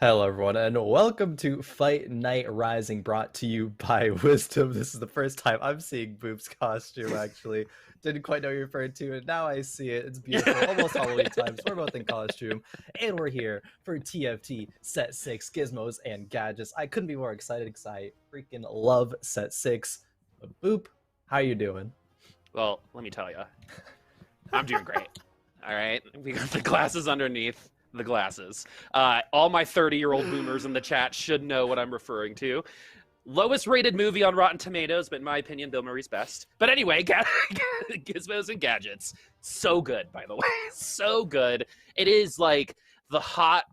Hello, everyone, and welcome to Fight Night Rising, brought to you by Wisdom. This is the first time I'm seeing Boop's costume, actually. Didn't quite know you referred to it. Now I see it. It's beautiful. Almost Halloween times. We're both in costume, and we're here for TFT Set 6 Gizmos and Gadgets. I couldn't be more excited because I freaking love Set 6. But Boop, how you doing? Well, let me tell you, I'm doing great. All right, we got the glasses underneath the glasses. All my 30-year-old boomers in the chat should know what I'm referring to. Lowest rated movie on Rotten Tomatoes, but in my opinion, Bill Murray's best. But anyway, Gizmos and Gadgets. So good, by the way. So good. It is like the hot,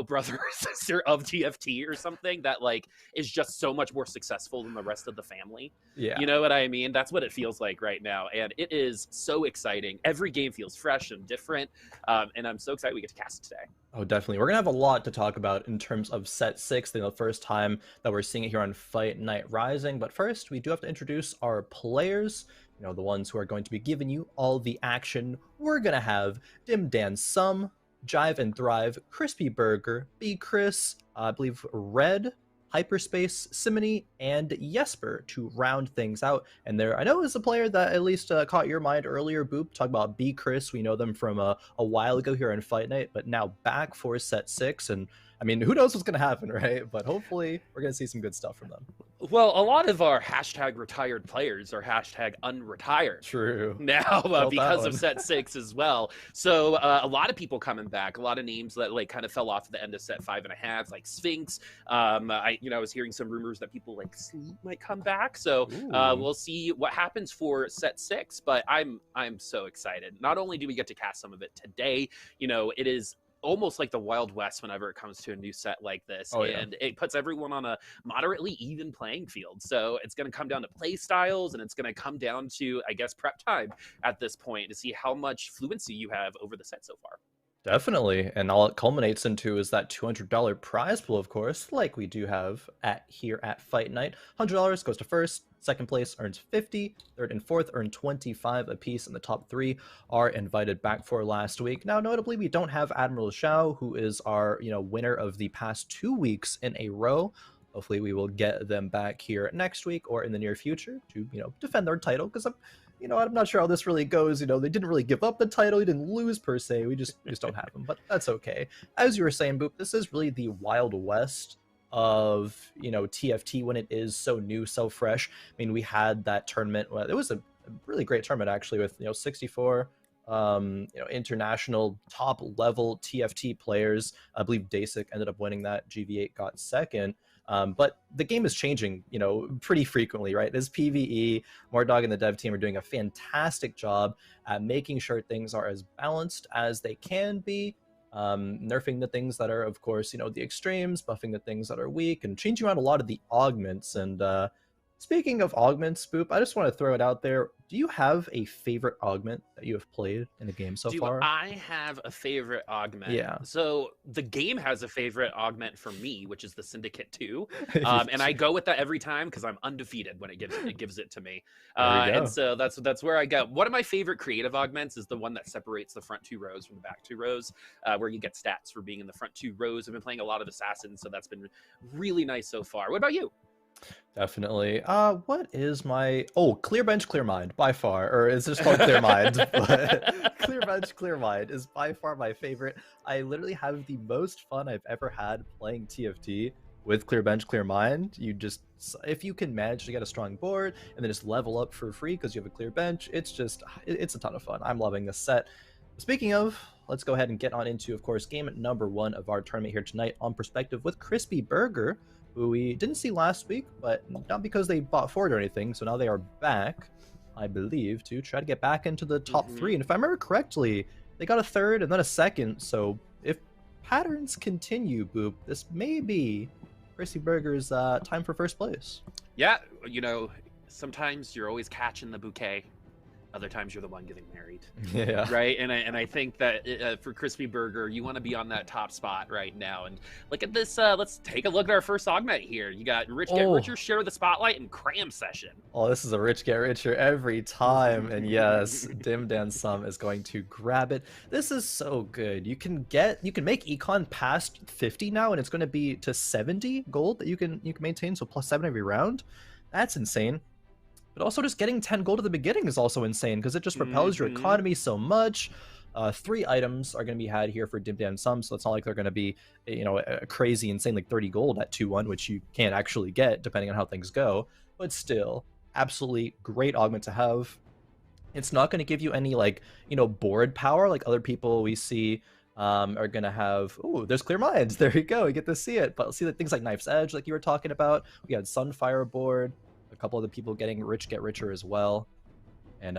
brother or sister of TFT or something that like is just so much more successful than the rest of the family. Yeah. You know what I mean? That's what it feels like right now. And it is so exciting. Every game feels fresh and different. And I'm so excited we get to cast it today. Oh, definitely. We're going to have a lot to talk about in terms of Set 6, the first time that we're seeing it here on Fight Night Rising. But first, we do have to introduce our players, the ones who are going to be giving you all the action. We're going to have Dim Dan Sum, Jive and Thrive, Crispy Burger, B Chris, I believe Red, Hyperspace, Simony, and Jesper to round things out. And there, I know is a player that at least caught your mind earlier, Boop. Talk about B Chris. We know them from a while ago here in Fight Night, but now back for Set 6. And I mean, who knows what's going to happen, right? But hopefully we're going to see some good stuff from them. Well, a lot of our hashtag retired players are hashtag unretired. True. Now because of Set 6 as well. So a lot of people coming back, a lot of names that like kind of fell off at the end of Set 5.5, like Sphinx. I was hearing some rumors that people like Sleep might come back. So we'll see what happens for Set 6. But I'm so excited. Not only do we get to cast some of it today, it is almost like the Wild West whenever it comes to a new set like this. And it puts everyone on a moderately even playing field. So it's going to come down to play styles, and it's going to come down to, I guess, prep time at this point to see how much fluency you have over the set so far. Definitely, and all it culminates into is that $200 prize pool, of course, like we do have here at Fight Night. $100 goes to first, second place earns 50, third and fourth earn 25 apiece, and the top three are invited back for last week. Now, notably, we don't have Admiral Xiao, who is our winner of the past 2 weeks in a row. Hopefully, we will get them back here next week or in the near future to defend their title, because I'm not sure how this really goes. They didn't really give up the title. He didn't lose per se. We just don't have him, but that's okay. As you were saying, Boop, this is really the Wild West of, TFT when it is so new, so fresh. I mean, we had that tournament. Well, it was a really great tournament, actually, with, 64, international top level TFT players. I believe Dasic ended up winning that. GV8 got second. But the game is changing, pretty frequently, right? This PvE, Mordog and the dev team are doing a fantastic job at making sure things are as balanced as they can be, nerfing the things that are, of course, the extremes, buffing the things that are weak, and changing around a lot of the augments. And speaking of augments, Boop, I just want to throw it out there. Do you have a favorite augment that you have played in a game so far? I have a favorite augment? Yeah. So the game has a favorite augment for me, which is the Syndicate 2. And I go with that every time because I'm undefeated when it gives it to me. And so that's where I go. One of my favorite creative augments is the one that separates the front 2 rows from the back 2 rows, where you get stats for being in the front 2 rows. I've been playing a lot of Assassins, so that's been really nice so far. What about you? Definitely. What is my Clear Bench, Clear Mind by far, or is this called Clear Mind? But Clear Bench, Clear Mind is by far my favorite. I literally have the most fun I've ever had playing TFT with Clear Bench, Clear Mind. If you can manage to get a strong board and then just level up for free because you have a clear bench, it's a ton of fun. I'm loving this set. Speaking of, let's go ahead and get on into, of course, game number 1 of our tournament here tonight on Perspective with Crispy Burger, who we didn't see last week, but not because they bought forward or anything. So now they are back, I believe, to try to get back into the top 3. And if I remember correctly, they got a third and then a second. So if patterns continue, Boop, this may be Crispy Burger's time for first place. Yeah, sometimes you're always catching the bouquet. Other times you're the one getting married. Yeah. Right, and I think that for Crispy Burger, you want to be on that top spot right now. And look at this. Let's take a look at our first augment here. You got Rich Get Oh, Richer, Share the Spotlight, and Cram Session. oh, this is a rich get richer every time. And yes, Dim Dan Sum is going to grab it. This is so good. You can make econ past 50 now, and it's going to be to 70 gold that you can maintain, so +7 every round. That's insane. But also just getting 10 gold at the beginning is also insane because it just propels your economy so much. 3 items are going to be had here for Dim Dan Sum, so it's not like they're going to be, you know, a crazy insane like 30 gold at 2-1, which you can't actually get depending on how things go. But still, absolutely great augment to have. It's not going to give you any, like, you know, board power like other people we see are going to have. Oh, there's Clear Minds. There you go. You get to see it. But see the things like Knife's Edge, like you were talking about. We had Sunfire board. A couple of the people getting Rich Get Richer as well. And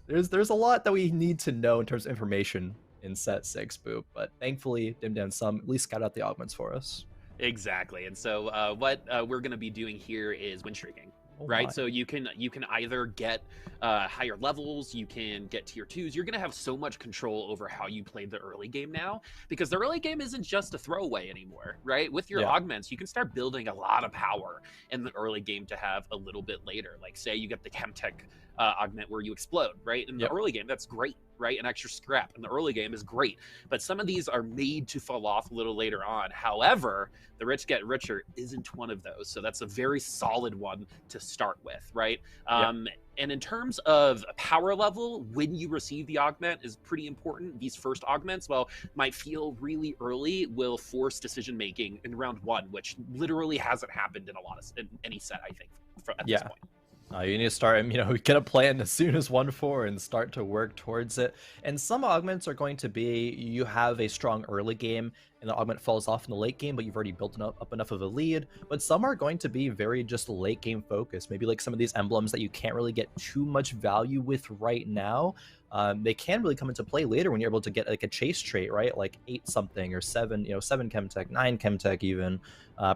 there's a lot that we need to know in terms of information in set 6, Boop. But thankfully, Dim Dan Sum at least scout out the augments for us. Exactly. And so what we're going to be doing here is win streaking. Oh right, my. so you can either get higher levels, you can get tier 2s. You're gonna have so much control over how you play the early game now, because the early game isn't just a throwaway anymore, right? With your augments, you can start building a lot of power in the early game to have a little bit later. Like, say you get the Chemtech augment where you explode, right? In the early game, that's great, right? An extra scrap in the early game is great, but some of these are made to fall off a little later on. However, the Rich Get Richer isn't one of those, so that's a very solid one to start with, right? And in terms of power level, when you receive the augment is pretty important. These first augments, while might feel really early, will force decision making in round 1, which literally hasn't happened in any set, I think, at this point. You need to start, you know, get a plan as soon as 1-4 and start to work towards it. And some augments are going to be, you have a strong early game and the augment falls off in the late game, but you've already built up enough of a lead. But some are going to be very just late game focused. Maybe like some of these emblems that you can't really get too much value with right now. They can really come into play later when you're able to get like a chase trait, right? Like 8 something or 7, you know, 7 Chemtech, 9 Chemtech even.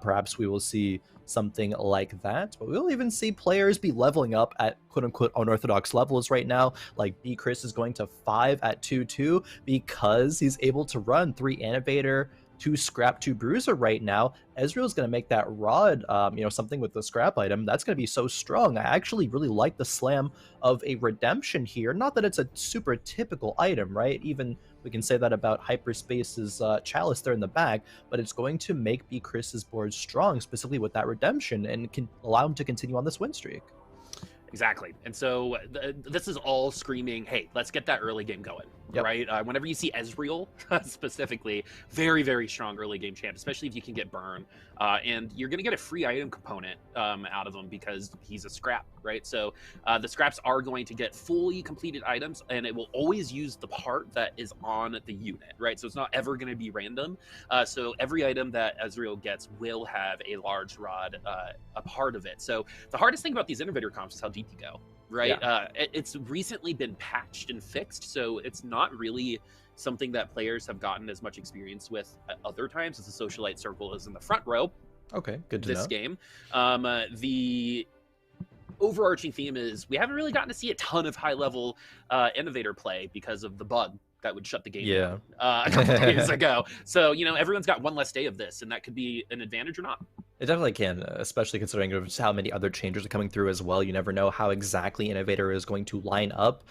Perhaps we will see something like that. But we'll even see players be leveling up at quote-unquote unorthodox levels right now. Like B Chris is going to 5 at 2-2 because he's able to run 3 Innovator, 2 Scrap, 2 Bruiser right now. Ezreal's going to make that Rod, you know, something with the Scrap item. That's going to be so strong. I actually really like the slam of a Redemption here. Not that it's a super typical item, right? Even we can say that about Hyperspace's Chalice there in the back, but it's going to make B Chris's board strong, specifically with that Redemption, and can allow him to continue on this win streak. Exactly. And so this is all screaming, hey, let's get that early game going, right? Whenever you see Ezreal, specifically, very, very strong early game champ, especially if you can get burn. And you're going to get a free item component out of him because he's a scrap, right? So the scraps are going to get fully completed items, and it will always use the part that is on the unit, right? So it's not ever going to be random. So every item that Ezreal gets will have a large rod a part of it. So the hardest thing about these innovator comps is how deep you go, right? It's recently been patched and fixed, so it's not really something that players have gotten as much experience with at other times, as the Socialite Circle is in the front row. Okay, good to know. This game. The overarching theme is we haven't really gotten to see a ton of high-level innovator play because of the bug that would shut the game down a couple days ago. So, you know, everyone's got one less day of this, and that could be an advantage or not. It definitely can, especially considering just how many other changes are coming through as well. You never know how exactly Innovator is going to line up,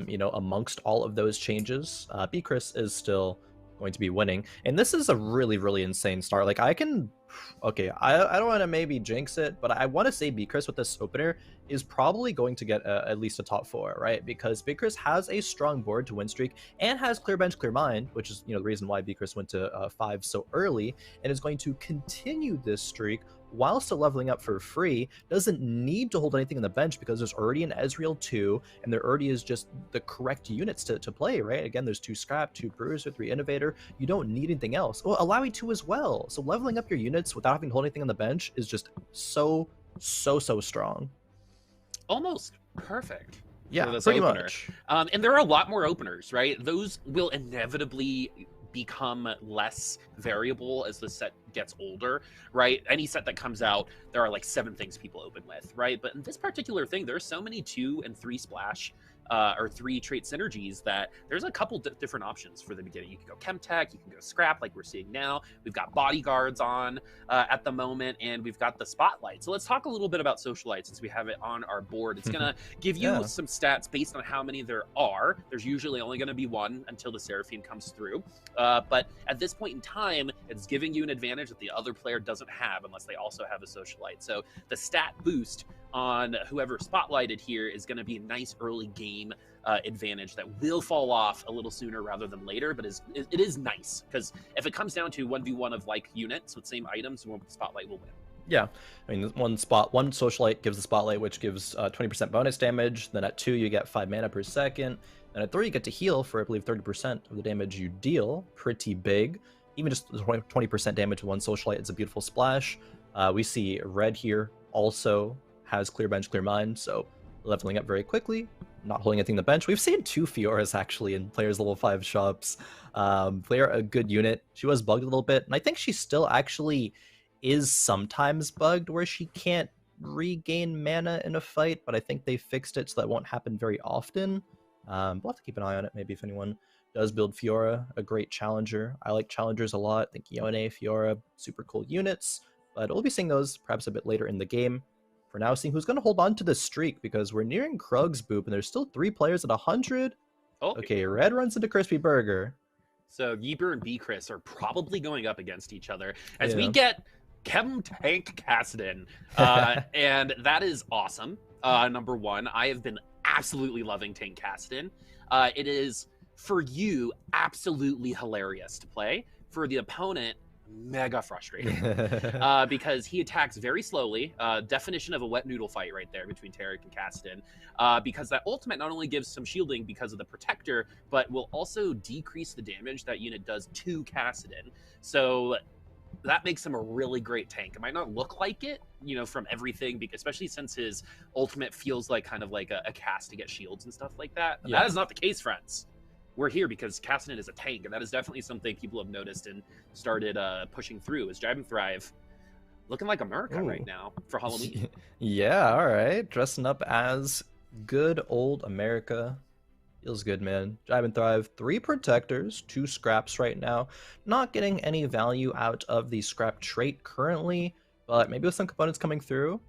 you know, amongst all of those changes. B Chris is still going to be winning, and this is a really, really insane start. Like, I can... Okay, I don't want to maybe jinx it, but I want to say B Chris with this opener is probably going to get at least a top 4, right? Because B Chris has a strong board to win streak and has clear bench, clear mind, which is, you know, the reason why B Chris went to 5 so early, and is going to continue this streak while still leveling up for free. Doesn't need to hold anything on the bench because there's already an Ezreal 2, and there already is just the correct units to play, right? Again, there's 2 Scrap, 2 Bruiser, 3 Innovator. You don't need anything else. Oh, allowing 2 as well. So leveling up your units without having to hold anything on the bench is just so strong. Almost perfect. Yeah, pretty much. And there are a lot more openers, right? Those will inevitably become less variable as the set gets older, right? Any set that comes out, there are like 7 things people open with, right? But in this particular thing, there's so many 2 and 3 splash or 3 trait synergies that there's a couple different options for the beginning. You can go Chemtech, you can go Scrap like we're seeing now. We've got Bodyguards on at the moment, and we've got the Spotlight. So let's talk a little bit about Socialite since we have it on our board. It's going to give you some stats based on how many there are. There's usually only going to be 1 until the Seraphine comes through. But at this point in time, it's giving you an advantage that the other player doesn't have unless they also have a Socialite. So the stat boost on whoever spotlighted here is going to be a nice early game advantage that will fall off a little sooner rather than later, but it is nice because if it comes down to 1v1 of like units with same items, spotlight will win. Yeah, I mean, one Socialite gives the Spotlight, which gives 20% bonus damage. Then at 2, you get 5 mana per second. And at 3, you get to heal for, I believe, 30% of the damage you deal. Pretty big. Even just 20% damage with one Socialite, it's a beautiful splash. We see red here also has Clear Bench, Clear Mind, so leveling up very quickly, not holding anything in the bench. We've seen 2 Fioras actually in players level 5 shops. Fiora, a good unit. She was bugged a little bit, and I think she still actually is sometimes bugged where she can't regain mana in a fight, but I think they fixed it so that won't happen very often. We'll have to keep an eye on it maybe if anyone does build Fiora, a great challenger. I like challengers a lot. I think Yone, Fiora, super cool units, but we'll be seeing those perhaps a bit later in the game. For now, seeing who's going to hold on to this streak, because we're nearing Krug's Boop, and there's still 3 players at 100. Oh, okay, red runs into Crispy Burger. So Yeeber and B-Chris are probably going up against each other as we get Chem Tank Kassadin. And that is awesome. Number 1, I have been absolutely loving Tank Kassadin. It is, for you, absolutely hilarious to play. For the opponent, mega frustrating because he attacks very slowly. Definition of a wet noodle fight right there between Tarek and Kassadin, because that ultimate not only gives some shielding because of the protector, but will also decrease the damage that unit does to Kassadin. So that makes him a really great tank. It might not look like it, you know, from everything, especially since his ultimate feels like kind of like a cast to get shields and stuff like that. That is not the case, friends. We're here because Kassadin is a tank, and that is definitely something people have noticed and started pushing through. Is Jive and Thrive looking like America right now for Halloween? Yeah, all right. Dressing up as good old America. Feels good, man. Jive and Thrive, 3 protectors, 2 scraps right now. Not getting any value out of the scrap trait currently, but maybe with some components coming through,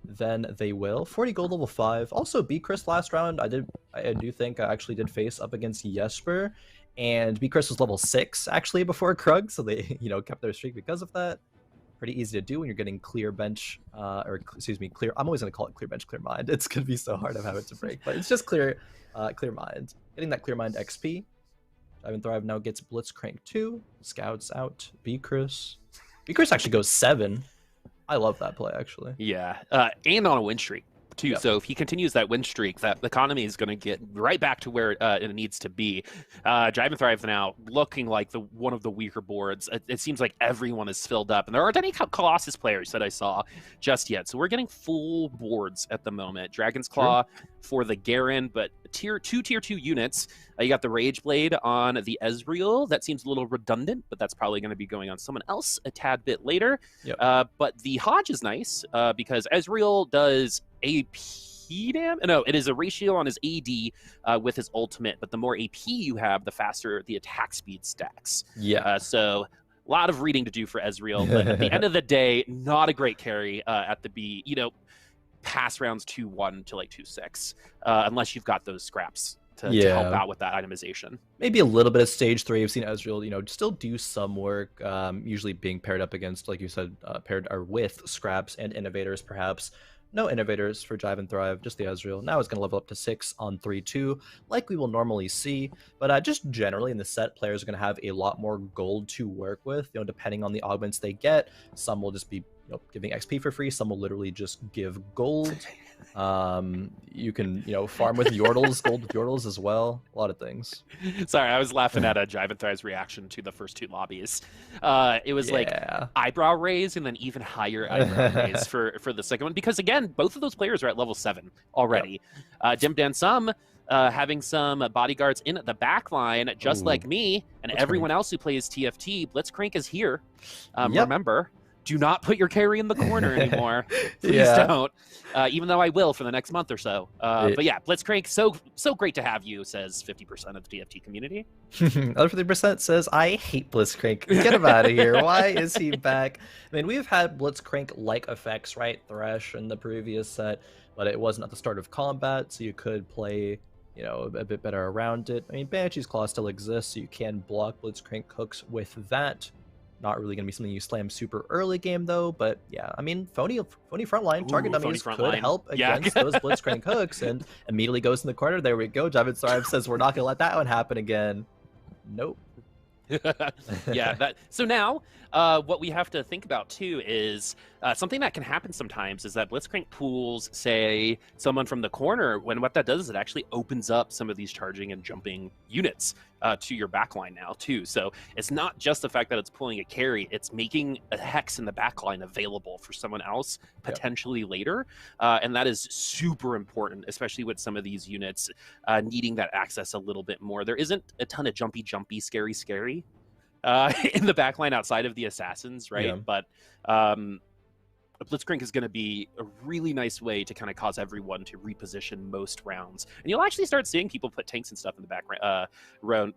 then they will. 40 gold level 5. Also, B-Chris last round, I do think I actually did face up against Jesper, and B-Chris was level 6 actually before Krug, so they, you know, kept their streak because of that. Pretty easy to do when you're getting clear bench, clear. I'm always gonna call it clear bench, clear mind. It's gonna be so hard to have it to break, but it's just clear mind. Getting that clear mind XP. Jive and Thrive now gets Blitzcrank 2. Scouts out B-Chris. B-Chris actually goes 7. I love that play, actually. Yeah, and on a win streak, too. Yep. So if he continues that win streak, that economy is going to get right back to where it needs to be. Jive and Thrive now looking like one of the weaker boards. It seems like everyone is filled up, and there aren't any Colossus players that I saw just yet. So we're getting full boards at the moment. Dragon's Claw for the Garen, but tier 2 units. You got the Rage Blade on the Ezreal. That seems a little redundant, but that's probably going to be going on someone else a tad bit later. Yep. But the Hodge is nice because Ezreal does AP damage. No, it is a ratio on his AD with his ultimate, but the more AP you have, the faster the attack speed stacks. Yeah. So a lot of reading to do for Ezreal, but at the end of the day, not a great carry at the B. You know, pass rounds 2-1 to like 2-6, unless you've got those scraps to help out with that itemization. Maybe a little bit of stage 3. I've seen Ezreal, you know, still do some work, usually being paired up against, like you said, paired or with scraps and innovators, perhaps. No innovators for Jive and Thrive, just the Ezreal. Now it's going to level up to 6 on 3-2, like we will normally see. But just generally in the set, players are going to have a lot more gold to work with, you know, depending on the augments they get. Some will just be, you know, giving XP for free. Some will literally just give gold. You can, you know, farm with Yordles, gold with Yordles as well. A lot of things. Sorry, I was laughing at Jive and Thrive's reaction to the first 2 lobbies. It was like eyebrow raise and then even higher eyebrow raise for the second one. Because again, both of those players are at level 7 already. Dim Dan Sum having some bodyguards in the back line, just Ooh, like me and everyone else who plays TFT. Blitzcrank is here. Yep. Remember, do not put your carry in the corner anymore. Please Yeah. don't. Even though I will for the next month or so. But yeah, Blitzcrank, so great to have you, says 50% of the TFT community. Other 50% says, I hate Blitzcrank. Get him out of here. Why is he back? I mean, we've had Blitzcrank-like effects, right? Thresh in the previous set, but it wasn't at the start of combat, so you could play, you know, a bit better around it. I mean, Banshee's Claw still exists, so you can block Blitzcrank hooks with that. Not really going to be something you slam super early game, though, but yeah, I mean, phony frontline, target dummies could help against those Blitzcrank hooks, and immediately goes in the corner. There we go. Javid Sarav says we're not going to let that one happen again. Nope. Yeah, so now what we have to think about too is something that can happen sometimes is that Blitzcrank pulls, say, someone from the corner, when what that does is it actually opens up some of these charging and jumping units to your backline now too. So it's not just the fact that it's pulling a carry, it's making a hex in the backline available for someone else potentially later. And that is super important, especially with some of these units needing that access a little bit more. There isn't a ton of jumpy, scary in the backline outside of the assassins, right? Yeah. But Blitzcrank is going to be a really nice way to kind of cause everyone to reposition most rounds. And you'll actually start seeing people put tanks and stuff in the background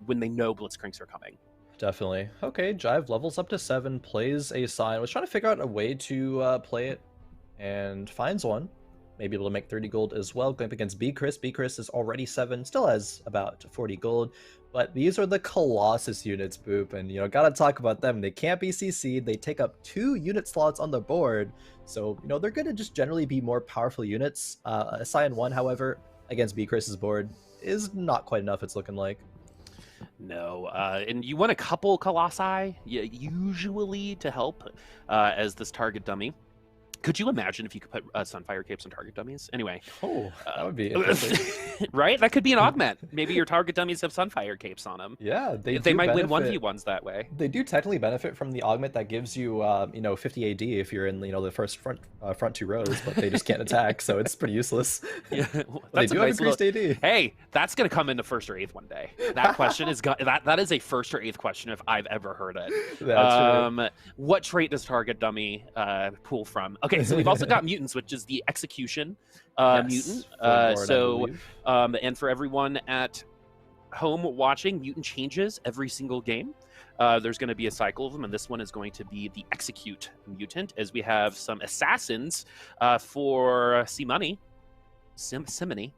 when they know Blitzcranks are coming. Definitely. Okay, Jive levels up to 7, plays a sign. Was trying to figure out a way to play it, and finds one. Maybe able to make 30 gold as well. Going up against B-Chris. B-Chris is already 7, still has about 40 gold. But these are the Colossus units, Boop, and you know, gotta talk about them. They can't be CC'd. They take up 2 unit slots on the board, so you know they're gonna just generally be more powerful units. Cyan 1, however, against B-Chris's board is not quite enough. It's looking like. No, and you want a couple Colossi usually to help as this target dummy. Could you imagine if you could put Sunfire Capes on target dummies? Anyway. Oh, that would be interesting. Right? That could be an augment. Maybe your target dummies have Sunfire Capes on them. Yeah, they might win 1v1s that way. They do technically benefit from the augment that gives you, you know, 50 AD if you're in, you know, the first front 2 rows, but they just can't attack, so it's pretty useless. Yeah, they do have increased AD. Hey, that's going to come into first or 8th one day. That question is that is a first or 8th question if I've ever heard it. That's right. What trait does target dummy pull from? Okay, so we've also got mutants, which is the execution mutant. And for everyone at home watching, mutant changes every single game. There's going to be a cycle of them, and this one is going to be the execute mutant, as we have some assassins for C-Money. C-Money.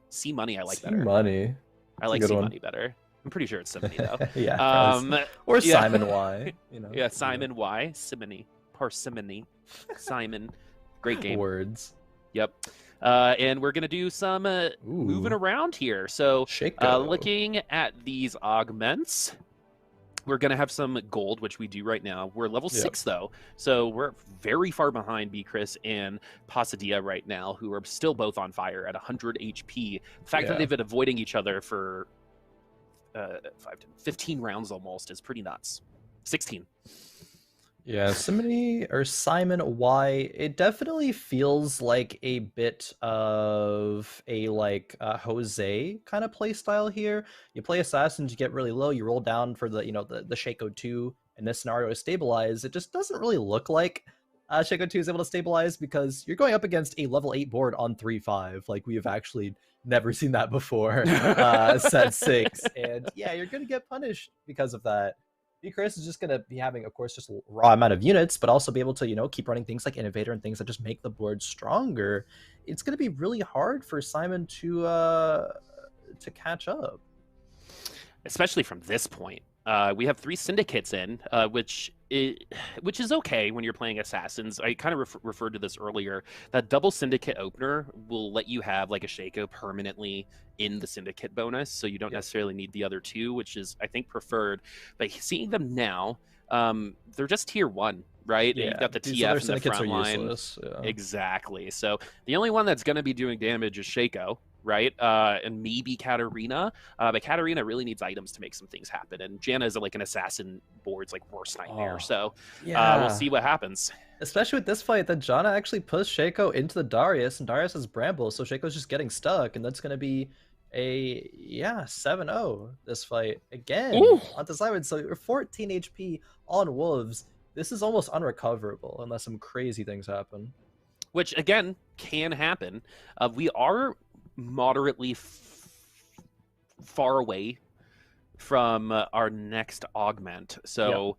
C-Money I like better. C-Money. I like C-Money better. I'm pretty sure it's Simony, though. Yeah. Or Simon Y. You know. Yeah, Simon Y. Simony. Parsimony. Simon. Great game. Words. Yep. And we're going to do some moving around here. So looking at these augments, we're going to have some gold, which we do right now. We're level 6, though. So we're very far behind B-Chris and Pasadilla right now, who are still both on fire at 100 HP. The fact that they've been avoiding each other for 15 rounds almost is pretty nuts. 16. Yeah, Simon Y, it definitely feels like a bit of a Jose kind of play style here. You play assassins, you get really low, you roll down for the the Shaco 2 in this scenario to stabilize. It just doesn't really look like Shaco 2 is able to stabilize because you're going up against a level 8 board on 3-5. Like, we have actually never seen that before. Set 6. And yeah, you're gonna get punished because of that. B-Chris is just going to be having, of course, just a raw amount of units, but also be able to, keep running things like Innovator and things that just make the board stronger. It's going to be really hard for Simon to catch up. Especially from this point. We have 3 syndicates in, which is okay when you're playing assassins. I kind of referred to this earlier. That double syndicate opener will let you have like a Shaco permanently in the syndicate bonus, so you don't necessarily need the other 2, which is, I think, preferred. But seeing them now, they're just tier 1, right? Yeah, you've got the TF in the front line. Yeah. Exactly. So the only one that's going to be doing damage is Shaco, right? And maybe Katarina. But Katarina really needs items to make some things happen. And Janna is like an assassin board's like worst nightmare. So we'll see what happens. Especially with this fight, that Janna actually pushed Shaco into the Darius, and Darius has Bramble, so Shaco's just getting stuck, and that's going to be Yeah, 7-0 this fight again Ooh. on Simon. So you're 14 HP on Wolves. This is almost unrecoverable unless some crazy things happen. Which again can happen. We are moderately far away from our next augment, Yep. so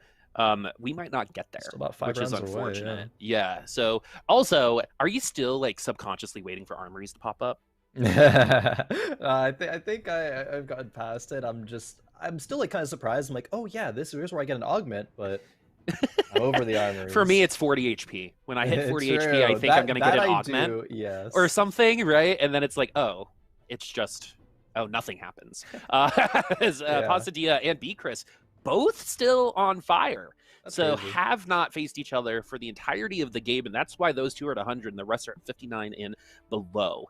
we might not get there, Still about 5 which is rounds away. Yeah. unfortunate. Yeah. So also, are you still like subconsciously waiting for armories to pop up? I've gotten past it. I'm still like kind of surprised. I'm like, oh yeah, this here's where I get an augment, but I'm over the For me, armories. it's 40 HP. When I hit 40 HP, I True. think I'm gonna get That an I augment do. or Yes. something, right? And then it's like, oh, it's just, oh, nothing happens. As Yeah. Pasadilla and B Chris both still on fire. That's So crazy. have not faced each other for the entirety of the game, and that's why those two are at 100 and the rest are at 59 and below.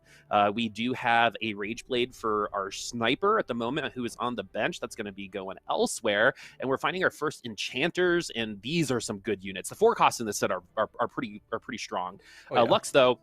We do have a Rage Blade for our sniper at the moment, who is on the bench. That's going to be going elsewhere, and we're finding our first enchanters, and these are some good units. The 4 costs in this set are pretty strong. Oh yeah. Lux, though,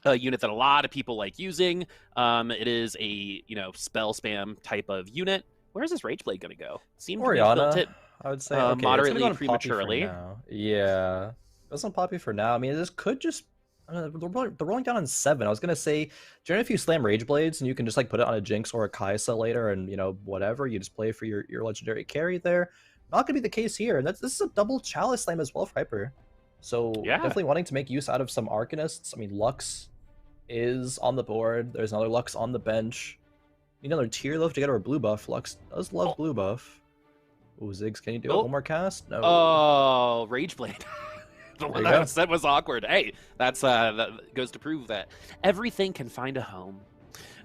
a unit that a lot of people like using. It is a spell spam type of unit. Where's this Rage Blade going to go? Seemed to have built Oriana, it I would say. Okay, it's gonna go moderately on Poppy for prematurely. now. Yeah. It's on Poppy for now. I mean, this could just they're rolling down on 7. I was gonna say, generally if you slam Rage Blades and you can just like put it on a Jinx or a Kaisa later and whatever, you just play for your legendary carry there. Not gonna be the case here. And this is a double chalice slam as well for Hyper. So Yeah. definitely wanting to make use out of some Arcanists. I mean, Lux is on the board. There's another Lux on the bench. Need another tier love to get our blue buff. Lux does love blue buff. Ooh, Ziggs, can you do it? Oh. One more cast? No. Oh, Rage Blade. The one There you that go. I said was awkward. Hey, that goes to prove that everything can find a home.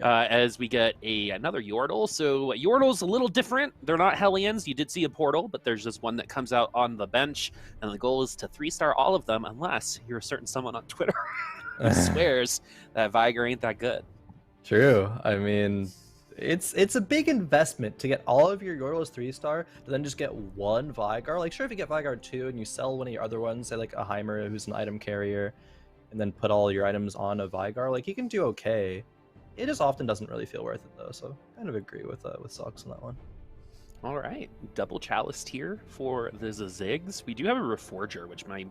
As we get another Yordle. So Yordle's a little different. They're not Hellions. You did see a portal, but there's just one that comes out on the bench, and the goal is to 3-star all of them, unless you're a certain someone on Twitter who swears that Viger ain't that good. True. I mean, it's a big investment to get all of your Yordles 3-star, to then just get one Vigar. Like, sure, if you get Vigar 2 and you sell one of your other ones, say like a Heimer who's an item carrier, and then put all your items on a Vigar, like, you can do okay. It just often doesn't really feel worth it, though, so kind of agree with Socks on that one. All right, double chalice tier for the Ziggs. We do have a Reforger, which might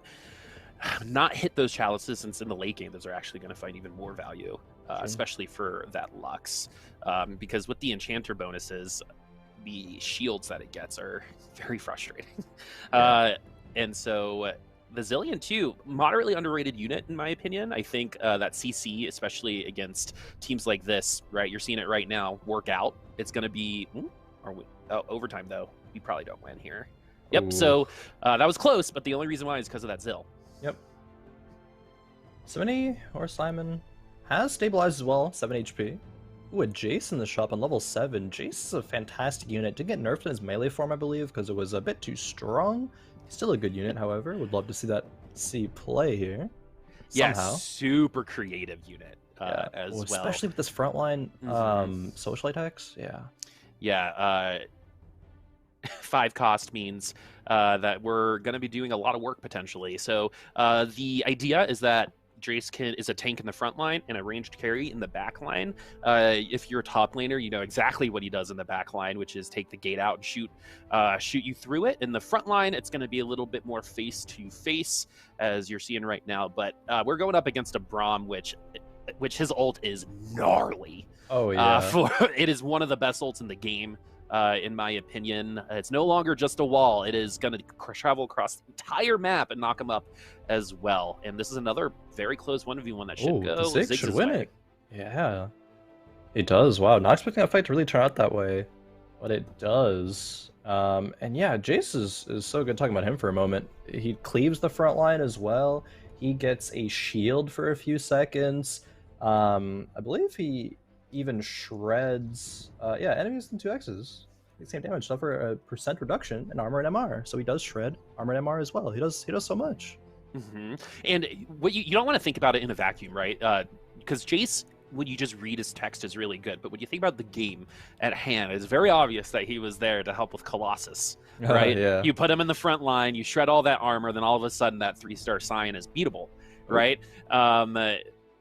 not hit those chalices, since in the late game those are actually going to find even more value, especially for that Lux, because with the enchanter bonuses, the shields that it gets are very frustrating. And so the Zillion too, moderately underrated unit in my opinion. I think that CC, especially against teams like this, right? You're seeing it right now work out. It's going to be overtime though. We probably don't win here. Yep. Ooh. So that was close, but the only reason why is because of that Zill. Yep. Simony or Simon has stabilized as well, 7 HP. Ooh, a Jace in the shop on level 7. Jace is a fantastic unit. Did get nerfed in his melee form, I believe, because it was a bit too strong. Still a good unit, however. Would love to see that play here. Somehow. Yeah, super creative unit as well. Especially with this frontline socialite hex. Yeah. Yeah. 5 cost means that we're going to be doing a lot of work potentially. So the idea is that Drace is a tank in the front line and a ranged carry in the back line. If you're a top laner, you know exactly what he does in the back line, which is take the gate out and shoot you through it. In the front line, it's going to be a little bit more face to face, as you're seeing right now. But we're going up against a Braum, which his ult is gnarly. Oh yeah. It is one of the best ults in the game. In my opinion, it's no longer just a wall. It is going to travel across the entire map and knock him up as well. And this is another very close 1v1 that should go. Ziggs should win it. Yeah, it does. Wow, not expecting that fight to really turn out that way, but it does. And yeah, Jace is so good. Talking about him for a moment, he cleaves the front line as well. He gets a shield for a few seconds. I believe he even shreds enemies in 2x's. The same damage, suffer a % reduction in armor and MR. So he does shred armor and MR as well. He does so much. And what you don't want to think about it in a vacuum, right? Because Jace, when you just read his text, is really good. But when you think about the game at hand, it's very obvious that he was there to help with Colossus, right? Yeah. You put him in the front line, you shred all that armor, then all of a sudden that 3-star Scion is beatable, right?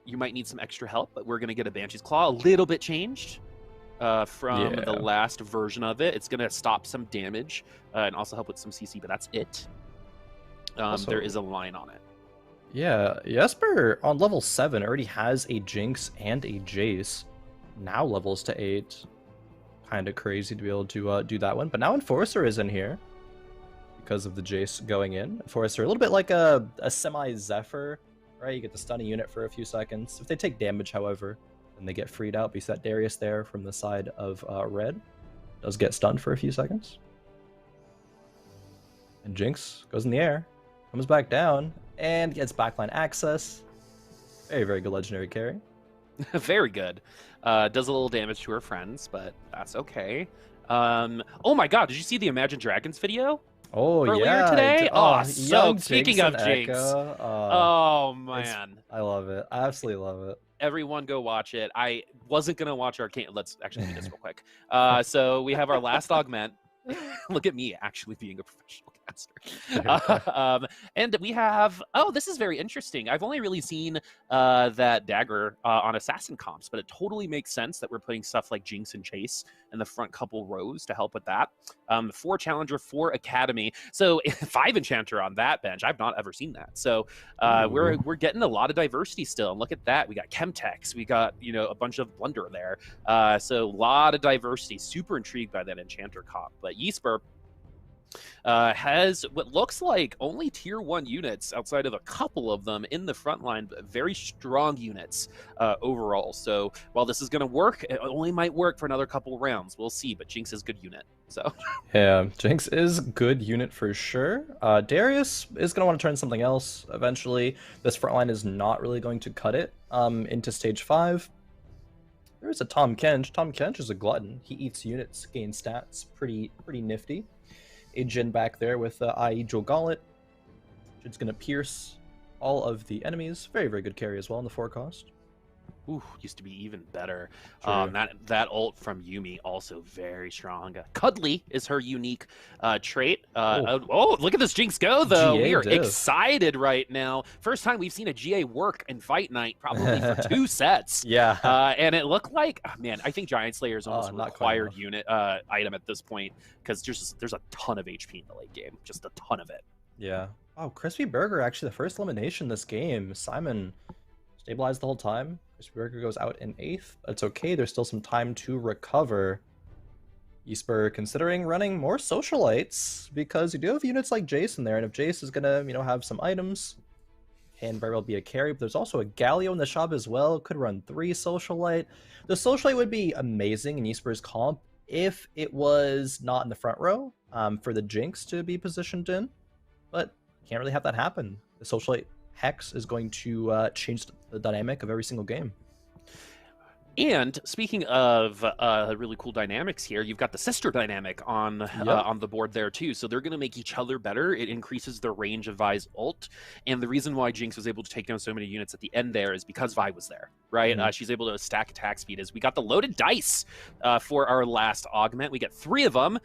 You might need some extra help, but we're going to get a Banshee's Claw, a little bit changed. from the Yeah. last version of it. It's going to stop some damage and also help with some CC, but that's it. There Also, is a line on it. yeah, Jesper on level 7 already has a Jinx and a Jace. Now levels to 8. Kind of crazy to be able to do that one. But now Enforcer is in here because of the Jace going in. Enforcer, a little bit like a semi-Zephyr, right? You get to stun a unit for a few seconds. If they take damage, however, then they get freed out. But you set Darius there from the side of red. Does get stunned for a few seconds. And Jinx goes in the air, comes back down, and gets backline access. Very, very good legendary carry. Very good. Does a little damage to her friends, but that's okay. Oh my god, did you see the Imagine Dragons video? Oh, earlier yeah. today? Oh, young so speaking Jinx of and Jinx. Echo, Oh man. I love it. I absolutely love it. Everyone go watch it. I wasn't gonna watch Arcane. Let's actually do this real quick. So we have our last augment. Look at me actually being a professional caster. And we have, oh, this is very interesting. I've only really seen that dagger on assassin comps, but it totally makes sense that we're putting stuff like Jinx and Chase in the front couple rows to help with that. 4 challenger, 4 academy. So 5 enchanter on that bench. I've not ever seen that. So we're getting a lot of diversity still. And look at that. We got Chemtex. We got, you know, a bunch of Blunder there. So a lot of diversity. Super intrigued by that enchanter comp. But Jesper has what looks like only tier 1 units outside of a couple of them in the front line, but very strong units overall. So while this is going to work, it only might work for another couple rounds. We'll see, but Jinx is good unit. So yeah, Jinx is good unit for sure. Darius is going to want to turn something else eventually. This front line is not really going to cut it into stage 5. There is a Tom Kench. Tom Kench is a glutton. He eats units, gains stats. Pretty nifty. A Jin back there with IE Joe Gauntlet. Jin's going to pierce all of the enemies. Very, very good carry as well in the 4 cost. Ooh, used to be even better. True. That ult from Yuumi also very strong. Cuddly is her unique trait. Oh, look at this Jinx go though. GA we are div. excited right now. First time we've seen a GA work in Fight Night probably for 2 sets. Yeah. And it looked like, oh, man, I think Giant Slayer is almost a not required quite unit item at this point because there's a ton of HP in the late game, just a ton of it. Yeah. Oh, Crispy Burger actually the first elimination this game. Simon stabilized the whole time. Crispy Burger goes out in 8th. It's okay. There's still some time to recover. Jesper considering running more socialites because you do have units like Jace in there, and if Jace is gonna, have some items, can very well be a carry. But there's also a Galio in the shop as well. Could run 3 socialite. The socialite would be amazing in Jesper's comp if it was not in the front row for the Jinx to be positioned in, but can't really have that happen. The socialite Hex is going to change the dynamic of every single game. And speaking of really cool dynamics here, you've got the sister dynamic on the board there too. So they're going to make each other better. It increases the range of Vi's ult. And the reason why Jinx was able to take down so many units at the end there is because Vi was there, right? Mm-hmm. She's able to stack attack speed. As we got the loaded dice for our last augment. We get 3 of them.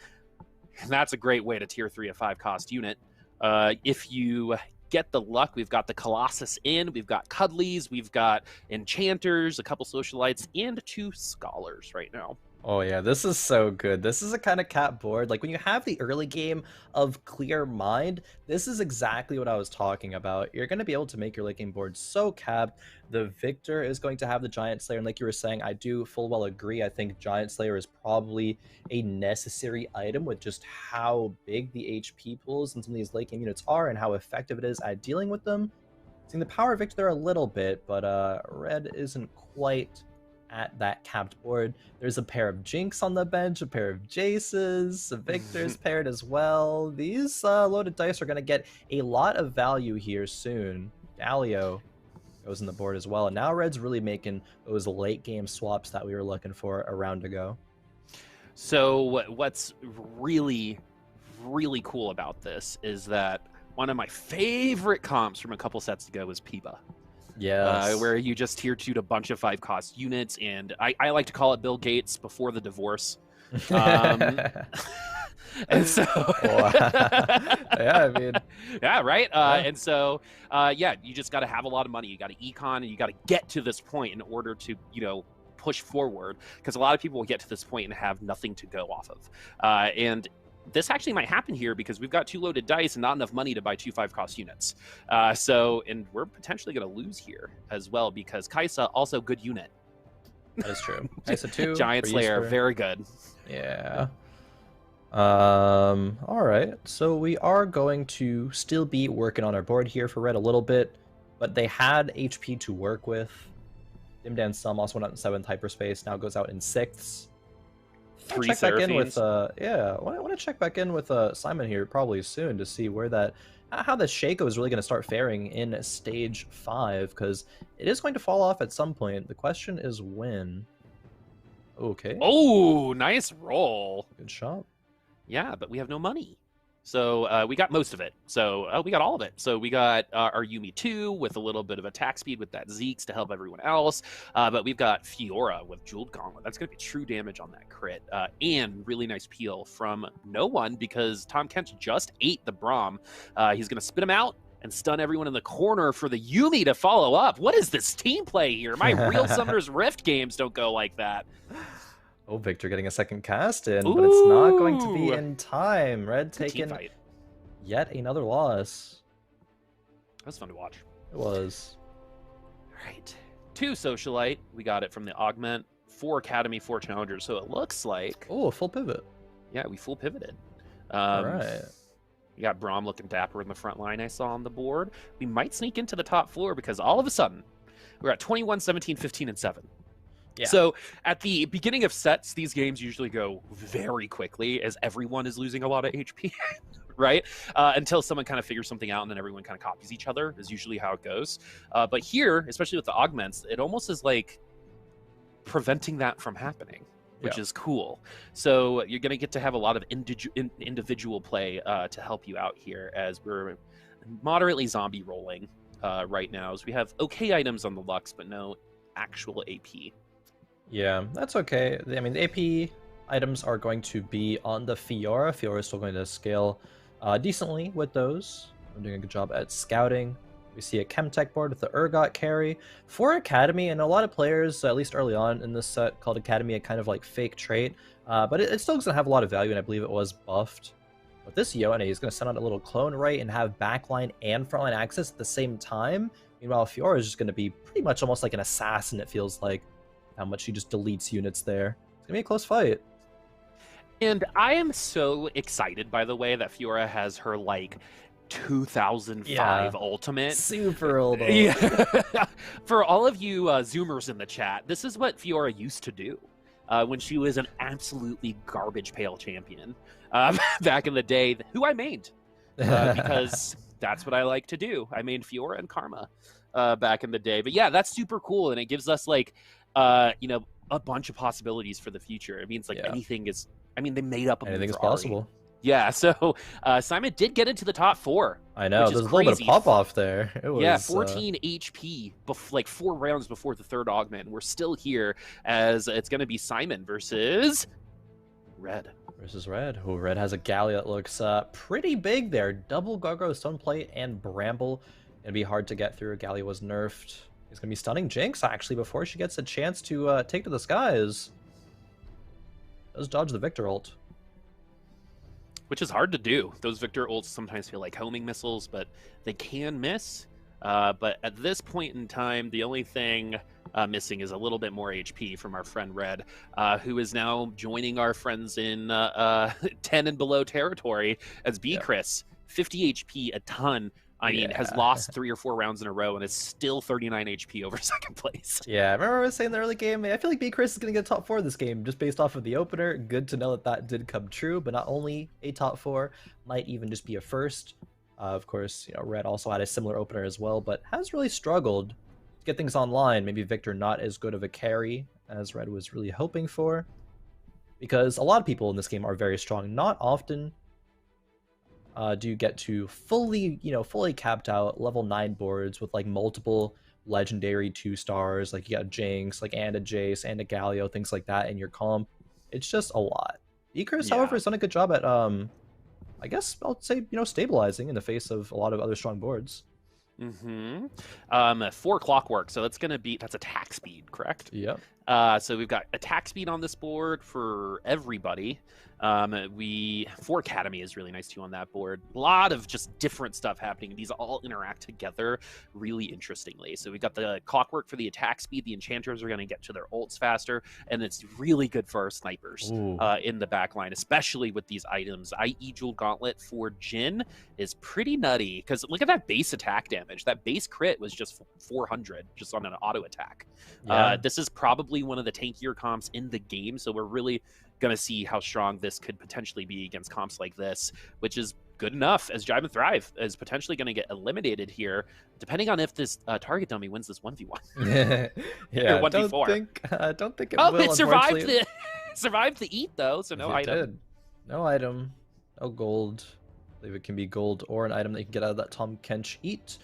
And that's a great way to tier 3 a 5 cost unit. If you get the luck, we've got the Colossus in, we've got Cuddlies, we've got Enchanters, a couple Socialites, and 2 Scholars right now. Oh yeah, this is so good. This is a kind of cat board. Like when you have the early game of Clear Mind, this is exactly what I was talking about. You're going to be able to make your late game board so capped. The Victor is going to have the Giant Slayer, and like you were saying, I do full well agree. I think Giant Slayer is probably a necessary item with just how big the HP pools and some of these late game units are and how effective it is at dealing with them. Seeing the power of Victor there a little bit, but red isn't quite at that capped board. There's a pair of Jinx on the bench, a pair of Jaces, a Victor's paired as well. These loaded dice are going to get a lot of value here soon. Galio goes in the board as well, and now red's really making those late game swaps that we were looking for a round ago. So what's really, really cool about this is that one of my favorite comps from a couple sets ago was Piba. Yeah, where you just tier 2'd a bunch of 5 cost units, and I like to call it Bill Gates before the divorce. And so yeah, I mean, yeah, right. And so yeah, you just got to have a lot of money. You got to econ, and you got to get to this point in order to push forward, because a lot of people will get to this point and have nothing to go off of. And this actually might happen here because we've got 2 loaded dice and not enough money to buy 2 5-cost units. And we're potentially going to lose here as well, because Kaisa, also good unit. That is true. Kaisa 2. Giant Slayer, very good. Yeah. All right. So we are going to still be working on our board here for red a little bit, but they had HP to work with. Dimdan Sum also went out in 7th hyperspace, now goes out in 6th. 3 check back in with Seraphines. I want to check back in with Simon here probably soon to see where that how the Shaco is really going to start faring in stage 5, because it is going to fall off at some point. The question is when. Okay. Oh, nice roll. Good shot. Yeah, but we have no money. So we got most of it. So we got all of it. So we got our Yumi 2 with a little bit of attack speed with that Zeeks to help everyone else. But we've got Fiora with Jeweled Gauntlet. That's going to be true damage on that crit. And really nice peel from no one, because Tom Kent just ate the Braum. He's going to spit him out and stun everyone in the corner for the Yumi to follow up. What is this team play here? My real Summoner's Rift games don't go like that. Oh, Victor getting a second cast in, Ooh. but it's not going to be in time. Red taking Fight. yet another loss. That was fun to watch. It was. All right. 2 Socialite. We got it from the Augment. 4 Academy, 4 Challengers. So it looks like... Oh, a full pivot. Yeah, we full pivoted. All right. We got Braum looking dapper in the front line I saw on the board. We might sneak into the top floor, because all of a sudden, we're at 21, 17, 15, and 7. Yeah. So at the beginning of sets, these games usually go very quickly as everyone is losing a lot of HP, right? Until someone kind of figures something out, and then everyone kind of copies each other is usually how it goes. But here, especially with the augments, it almost is like preventing that from happening, which is cool. So you're going to get to have a lot of individual play to help you out here, as we're moderately zombie rolling right now. As we have okay items on the Lux, but no actual AP. Yeah, that's okay. I mean, the AP items are going to be on the Fiora. Fiora is still going to scale decently with those. I'm doing a good job at scouting. We see a Chemtech board with the Urgot carry. For Academy, and a lot of players, at least early on in this set, called Academy a kind of like fake trait. But it still doesn't have a lot of value, and I believe it was buffed. With this Yone, he's going to send out a little clone right and have backline and frontline access at the same time. Meanwhile, Fiora is just going to be pretty much almost like an assassin, it feels like. How much he just deletes units there. It's gonna be a close fight. And I am so excited, by the way, that Fiora has her like 2005 ultimate. Super old. Yeah. For all of you Zoomers in the chat, this is what Fiora used to do when she was an absolutely garbage pail champion back in the day, who I mained because that's what I like to do. I mained Fiora and Karma back in the day. But yeah, that's super cool, and it gives us like a bunch of possibilities for the future. It means like anything is. I mean, they made up anything is possible. Yeah. So Simon did get into the top 4. I know. There's a little bit of pop off there. It was 14 HP, like 4 rounds before the 3rd augment. And we're still here, as it's going to be Simon versus Red. Oh, Red has a Gallia that looks pretty big there. Double Gargoyle, Stone Plate, and Bramble. It'd be hard to get through. Gallia was nerfed. He's going to be stunning Jinx, actually, before she gets a chance to take to the skies. Does dodge the Victor ult. Which is hard to do. Those Victor ults sometimes feel like homing missiles, but they can miss. But at this point in time, the only thing missing is a little bit more HP from our friend Red, who is now joining our friends in 10 and below territory as Chris. 50 HP, a ton. I mean, has lost 3 or 4 rounds in a row and is still 39 HP over 2nd place. Yeah, remember I was saying in the early game, I feel like B. Chris is going to get top 4 this game just based off of the opener. Good to know that that did come true, but not only a top 4, might even just be a first. Of course, Red also had a similar opener as well, but has really struggled to get things online. Maybe Victor not as good of a carry as Red was really hoping for, because a lot of people in this game are very strong. Not often do you get to fully capped out level 9 boards with like multiple legendary 2-stars, like you got Jinx, like and a Jace and a Galio, things like that in your comp. It's just a lot. Ikris, however, has done a good job at I guess I'll say, stabilizing in the face of a lot of other strong boards. 4 clockwork, so that's attack speed, correct? Yep. So we've got attack speed on this board for everybody. 4 Academy is really nice too on that board. A lot of just different stuff happening. These all interact together really interestingly. So we've got the clockwork for the attack speed. The enchanters are going to get to their ults faster, and it's really good for our snipers in the back line, especially with these items. IE Jewel Gauntlet for Jhin is pretty nutty because look at that base attack damage. That base crit was just 400 just on an auto attack. Yeah. This is probably one of the tankier comps in the game, so we're really going to see how strong this could potentially be against comps like this, which is good enough as Jive and Thrive is potentially going to get eliminated here, depending on if this target dummy wins this 1v1. Yeah, or 1v4. I don't think it oh, will, it survived the survived the eat though, so no item. Did. No item, no gold. I believe it can be gold or an item that you can get out of that Tom Kench eat.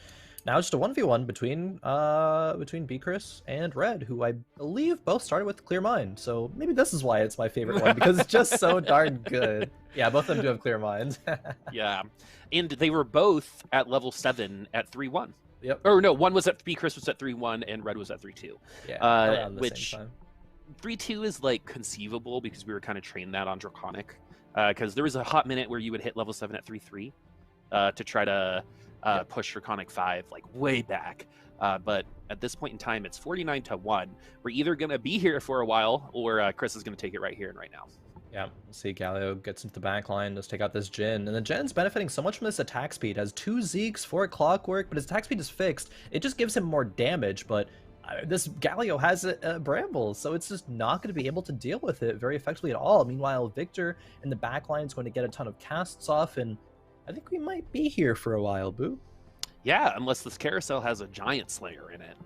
Now it's just a 1v1 between B-Chris and Red, who I believe both started with Clear Mind. So maybe this is why it's my favorite one, because it's just so darn good. Yeah, both of them do have Clear Mind. Yeah, and they were both at level 7 at 3-1. Yep. Or no, one was at B-Chris was at 3-1 and Red was at 3-2. Yeah, which 3-2 is like conceivable because we were kind of trained that on Draconic. Because there was a hot minute where you would hit level 7 at 3-3 to try to push Draconic 5 like way back. But at this point in time, it's 49-1. We're either going to be here for a while or Chris is going to take it right here and right now. Yeah, we'll see. Galio gets into the back line. Let's take out this Jhin. And the Jin's benefiting so much from this attack speed. Has 2 Zeeks, 4 Clockwork, but his attack speed is fixed. It just gives him more damage, but this Galio has a Bramble, so it's just not going to be able to deal with it very effectively at all. Meanwhile, Victor in the back line is going to get a ton of casts off, and I think we might be here for a while, Boo. Yeah, unless this carousel has a Giant Slayer in it.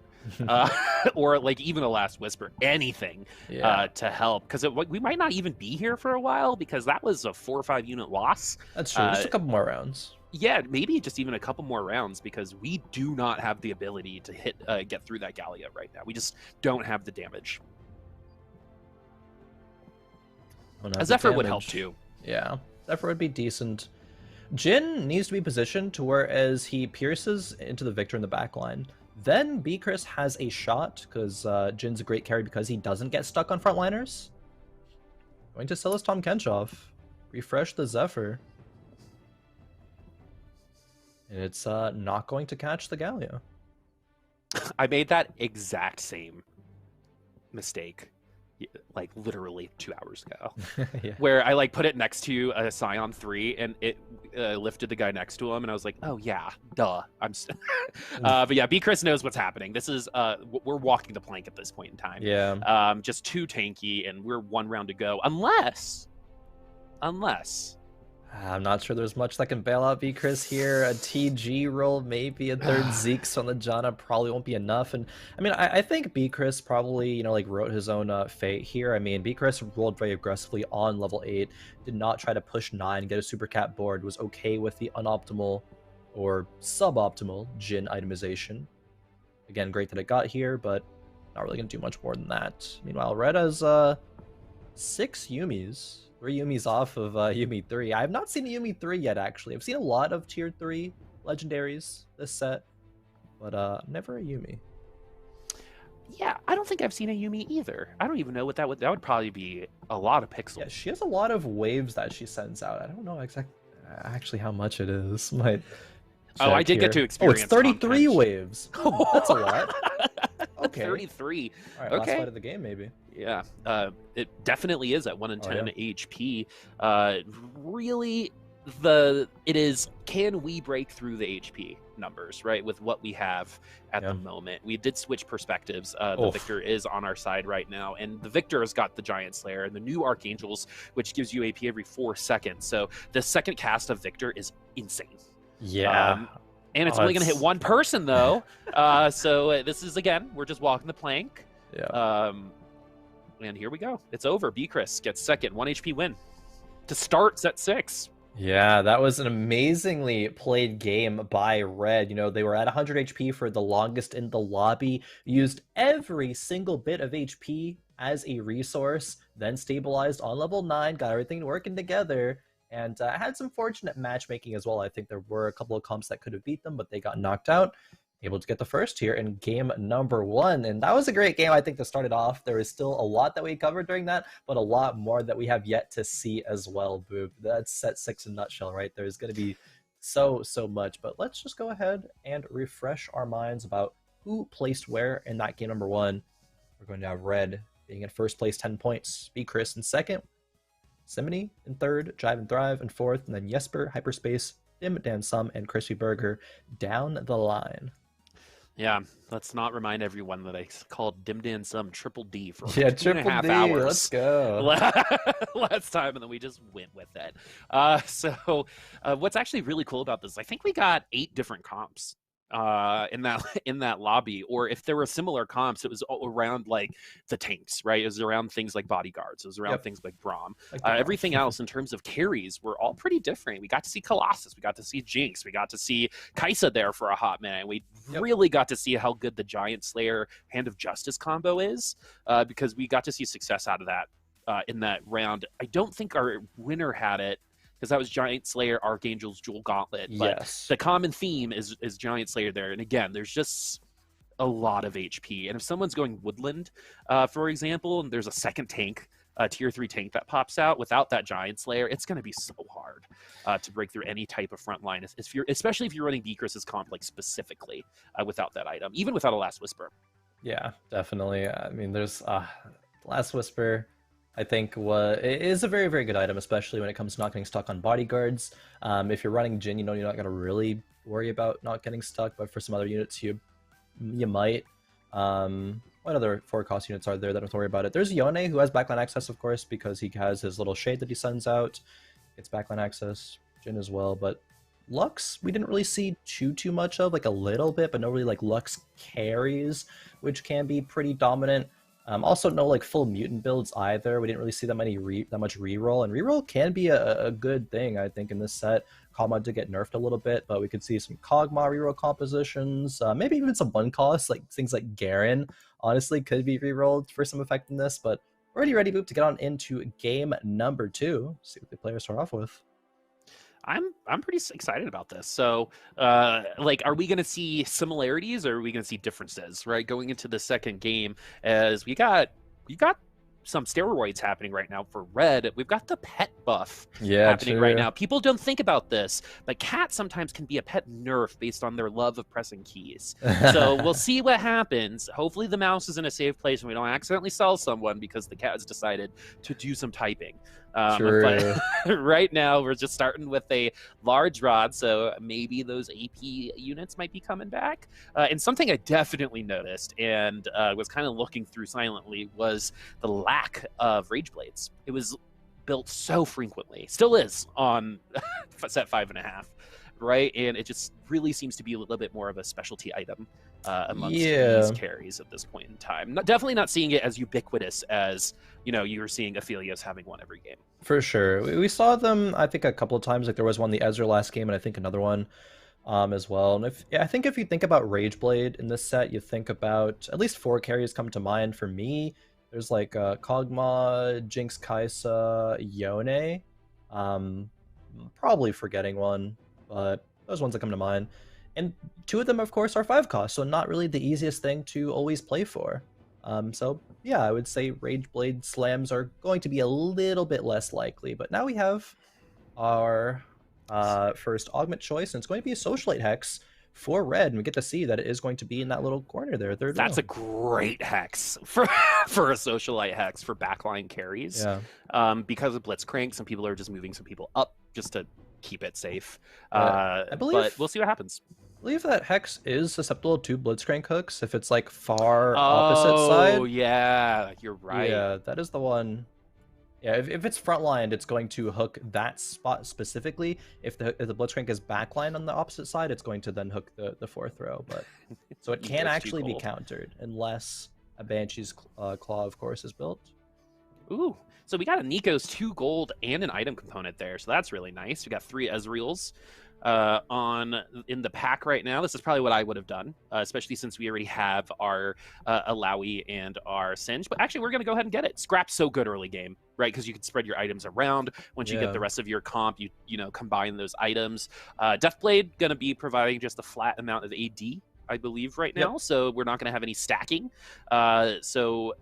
Or like even a Last Whisper, anything to help, because we might not even be here for a while because that was a 4 or 5 unit loss. That's true. Just a couple more rounds. Yeah, maybe just even a couple more rounds because we do not have the ability to get through that Gallia right now. We just don't have the damage. A Zephyr would help too. Yeah, Zephyr would be decent. Jhin needs to be positioned to where as he pierces into the Victor in the back line, then B-Chris has a shot, because Jin's a great carry because he doesn't get stuck on frontliners. Going to sell his Tom Kench off. Refresh the Zephyr. And it's not going to catch the Gallia. I made that exact same mistake like literally 2 hours ago. Yeah. Where I like put it next to a Scion 3 and it lifted the guy next to him and I was like, oh yeah, duh. But yeah, B-Chris knows what's happening. This is we're walking the plank at this point in time. Yeah. Just too tanky and we're 1 round to go. Unless I'm not sure there's much that can bail out B-Chris here. A TG roll, maybe a third Zeeks on the Janna probably won't be enough. And I mean, I think B-Chris probably, you know, like wrote his own fate here. I mean, B-Chris rolled very aggressively on level 8, did not try to push 9, get a super cat board, was okay with the unoptimal or suboptimal Jhin itemization. Again, great that it got here, but not really going to do much more than that. Meanwhile, Red has 6 Yumis. 3 Yumis off of Yumi 3. I have not seen a Yumi 3 yet, actually. I've seen a lot of tier 3 legendaries this set, but never a Yumi. Yeah, I don't think I've seen a Yumi either. I don't even know what that would probably be a lot of pixels. Yeah, she has a lot of waves that she sends out. I don't know actually how much it is. Oh, I did get to experience. Oh, it's 33 waves. That's a lot. Okay. 33. All right, last fight of the game, maybe. Yeah, it definitely is at 1 in 10 HP. Really, it is, can we break through the HP numbers, right, with what we have at the moment? We did switch perspectives. The Victor is on our side right now, and the Victor has got the Giant Slayer and the new Archangels, which gives you AP every 4 seconds. So the second cast of Victor is insane. Yeah. And it's only going to hit 1 person, though. So this is, again, we're just walking the plank. Yeah. And here we go. It's over. B-Chris gets second, 1 HP win to start set 6. Yeah, that was an amazingly played game by Red. You know, they were at 100 HP for the longest in the lobby, used every single bit of HP as a resource, then stabilized on level 9, got everything working together, and had some fortunate matchmaking as well. I think there were a couple of comps that could have beat them, but they got knocked out. able to get the first here in game number 1. And that was a great game, I think, to start it off. There is still a lot that we covered during that, but a lot more that we have yet to see as well, Boop. That's set 6 in a nutshell, right? There's going to be so much, but let's just go ahead and refresh our minds about who placed where in that game number 1. We're going to have Red being in first place, 10 points, Be Chris in second, Simony in third, Jive and Thrive in fourth, and then Jesper, Hyperspace, Dim, Dan Sum, and Crispy Burger down the line. Yeah, let's not remind everyone that I called Dim Dan Sum Triple D for Yeah, 2.5 D, hours. let's go. Last time, and then we just went with it. So what's actually really cool about this, I think we got 8 different comps in that lobby, or if there were similar comps, it was all around like the tanks, right? It was around things like bodyguards, it was around things like Braum. Everything else in terms of carries were all pretty different. We got to see Colossus, we got to see Jinx, we got to see Kai'Sa there for a hot minute. We really got to see how good the Giant Slayer Hand of Justice combo is, because we got to see success out of that in that round. I don't think our winner had it, because that was Giant Slayer, Archangel's Jewel Gauntlet. But the common theme is Giant Slayer there. And again, there's just a lot of HP. And if someone's going Woodland, for example, and there's a second tank, a tier 3 tank that pops out without that Giant Slayer, it's going to be so hard to break through any type of front line, especially if you're running Decris's comp like specifically without that item, even without a Last Whisper. Yeah, definitely. I mean, there's Last Whisper, I think it is a very good item, especially when it comes to not getting stuck on bodyguards. If you're running Jhin, you know you're not going to really worry about not getting stuck, but for some other units, you might. What other 4-cost units are there that don't worry about it? There's Yone, who has backline access, of course, because he has his little shade that he sends out. It's backline access. Jhin as well, but Lux, we didn't really see too much of, like a little bit, but no really like Lux carries, which can be pretty dominant. Also, no like full mutant builds either. We didn't really see that much reroll, and reroll can be a good thing, I think, in this set. Kog'Maw did get nerfed a little bit, but we could see some Kog'Maw reroll compositions, maybe even some one cost, like things like Garen, honestly, could be rerolled for some effectiveness. But we're already ready, Boop, to get on into game number 2. See what the players start off with. I'm pretty excited about this. So, like, are we going to see similarities, or are we going to see differences, right? Going into the second game, as we got some steroids happening right now for Red. We've got the pet buff happening right now. People don't think about this, but cats sometimes can be a pet nerf based on their love of pressing keys. So we'll see what happens. Hopefully the mouse is in a safe place and we don't accidentally sell someone because the cat has decided to do some typing. But right now we're just starting with a large rod, so maybe those AP units might be coming back. And something I definitely noticed and was kind of looking through silently was the lack of Rage Blades. It was built so frequently, still is on set 5.5, right? And it just really seems to be a little bit more of a specialty item amongst these carries at this point in time. Definitely not seeing it as ubiquitous as, you know, you were seeing Aphelios having one every game. For sure. We saw them, I think, a couple of times. Like there was one, the Ezra last game, and I think another one as well. And I think if you think about Rageblade in this set, you think about at least 4 carries come to mind for me. There's like Kog'Maw, Jinx, Kai'Sa, Yone. Probably forgetting one, but those ones that come to mind. And 2 of them, of course, are 5-cost, so not really the easiest thing to always play for. So yeah, I would say Rageblade slams are going to be a little bit less likely. But now we have our first augment choice, and it's going to be a Socialite Hex for Red, and we get to see that it is going to be in that little corner there. That's a great hex for a Socialite Hex for backline carries. Yeah. Because of Blitzcrank, some people are just moving some people up just to keep it safe. I believe, but we'll see what happens. I believe that Hex is susceptible to Blitzcrank hooks if it's like far opposite side. Oh yeah, you're right. Yeah, that is the one. Yeah, if it's frontlined, it's going to hook that spot specifically. If the Blitzcrank is backlined on the opposite side, it's going to then hook the 4th row. But so it can actually be countered unless a Banshee's Claw, of course, is built. Ooh, so we got a Nico's 2 gold and an item component there, so that's really nice. We got 3 Ezreals in the pack right now. This is probably what I would have done, especially since we already have our Alawi and our Singe. But actually, we're going to go ahead and get it. Scrap's so good early game, right? Because you can spread your items around. Once you get the rest of your comp, you know, combine those items. Deathblade going to be providing just a flat amount of AD I believe, right Yep. now. So we're not going to have any stacking. So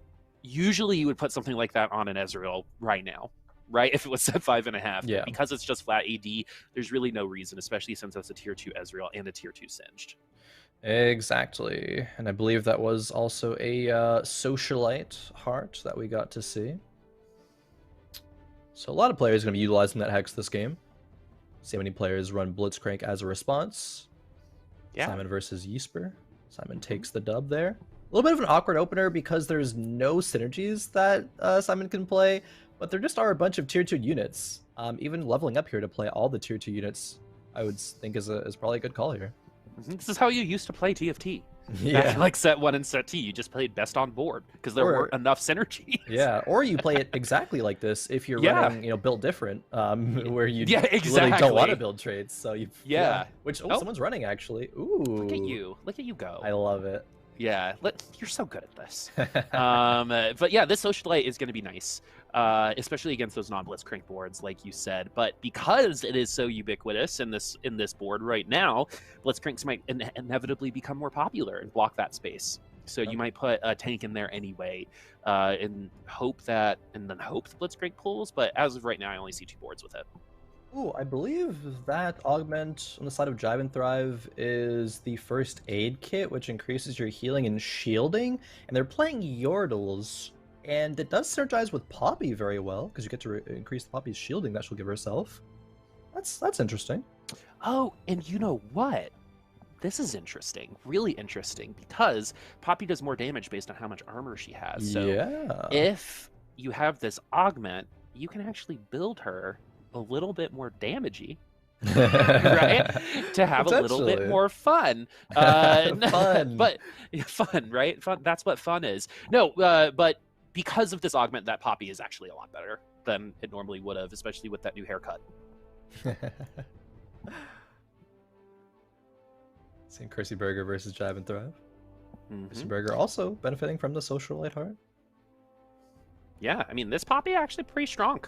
usually you would put something like that on an Ezreal right now, right? If it was set 5.5. But Yeah. because it's just flat AD, there's really no reason, especially since it's a tier 2 Ezreal and a tier 2 Singed. Exactly. And I believe that was also a socialite heart that we got to see. So a lot of players are going to be utilizing that hex this game. See how many players run Blitzcrank as a response. Yeah. Simon versus Ysper. Simon takes the dub there. A little bit of an awkward opener because there's no synergies that Simon can play, but there just are a bunch of tier 2 units. Even leveling up here to play all the tier 2 units, I would think is probably a good call here. This is how you used to play TFT. Yeah. Back like set 1 and set 2, you just played best on board because there weren't enough synergies. Yeah, or you play it exactly like this if you're running, build different, where you really don't want to build trades. So which someone's running actually. Ooh, look at you go. I love it. Yeah, you're so good at this. But yeah, this socialite is going to be nice, especially against those non-Blitzcrank boards, like you said. But because it is so ubiquitous in this board right now, Blitzcranks might inevitably become more popular and block that space. So you might put a tank in there anyway, and then hope the Blitzcrank pulls. But as of right now, I only see 2 boards with it. Ooh, I believe that augment on the side of Jive and Thrive is the first aid kit, which increases your healing and shielding. And they're playing Yordles, and it does synergize with Poppy very well because you get to increase Poppy's shielding that she'll give herself. That's interesting. Oh, and you know what? This is interesting, really interesting, because Poppy does more damage based on how much armor she has. So if you have this augment, you can actually build her a little bit more damagey, right? To have a little bit more fun. Fun. But fun, right? Fun. That's what fun is. No, but because of this augment, that Poppy is actually a lot better than it normally would have, especially with that new haircut. Seeing Cursey Burger versus Jive and Thrive. Cursey Burger also benefiting from the socialite heart. Yeah, I mean, this Poppy actually pretty strong.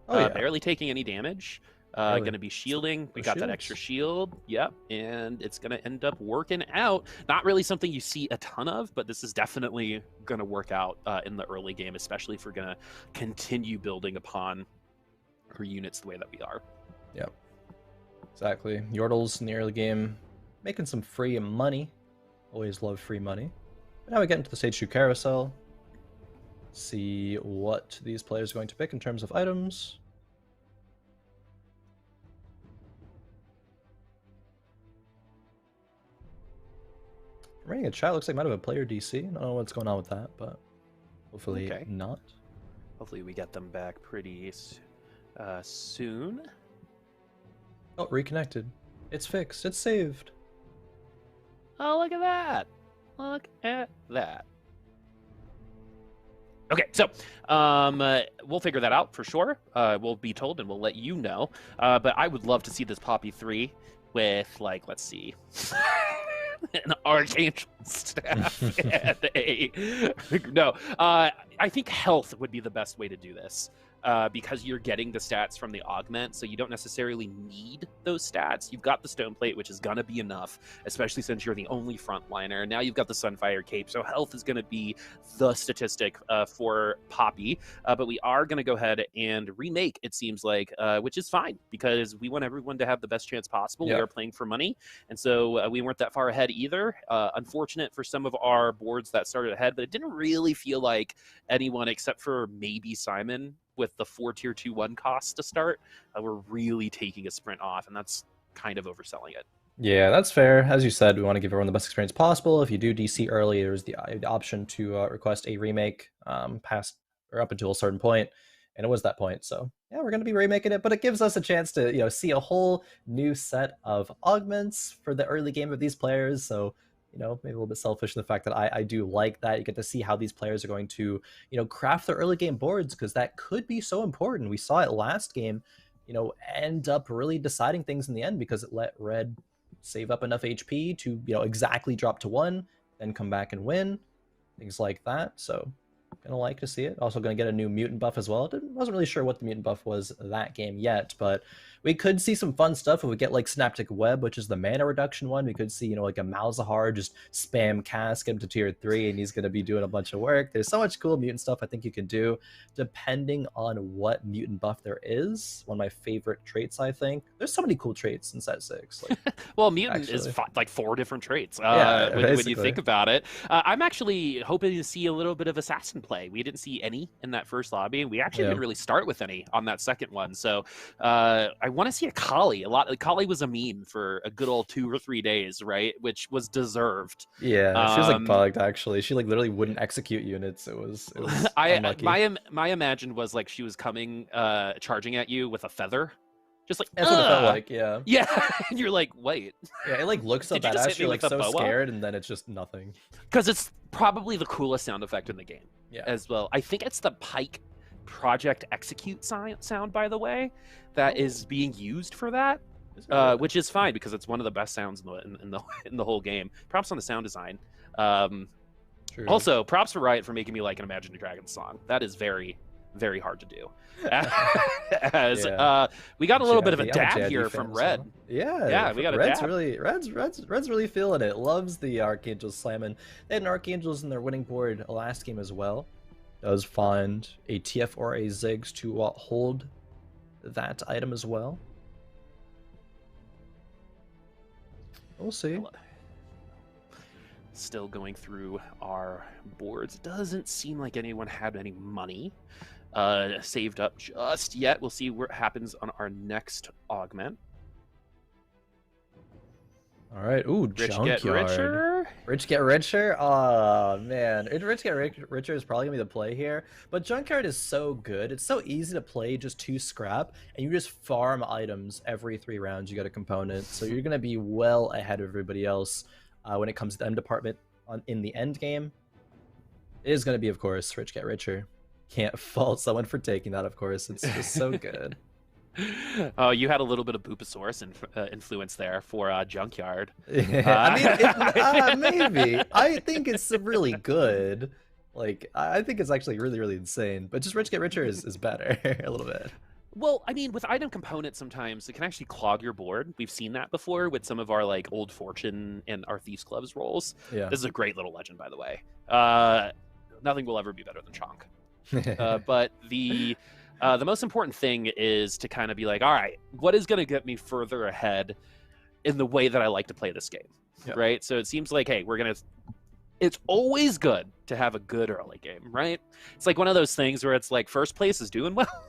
Barely taking any damage. Going to be shielding. We got that extra shield. Yep. And it's going to end up working out. Not really something you see a ton of, but this is definitely going to work out in the early game, especially if we're going to continue building upon our units the way that we are. Yep. Exactly. Yordles in the early game making some free money. Always love free money. But now we get into the Stage 2 carousel. See what these players are going to pick in terms of items. I'm reading a chat, looks like might have a player DC. I don't know what's going on with that, but hopefully not. Hopefully we get them back pretty soon. Oh, reconnected. It's fixed. It's saved. Oh, look at that. Look at that. Okay, so we'll figure that out for sure. We'll be told and we'll let you know. But I would love to see this Poppy 3 with, like, let's see, an Archangel staff and no. I think health would be the best way to do this. Because you're getting the stats from the augment, so you don't necessarily need those stats. You've got the stone plate, which is gonna be enough, especially since you're the only frontliner. Now you've got the Sunfire cape, so health is gonna be the statistic for Poppy. But we are gonna go ahead and remake, it seems like, which is fine because we want everyone to have the best chance possible. We are playing for money, and so we weren't that far ahead either. Unfortunate for some of our boards that started ahead, but it didn't really feel like anyone except for maybe Simon with the 4 tier 2-1 costs to start, we're really taking a sprint off, and that's kind of overselling it. Yeah, that's fair. As you said, we want to give everyone the best experience possible. If you do DC early, there's the option to request a remake past or up until a certain point, and it was that point. So yeah, we're going to be remaking it, but it gives us a chance to see a whole new set of augments for the early game of these players. So maybe a little bit selfish in the fact that I do like that. You get to see how these players are going to, craft their early game boards, because that could be so important. We saw it last game, end up really deciding things in the end because it let Red save up enough HP to, exactly drop to 1, then come back and win, things like that. So Gonna like to see it. Also gonna get a new mutant buff as well. Wasn't really sure what the mutant buff was that game yet, but we could see some fun stuff if we get like Synaptic Web, which is the mana reduction one. We could see, you know, like a Malzahar just spam cast, get him to tier 3, and he's gonna be doing a bunch of work. There's so much cool mutant stuff I think you can do, depending on what mutant buff there is. One of my favorite traits, I think. There's so many cool traits in set 6. Like, well, mutant is like 4 different traits. Yeah, when you think about it. I'm actually hoping to see a little bit of assassin play. We didn't see any in that first lobby, and we actually didn't really start with any on that second one. So I want to see a Kali. Kali was a meme for a good old 2 or 3 days, right? Which was deserved. Yeah, she was like bugged actually. She like literally wouldn't execute units. It was unlucky. My imagined was like she was coming charging at you with a feather. Just like that's what it felt like, yeah. Yeah, and you're like, wait. Yeah, it like looks so badass. You're like so scared, and then it's just nothing. Because it's probably the coolest sound effect in the game, as well. I think it's the Pike Project Execute sound, by the way, that is being used for that, which is fine because it's one of the best sounds in the whole game. Props on the sound design. Also, props for Riot for making me like an Imagine Dragons song. That is very, very hard to do. We got a little bit of a dab here from Red. Yeah, we got a Red's dab. Red's really feeling it. Loves the Archangels slamming. They had an Archangels in their winning board last game as well. Does find a TF or a Ziggs to hold that item as well. We'll see. Still going through our boards. Doesn't seem like anyone had any money saved up just yet. We'll see what happens on our next augment. All right. Ooh, Rich Junkyard. get richer. Rich get richer. Oh man, Rich get richer is probably gonna be the play here. But Junkyard is so good. It's so easy to play just 2 scrap, and you just farm items every 3 rounds. You got a component, so you're gonna be well ahead of everybody else when it comes to the M department in the end game. It is gonna be, of course, Rich get richer. Can't fault someone for taking that, of course. It's just so good. Oh, you had a little bit of Bupasaurus influence there for Junkyard. I mean, maybe. I think it's really good. Like, I think it's actually really, really insane. But just Rich get richer is better a little bit. Well, I mean, with item components, sometimes it can actually clog your board. We've seen that before with some of our like Old Fortune and our Thieves Clubs rolls. Yeah. This is a great little legend, by the way. Nothing will ever be better than Chonk. But the most important thing is to kind of be like, all right, what is going to get me further ahead in the way that I like to play this game, right? So it seems like, hey, it's always good to have a good early game, right? It's like one of those things where it's like first place is doing well,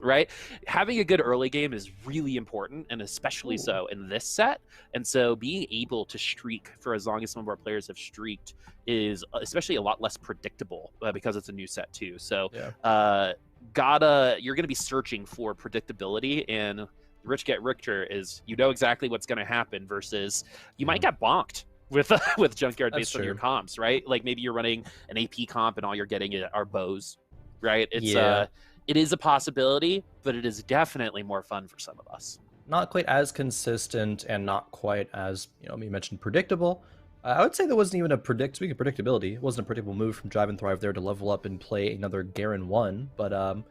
right? Having a good early game is really important, and especially so in this set. And so being able to streak for as long as some of our players have streaked is especially a lot less predictable because it's a new set too. So you're going to be searching for predictability, and Rich get richer is you know exactly what's going to happen versus you might get bonked with Junkyard based on your comps, right? Like maybe you're running an AP comp and all you're getting are bows, right? It's it is a possibility, but it is definitely more fun for some of us. Not quite as consistent and not quite as, you mentioned predictable. I would say there wasn't even speaking of predictability, it wasn't a predictable move from Drive and Thrive there to level up and play another Garen 1, but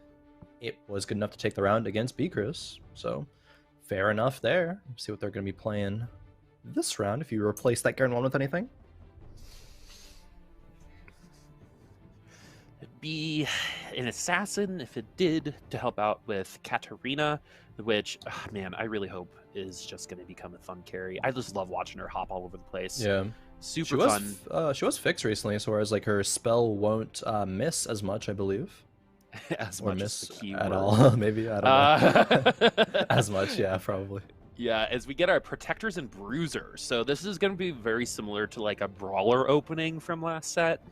it was good enough to take the round against B-Chris, so fair enough there. See what they're going to be playing this round if you replace that Garen 1 with anything. It'd be an assassin if it did to help out with Katarina, which, man, I really hope is just going to become a fun carry. I just love watching her hop all over the place. Yeah. Super fun. She was fixed recently, so whereas like her spell won't miss as much, I believe. As much as the key at word. All. Maybe, I don't know. As much, yeah, probably. Yeah, as we get our protectors and bruisers. So this is going to be very similar to like a brawler opening from last set.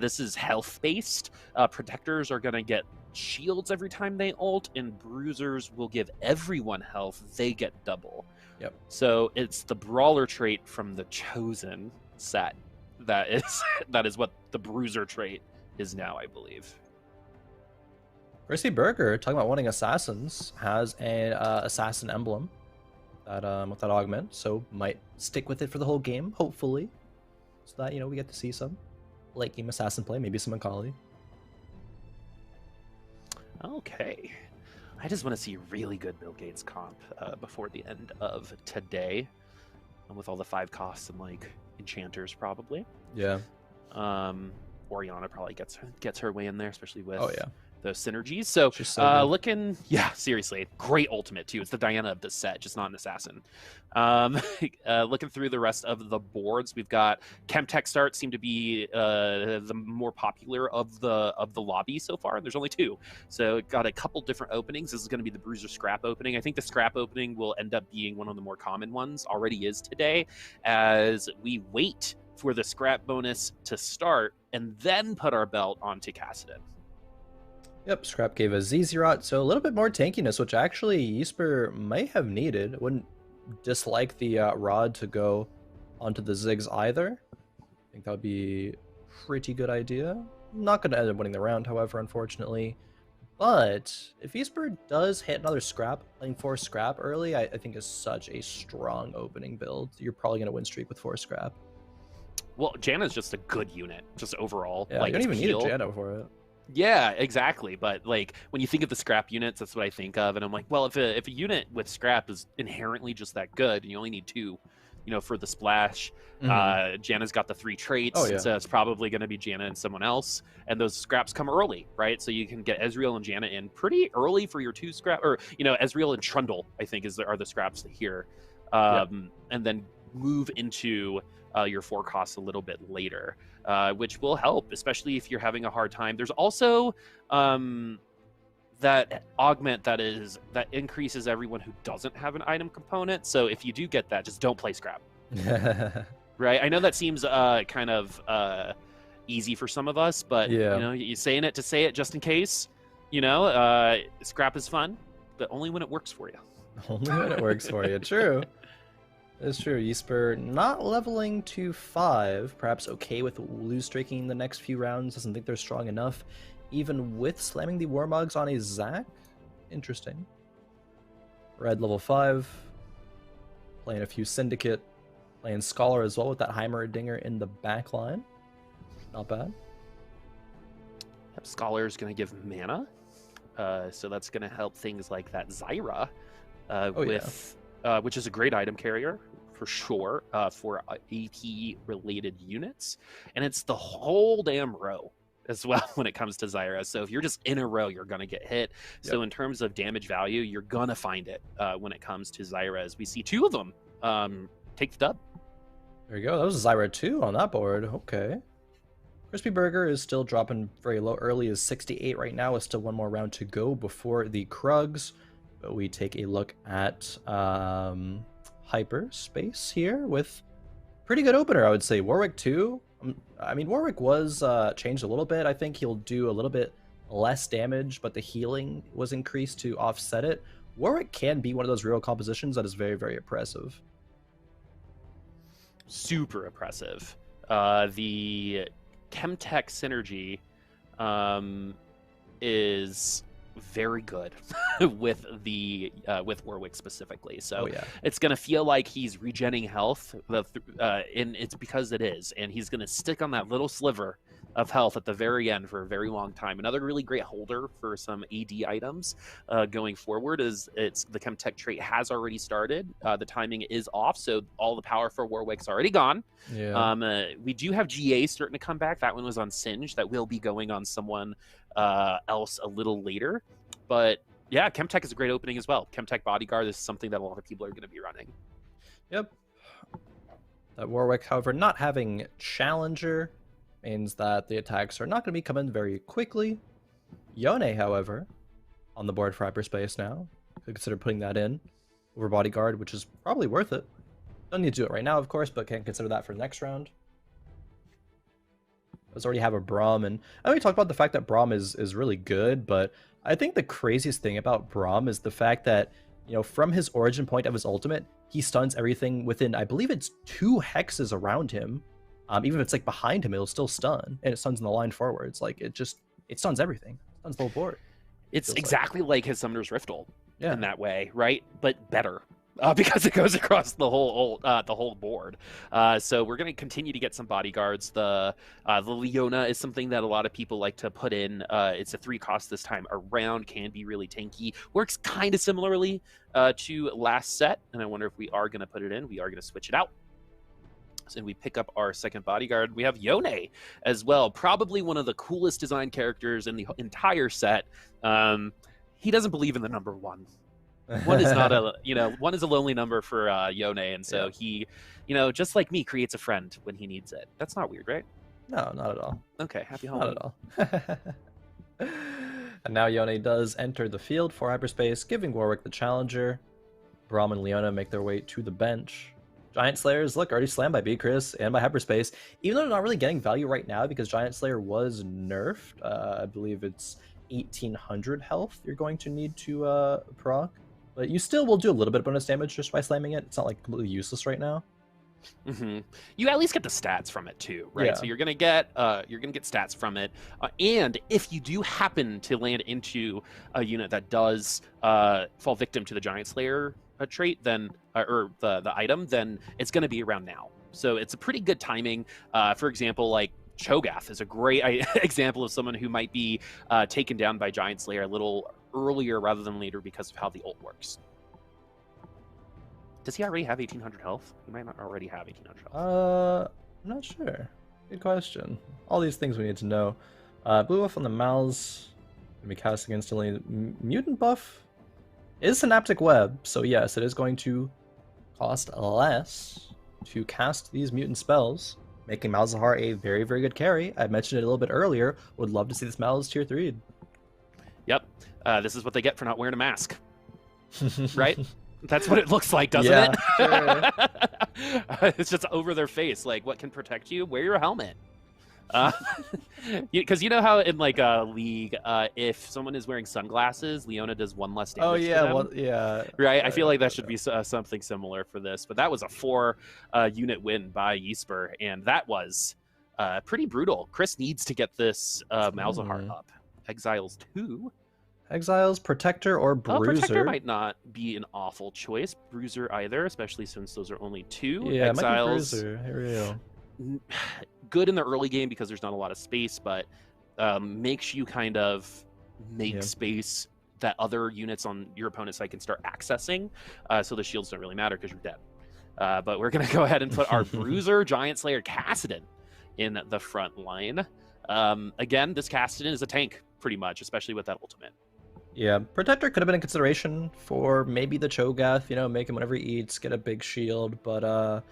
This is health based. Protectors are going to get shields every time they ult, and bruisers will give everyone health. They get double. Yep. So it's the brawler trait from the Chosen set that is what the bruiser trait is now, I believe. Chrissy Berger, talking about wanting assassins, has an assassin emblem with that augment, so might stick with it for the whole game, hopefully, so that we get to see some late game assassin play, maybe some Akali. Okay. I just want to see really good Bill Gates comp before the end of today, with all the 5 costs and like enchanters probably. Yeah. Oriana probably gets her way in there, especially with Oh yeah. those synergies. So, She's so good. looking, yeah, seriously, great ultimate too. It's the Diana of the set, just not an assassin. Looking through the rest of the boards, we've got Chemtech Start seem to be the more popular of the lobby so far. There's only 2, so got a couple different openings. This is going to be the Bruiser Scrap opening. I think the Scrap opening will end up being one of the more common ones. Already is today, as we wait for the Scrap bonus to start and then put our belt onto Kassadin. Yep, Scrap gave a Zezirot, so a little bit more tankiness, which actually Ysper may have needed. Wouldn't dislike the Rod to go onto the Ziggs either. I think that would be a pretty good idea. Not going to end up winning the round, however, unfortunately. But if Ysper does hit another Scrap, playing 4 Scrap early, I think is such a strong opening build. You're probably going to win streak with 4 Scrap. Well, Janna's just a good unit, just overall. Yeah, like, you don't even heal. need a Janna for it. Yeah, exactly. But like when you think of the Scrap units, that's what I think of, and I'm like, well, if a unit with Scrap is inherently just that good, and you only need 2, for the splash, Janna's got the 3 traits, so it's probably going to be Janna and someone else, and those Scraps come early, right? So you can get Ezreal and Janna in pretty early for your 2 Scrap, or Ezreal and Trundle, I think are the Scraps here, and then move into your 4 costs a little bit later, which will help, especially if you're having a hard time. There's also that augment that increases everyone who doesn't have an item component. So if you do get that, just don't play Scrap. Right? I know that seems kind of easy for some of us, but you're saying it to say it just in case. Scrap is fun, but only when it works for you. Only when it works for you. True. It's true. Ysper not leveling to 5, perhaps okay with lose streaking the next few rounds, doesn't think they're strong enough, even with slamming the Warmogs on a Zac. Interesting. Red level 5, playing a few Syndicate, playing Scholar as well with that Heimerdinger in the back line. Not bad. Yep, Scholar is going to give mana, so that's going to help things like that Zyra, which is a great item carrier for sure, for AP-related units. And it's the whole damn row as well when it comes to Zyra. So if you're just in a row, you're going to get hit. Yep. So in terms of damage value, you're going to find it when it comes to Zyra, as we see 2 of them take the dub. There you go. That was a Zyra 2 on that board. Okay. Crispy Burger is still dropping very low early, is 68 right now. With still 1 more round to go before the Krugs. But we take a look at Hyperspace here with pretty good opener, I would say. Warwick 2. I mean, Warwick was changed a little bit. I think he'll do a little bit less damage, but the healing was increased to offset it. Warwick can be one of those real compositions that is very, very oppressive. Super oppressive. The Chemtech synergy is very good with Warwick specifically. So it's gonna feel like he's regenning health, and it's because it is, and he's gonna stick on that little sliver of health at the very end for a very long time. Another really great holder for some AD items going forward is the Chemtech trait has already started. The timing is off, so all the power for Warwick's already gone. We do have GA starting to come back. That one was on Singe. That will be going on someone else a little later. But yeah, Chemtech is a great opening as well. Chemtech Bodyguard is something that a lot of people are going to be running. Yep. That Warwick, however, not having Challenger means that the attacks are not going to be coming very quickly. Yone, however, on the board for Hyperspace now. Could consider putting that in over Bodyguard, which is probably worth it. Don't need to do it right now, of course, but can consider that for the next round. Does already have a Braum, and I already talked about the fact that Braum is really good, but I think the craziest thing about Braum is the fact that, from his origin point of his ultimate, he stuns everything within, I believe it's 2 hexes around him. Even if it's like behind him, it'll still stun, and it stuns in the line forwards. Like it stuns everything. It stuns the whole board. It's exactly like his Summoner's Riftol in that way, right? But better. because it goes across the whole board. So we're going to continue to get some bodyguards. The Leona is something that a lot of people like to put in. It's a 3 cost this time around, can be really tanky. Works kind of similarly to last set, and I wonder if we are going to put it in. We are going to switch it out. And we pick up our second bodyguard. We have Yone as well. Probably one of the coolest design characters in the entire set. He doesn't believe in the number 1. One is not a, one is a lonely number for Yone, and so he, just like me, creates a friend when he needs it. That's not weird, right? No, not at all. Okay, happy Halloween. Not at all. And now Yone does enter the field for hyperspace, giving Warwick the challenger. Braum and Leona make their way to the bench. Giant Slayers, look, already slammed by B-Chris and by hyperspace, even though they're not really getting value right now because Giant Slayer was nerfed. I believe it's 1800 health you're going to need to proc. But you still will do a little bit of bonus damage just by slamming it. It's not like completely useless right now. You at least get the stats from it too, right? Yeah. So you're gonna get stats from it, and if you do happen to land into a unit that does fall victim to the Giant Slayer trait, then or the item, then it's gonna be around now. So it's a pretty good timing. For example, like Cho'Gath is a great example of someone who might be taken down by Giant Slayer a little earlier rather than later because of how the ult works. Does he already have 1800 health? He might not already have 1800 health. I'm not sure. Good question. All these things we need to know. Blue buff on the Mal's gonna be casting instantly. Mutant buff is Synaptic Web, so yes, it is going to cost less to cast these mutant spells, making Malzahar a very, very good carry. I mentioned it a little bit earlier. Would love to see this Mal's tier 3. Yep. This is what they get for not wearing a mask. Right? That's what it looks like, doesn't it? Sure. It's just over their face. Like, what can protect you? Wear your helmet. Because you know how in like a league, if someone is wearing sunglasses, Leona does 1 less damage. Oh yeah, to them. yeah. Right. I feel like that should be something similar for this. But that was a 4 unit win by Ysper, and that was pretty brutal. Chris needs to get this Malzahar up. Exiles 2. Exiles, Protector, or Bruiser. Protector might not be an awful choice. Bruiser either, especially since those are only 2. Yeah, Exiles, it might be Bruiser. Here we go. Good in the early game because there's not a lot of space, but makes you kind of make space that other units on your opponent's side can start accessing. So the shields don't really matter because you're dead. But we're going to go ahead and put our Bruiser, Giant Slayer, Kassadin in the front line. Again, this Kassadin is a tank, pretty much, especially with that ultimate. Yeah, Protector could have been a consideration for maybe the Cho'Gath, make him whenever he eats, get a big shield, but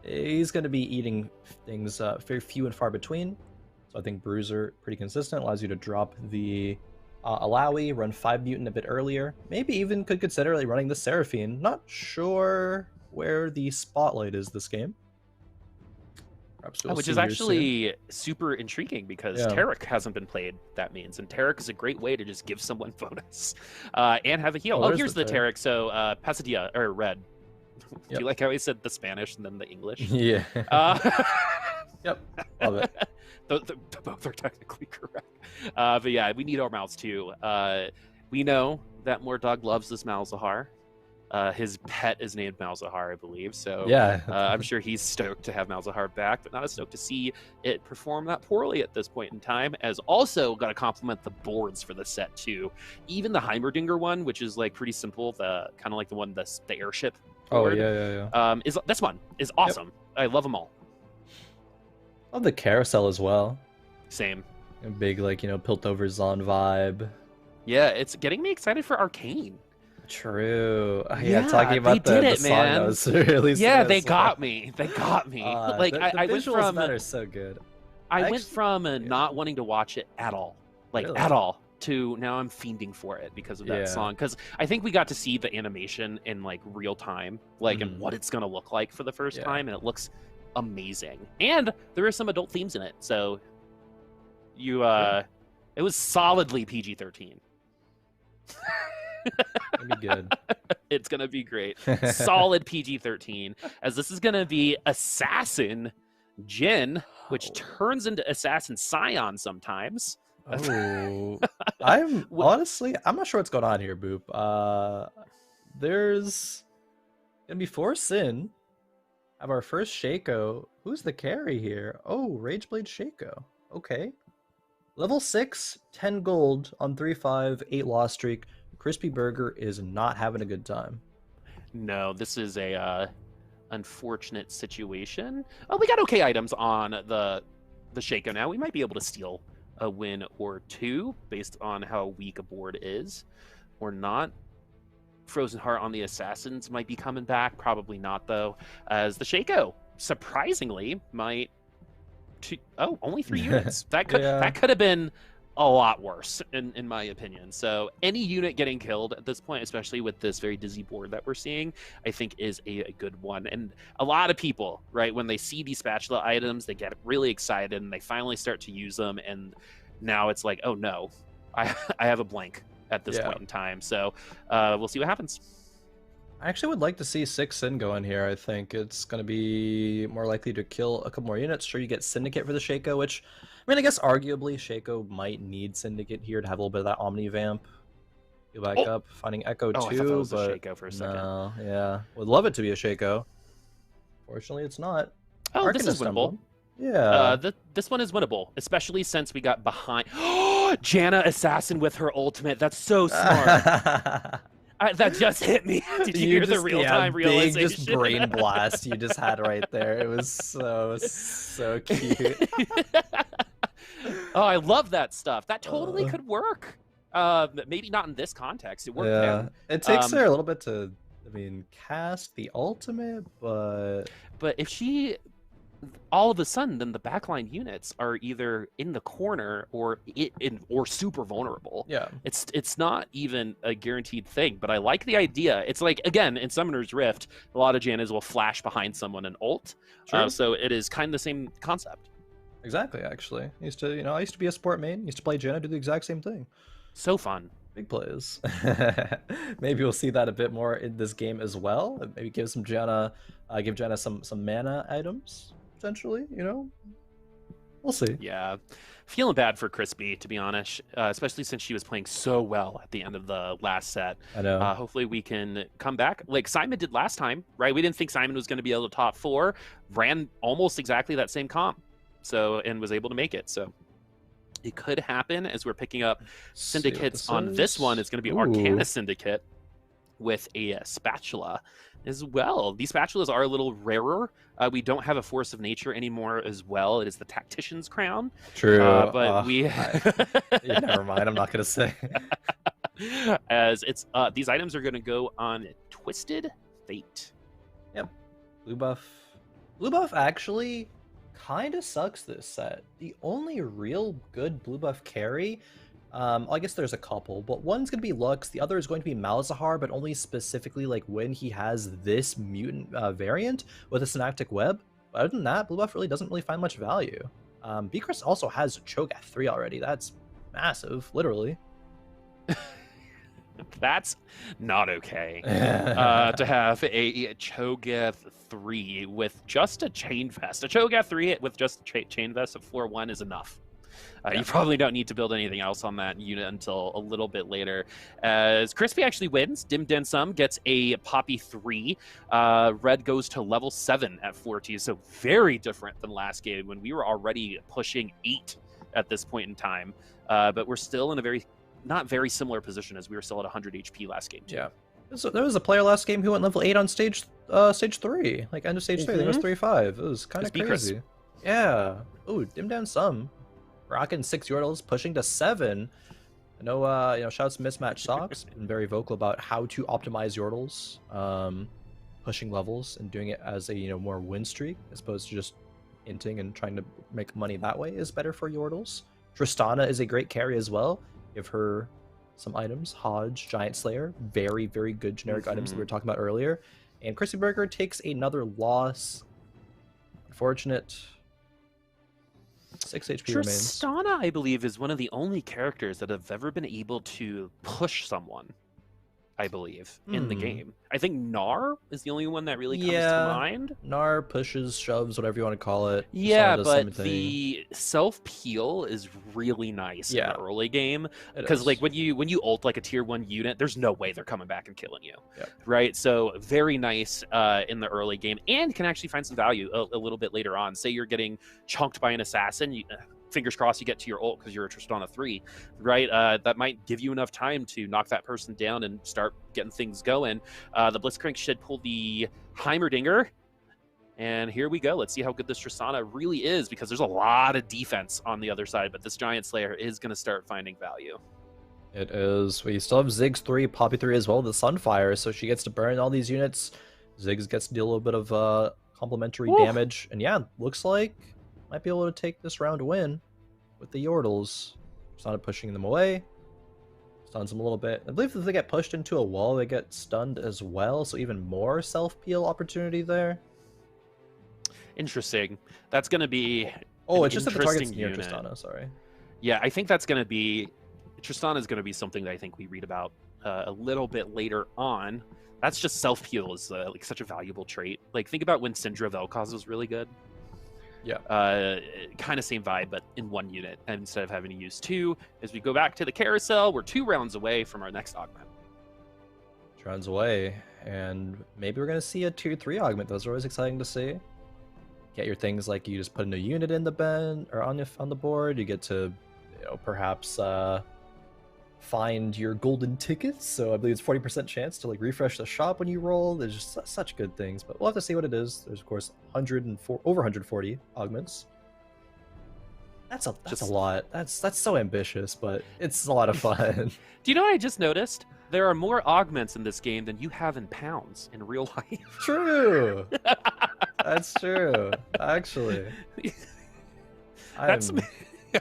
he's going to be eating things very few and far between. So I think Bruiser, pretty consistent, allows you to drop the Alawi, run 5 mutant a bit earlier. Maybe even could consider running the Seraphine. Not sure where the spotlight is this game. Which is actually super intriguing because Taric hasn't been played, that means. And Taric is a great way to just give someone bonus and have a heal. Oh, here's the Taric. So Pasadilla, or Red. Do you like how he said the Spanish and then the English? Yeah. Yep. Love it. Both are technically correct. But yeah, we need our mouths too. We know that Mordog loves this Malzahar. His pet is named Malzahar, I believe. So yeah, I'm sure he's stoked to have Malzahar back, but not as stoked to see it perform that poorly at this point in time. As also got to compliment the boards for the set too. Even the Heimerdinger one, which is like pretty simple, the kind of like the one the airship board. Oh yeah. This one is awesome. Yep. I love them all. Love the carousel as well. Same. A big Piltover Zon vibe. Yeah, it's getting me excited for Arcane. True. Yeah, talking about the song that was released. Yeah, they got me. They got me. Like the I went from that are so good. I went from not wanting to watch it at all, at all, to now I'm fiending for it because of that song. Because I think we got to see the animation in real time, and what it's gonna look like for the first time, and it looks amazing. And there are some adult themes in it, so it was solidly PG-13. It'd be good. It's gonna be great. Solid PG-13, as this is gonna be Assassin Jin, which turns into Assassin Scion sometimes. Oh, I'm not sure what's going on here, Boop. There's Gonna be 4 Sin. Have our first Shaco. Who's the carry here? Oh, Rageblade Shaco. Okay. Level 6, 10 gold on 3-5, 8 loss streak. Crispy Burger is not having a good time. No, this is a unfortunate situation. Oh, we got okay items on the Shaco now. We might be able to steal a win or two based on how weak a board is or not. Frozen Heart on the Assassins might be coming back. Probably not, though, as the Shaco, surprisingly, might... only 3 units. That could have been a lot worse, in my opinion. So any unit getting killed at this point, especially with this very dizzy board that we're seeing, I think is a good one. And a lot of people, right, when they see these spatula items, they get really excited and they finally start to use them. And now it's like, oh no, I have a blank at this point in time. So we'll see what happens. I actually would like to see 6 Sin go in here. I think it's going to be more likely to kill a couple more units. Sure, you get Syndicate for the Shaco, which, I mean, I guess arguably Shaco might need Syndicate here to have a little bit of that Omni Vamp. Go back up, finding Echo too, I thought that was but a Shaco for a second. No, yeah. Would love it to be a Shaco. Fortunately, it's not. Oh, Arcanist this is winnable. Yeah. This one is winnable, especially since we got behind. Janna Assassin with her ultimate. That's so smart. That just hit me. Did you hear the real-time realization? Big just brain blast you just had right there. It was so cute. Oh, I love that stuff. That totally could work. Maybe not in this context. It worked. Yeah, it takes her a little bit to, I mean, cast the ultimate, but if she, all of a sudden, then the backline units are either in the corner or super vulnerable. Yeah, it's not even a guaranteed thing. But I like the idea. It's like, again, in Summoner's Rift, a lot of Jannas will flash behind someone and ult. So it is kind of the same concept. Exactly. Actually, I used to be a sport main. Used to play Janna, do the exact same thing. So fun. Big plays. Maybe we'll see that a bit more in this game as well. Maybe give Janna some mana items. Potentially, we'll see. Yeah, feeling bad for Crispy, to be honest, especially since she was playing so well at the end of the last set. I know. Hopefully we can come back like Simon did last time, right? We didn't think Simon was going to be able to top 4, ran almost exactly that same comp, and was able to make it. So it could happen as we're picking up syndicates on this one. It's going to be Arcana Syndicate with a spatula as well. These spatulas are a little rarer. We don't have a Force of Nature anymore as well. It is the Tactician's Crown. True. But never mind. I'm not going to say. As it's these items are going to go on Twisted Fate. Yep. Blue buff actually kind of sucks this set. The only real good blue buff carry, I guess there's a couple, but one's going to be Lux, the other is going to be Malzahar, but only specifically like when he has this mutant variant with a Synaptic Web. But other than that, blue buff really doesn't really find much value. Beakrest also has Cho'Gath 3 already. That's massive, literally. That's not okay. To have a Cho'Gath 3 with just a Chain Vest. A Cho'Gath 3 with just a Chain Vest at floor 1 is enough. You probably don't need to build anything else on that unit until a little bit later. As Crispy actually wins, Dim Densum gets a Poppy 3. Red goes to level 7 at 4T, so very different than last game when we were already pushing 8 at this point in time. But we're still in a not very similar position as we were still at 100 HP last game too. Yeah. So there was a player last game who went level 8 on stage 3, like end of stage 3. I think it was 3-5. It was kind of crazy. Yeah. Ooh, Dim Densum. Rocking 6 Yordles, pushing to 7. I know, shouts to Mismatch Socks, been very vocal about how to optimize Yordles, pushing levels and doing it as a more win streak as opposed to just inting and trying to make money that way is better for Yordles. Tristana is a great carry as well. Give her some items. Hodge, Giant Slayer, very, very good generic items that we were talking about earlier. And Crispy Burger takes another loss. Unfortunate. 6 HP remains. Tristana, I believe, is one of the only characters that have ever been able to push someone. I believe, in the game. I think Gnar is the only one that really comes to Yeah, mind. Gnar pushes, shoves, whatever you want to call it. Yeah, Tristana does the same but thing. the self-peel is really nice in Yeah, the early game. it Because like is. when you ult like a tier 1 unit, there's no way they're coming back and killing you. Yep. Right? So very nice in the early game, and can actually find some value a little bit later on. Say you're getting chunked by an assassin, fingers crossed you get to your ult because you're a Tristana 3, right? That might give you enough time to knock that person down and start getting things going. The Blitzcrank should pull the Heimerdinger. And here we go. Let's see how good this Tristana really is, because there's a lot of defense on the other side, but this Giant Slayer is going to start finding value. It is. We still have Ziggs 3, Poppy 3 as well, the Sunfire, so she gets to burn all these units. Ziggs gets to deal a little bit of complementary damage. And yeah, looks like might be able to take this round win with the Yordles. Tristana pushing them away. Stuns them a little bit. I believe if they get pushed into a wall, they get stunned as well, so even more self-peel opportunity there. Interesting. That's going to be it's just that the target's near unit. Tristana, sorry. Yeah, I think that's going to be... Tristana is going to be something that I think we read about a little bit later on. That's just self-peel is like such a valuable trait. Like, think about when Syndra Vel'Koz was really good. Yeah. Kind of same vibe, but in one unit instead of having to use two. As we go back to the carousel, we're 2 rounds away from our next augment. 2 rounds away, and maybe we're going to see a tier 3 augment. Those are always exciting to see. Get your things like you just put in a unit in the bend or on the board. You get to, perhaps find your golden tickets. So I believe it's 40% chance to like refresh the shop when you roll. There's just such good things, but we'll have to see what it is. There's of course over 140 augments. That's a lot. That's so ambitious, but it's a lot of fun. Do you know what I just noticed? There are more augments in this game than you have in pounds in real life. True. That's true. Actually, I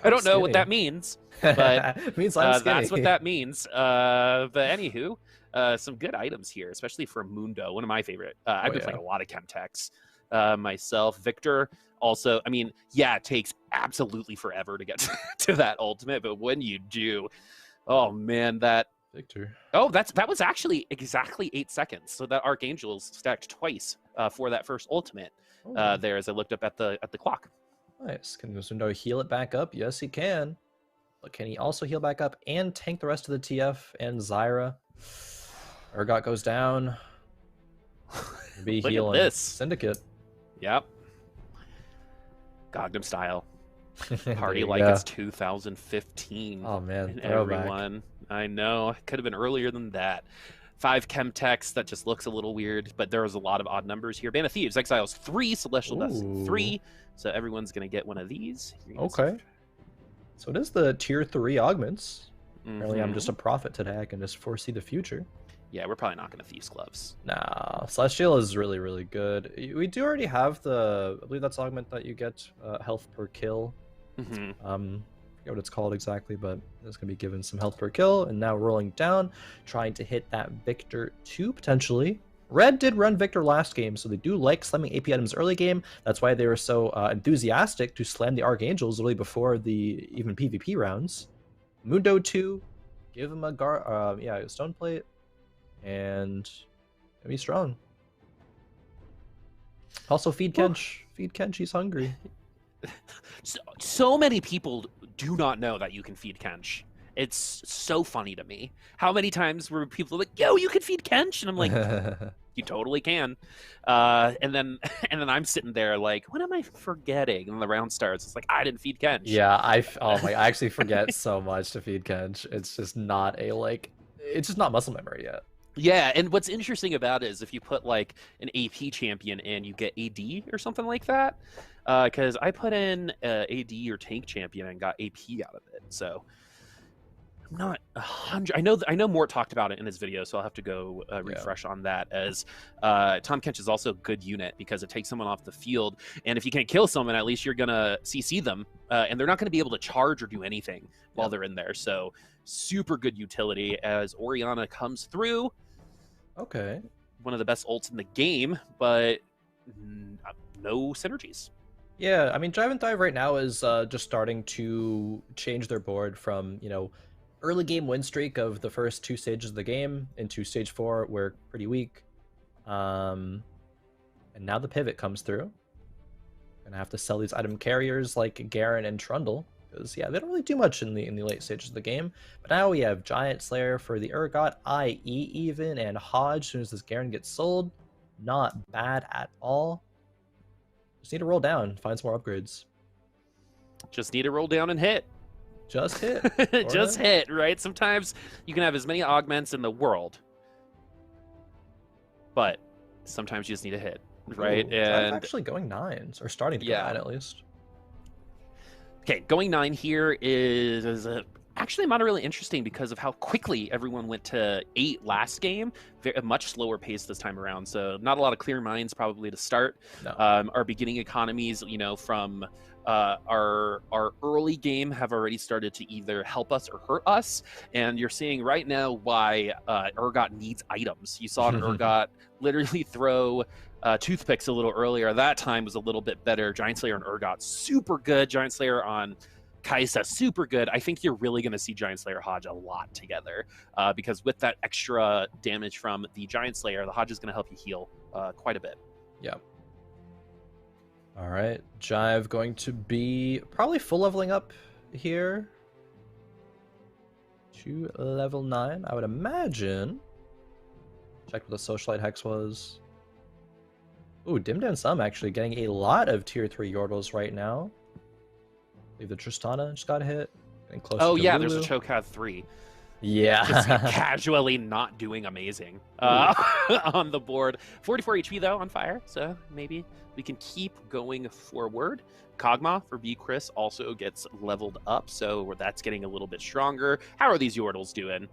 don't know what that means, but it means I'm skinny. that's what that means. But anywho, some good items here, especially for Mundo, one of my favorite. I've been playing a lot of Chemtex myself. Victor also, I mean, yeah, it takes absolutely forever to get to that ultimate, but when you do, oh man, that Victor. Oh, that was actually exactly 8 seconds. So that Archangel's stacked twice for that first ultimate. There, as I looked up at the clock. Nice. Can Mundo heal it back up? Yes, he can. But can he also heal back up and tank the rest of the TF and Zyra? Urgot goes down. Be Look healing at this. Syndicate. Yep. Gangnam Style. Party like go. it's 2015. Oh man, everyone. I know. It could have been earlier than that. 5 Chemtex, that just looks a little weird, but there was a lot of odd numbers here. Band of Thieves exiles 3, Celestial Dust 3. So everyone's going to get one of these. Okay. So it is the tier 3 augments. Apparently I'm just a prophet today. I can just foresee the future. Yeah, we're probably not going to Thieves Gloves. Nah, Celestial is really, really good. We do already have I believe that's augment that you get health per kill. I forget what it's called exactly, but it's going to be given some health per kill. And now rolling down, trying to hit that Victor 2 potentially. Red did run Victor last game, so they do like slamming AP items early game. That's why they were so enthusiastic to slam the Archangels really before the even PvP rounds. Mundo 2, give him a stone plate, and be strong. Also feed Kench. Feed Kench, he's hungry. So many people do not know that you can feed Kench. It's so funny to me. How many times were people like, "Yo, you can feed Kench," and I'm like, "You totally can." And then I'm sitting there like, "What am I forgetting?" And the round starts. It's like, I didn't feed Kench. Yeah, I actually forget so much to feed Kench. It's just not it's just not muscle memory yet. Yeah, and what's interesting about it is if you put like an AP champion in, you get AD or something like that. Because I put in AD or tank champion and got AP out of it. So I'm not 100. I know Mort talked about it in his video, so I'll have to go refresh on that. As Tom Kench is also a good unit because it takes someone off the field, and if you can't kill someone, at least you're gonna CC them, and they're not gonna be able to charge or do anything while they're in there. So super good utility as Orianna comes through. Okay. One of the best ults in the game, but no synergies. Yeah, I mean, Drive and Thrive right now is just starting to change their board from, early game win streak of the first 2 stages of the game. Into stage 4, we're pretty weak. And now the pivot comes through. Gonna have to sell these item carriers like Garen and Trundle, because yeah, they don't really do much in the late stages of the game. But now we have Giant Slayer for the Urgot, IE even, and Hodge as soon as this Garen gets sold. Not bad at all. Just need to roll down, find some more upgrades. Just need to roll down and hit. Just hit. Just hit, right? Sometimes you can have as many augments in the world, but sometimes you just need a hit, right? Ooh, and I'm actually going 9s, or starting to go 9 at least. Okay, going 9 here is actually not really interesting because of how quickly everyone went to 8 last game. A much slower pace this time around, so not a lot of clear minds probably to start. No. Our beginning economies, you know, from our early game have already started to either help us or hurt us, and you're seeing right now why Urgot needs items. You saw an Urgot literally throw toothpicks a little earlier. That time was a little bit better. Giant Slayer and Urgot, super good. Giant Slayer on Kaisa, super good. I think you're really going to see Giant Slayer Hodge a lot together because with that extra damage from the Giant Slayer, the Hodge is going to help you heal quite a bit. Yeah. All right, Jive going to be probably full leveling up here to level 9, I would imagine. Check what the Socialite Hex was. Ooh, Dim Dam Sum actually getting a lot of tier 3 Yordles right now. I believe the Tristana just got hit. Getting close to yeah, Lulu. there's a Chokad 3. Yeah. Just casually not doing amazing on the board. 44 HP though on fire, so maybe we can keep going forward. Kog'Maw for B Chris also gets leveled up, so that's getting a little bit stronger. How are these Yordles doing?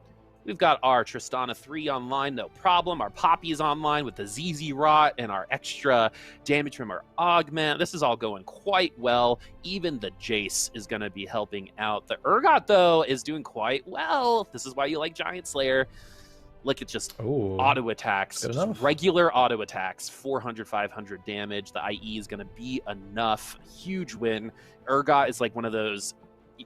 We've got our Tristana 3 online, no problem. Our Poppy's online with the ZZ Rot and our extra damage from our Augment. This is all going quite well. Even the Jace is going to be helping out. The Urgot, though, is doing quite well. This is why you like Giant Slayer. Look at just auto attacks, just regular auto attacks, 400, 500 damage. The IE is going to be enough. Huge win. Urgot is like one of those,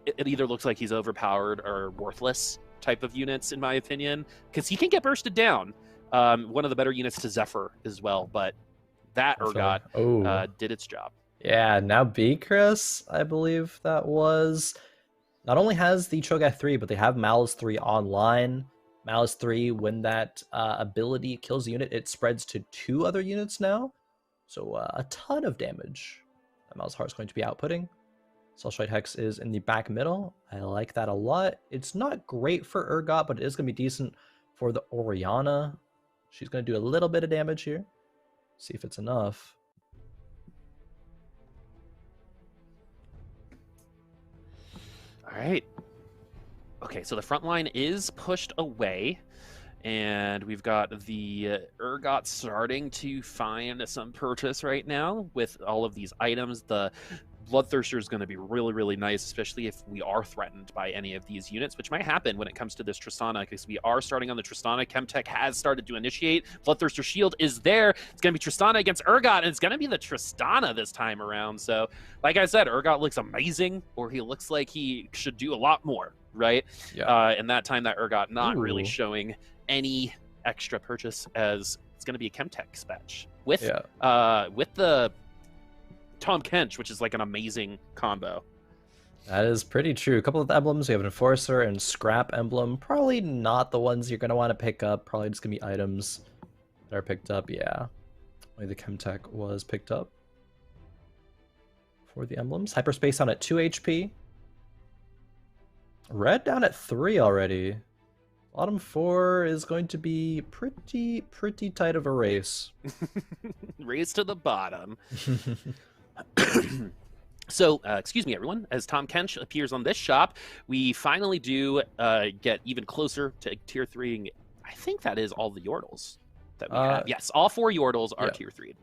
it either looks like he's overpowered or worthless type of units, in my opinion, because he can get bursted down. One of the better units to Zephyr as well, but that Urgot did its job. Yeah, now B Chris, I believe that was, not only has the Cho'Gath 3, but they have Malice 3 online. Malice 3, when that ability kills a unit, it spreads to 2 other units now. So a ton of damage that Malice Heart is going to be outputting. Socialite Hex is in the back middle. I like that a lot. It's not great for Urgot, but it is going to be decent for the Orianna. She's going to do a little bit of damage here. See if it's enough. All right. Okay, so the front line is pushed away, and we've got the Urgot starting to find some purchase right now with all of these items. The Bloodthirster is going to be really, really nice, especially if we are threatened by any of these units, which might happen when it comes to this Tristana, because we are starting on the Tristana. Chemtech has started to initiate. Bloodthirster shield is there. It's going to be Tristana against Urgot, and it's going to be the Tristana this time around. So, like I said, Urgot looks amazing, or he looks like he should do a lot more, right? Yeah. And that time that Urgot not really showing any extra purchase, as it's going to be a Chemtech spatch with the Tom Kench, which is like an amazing combo. That is pretty true. A couple of emblems. We have Enforcer and Scrap emblem. Probably not the ones you're going to want to pick up. Probably just going to be items that are picked up. Yeah. Only the Chemtech was picked up for the emblems. Hyperspace down at 2 HP. Red down at 3 already. Bottom 4 is going to be pretty tight of a race. Race to the bottom. So, excuse me, everyone. As Tom Kench appears on this shop, we finally do get even closer to tier 3. I think that is all the Yordles that we have. Yes, all 4 Yordles are tier 3.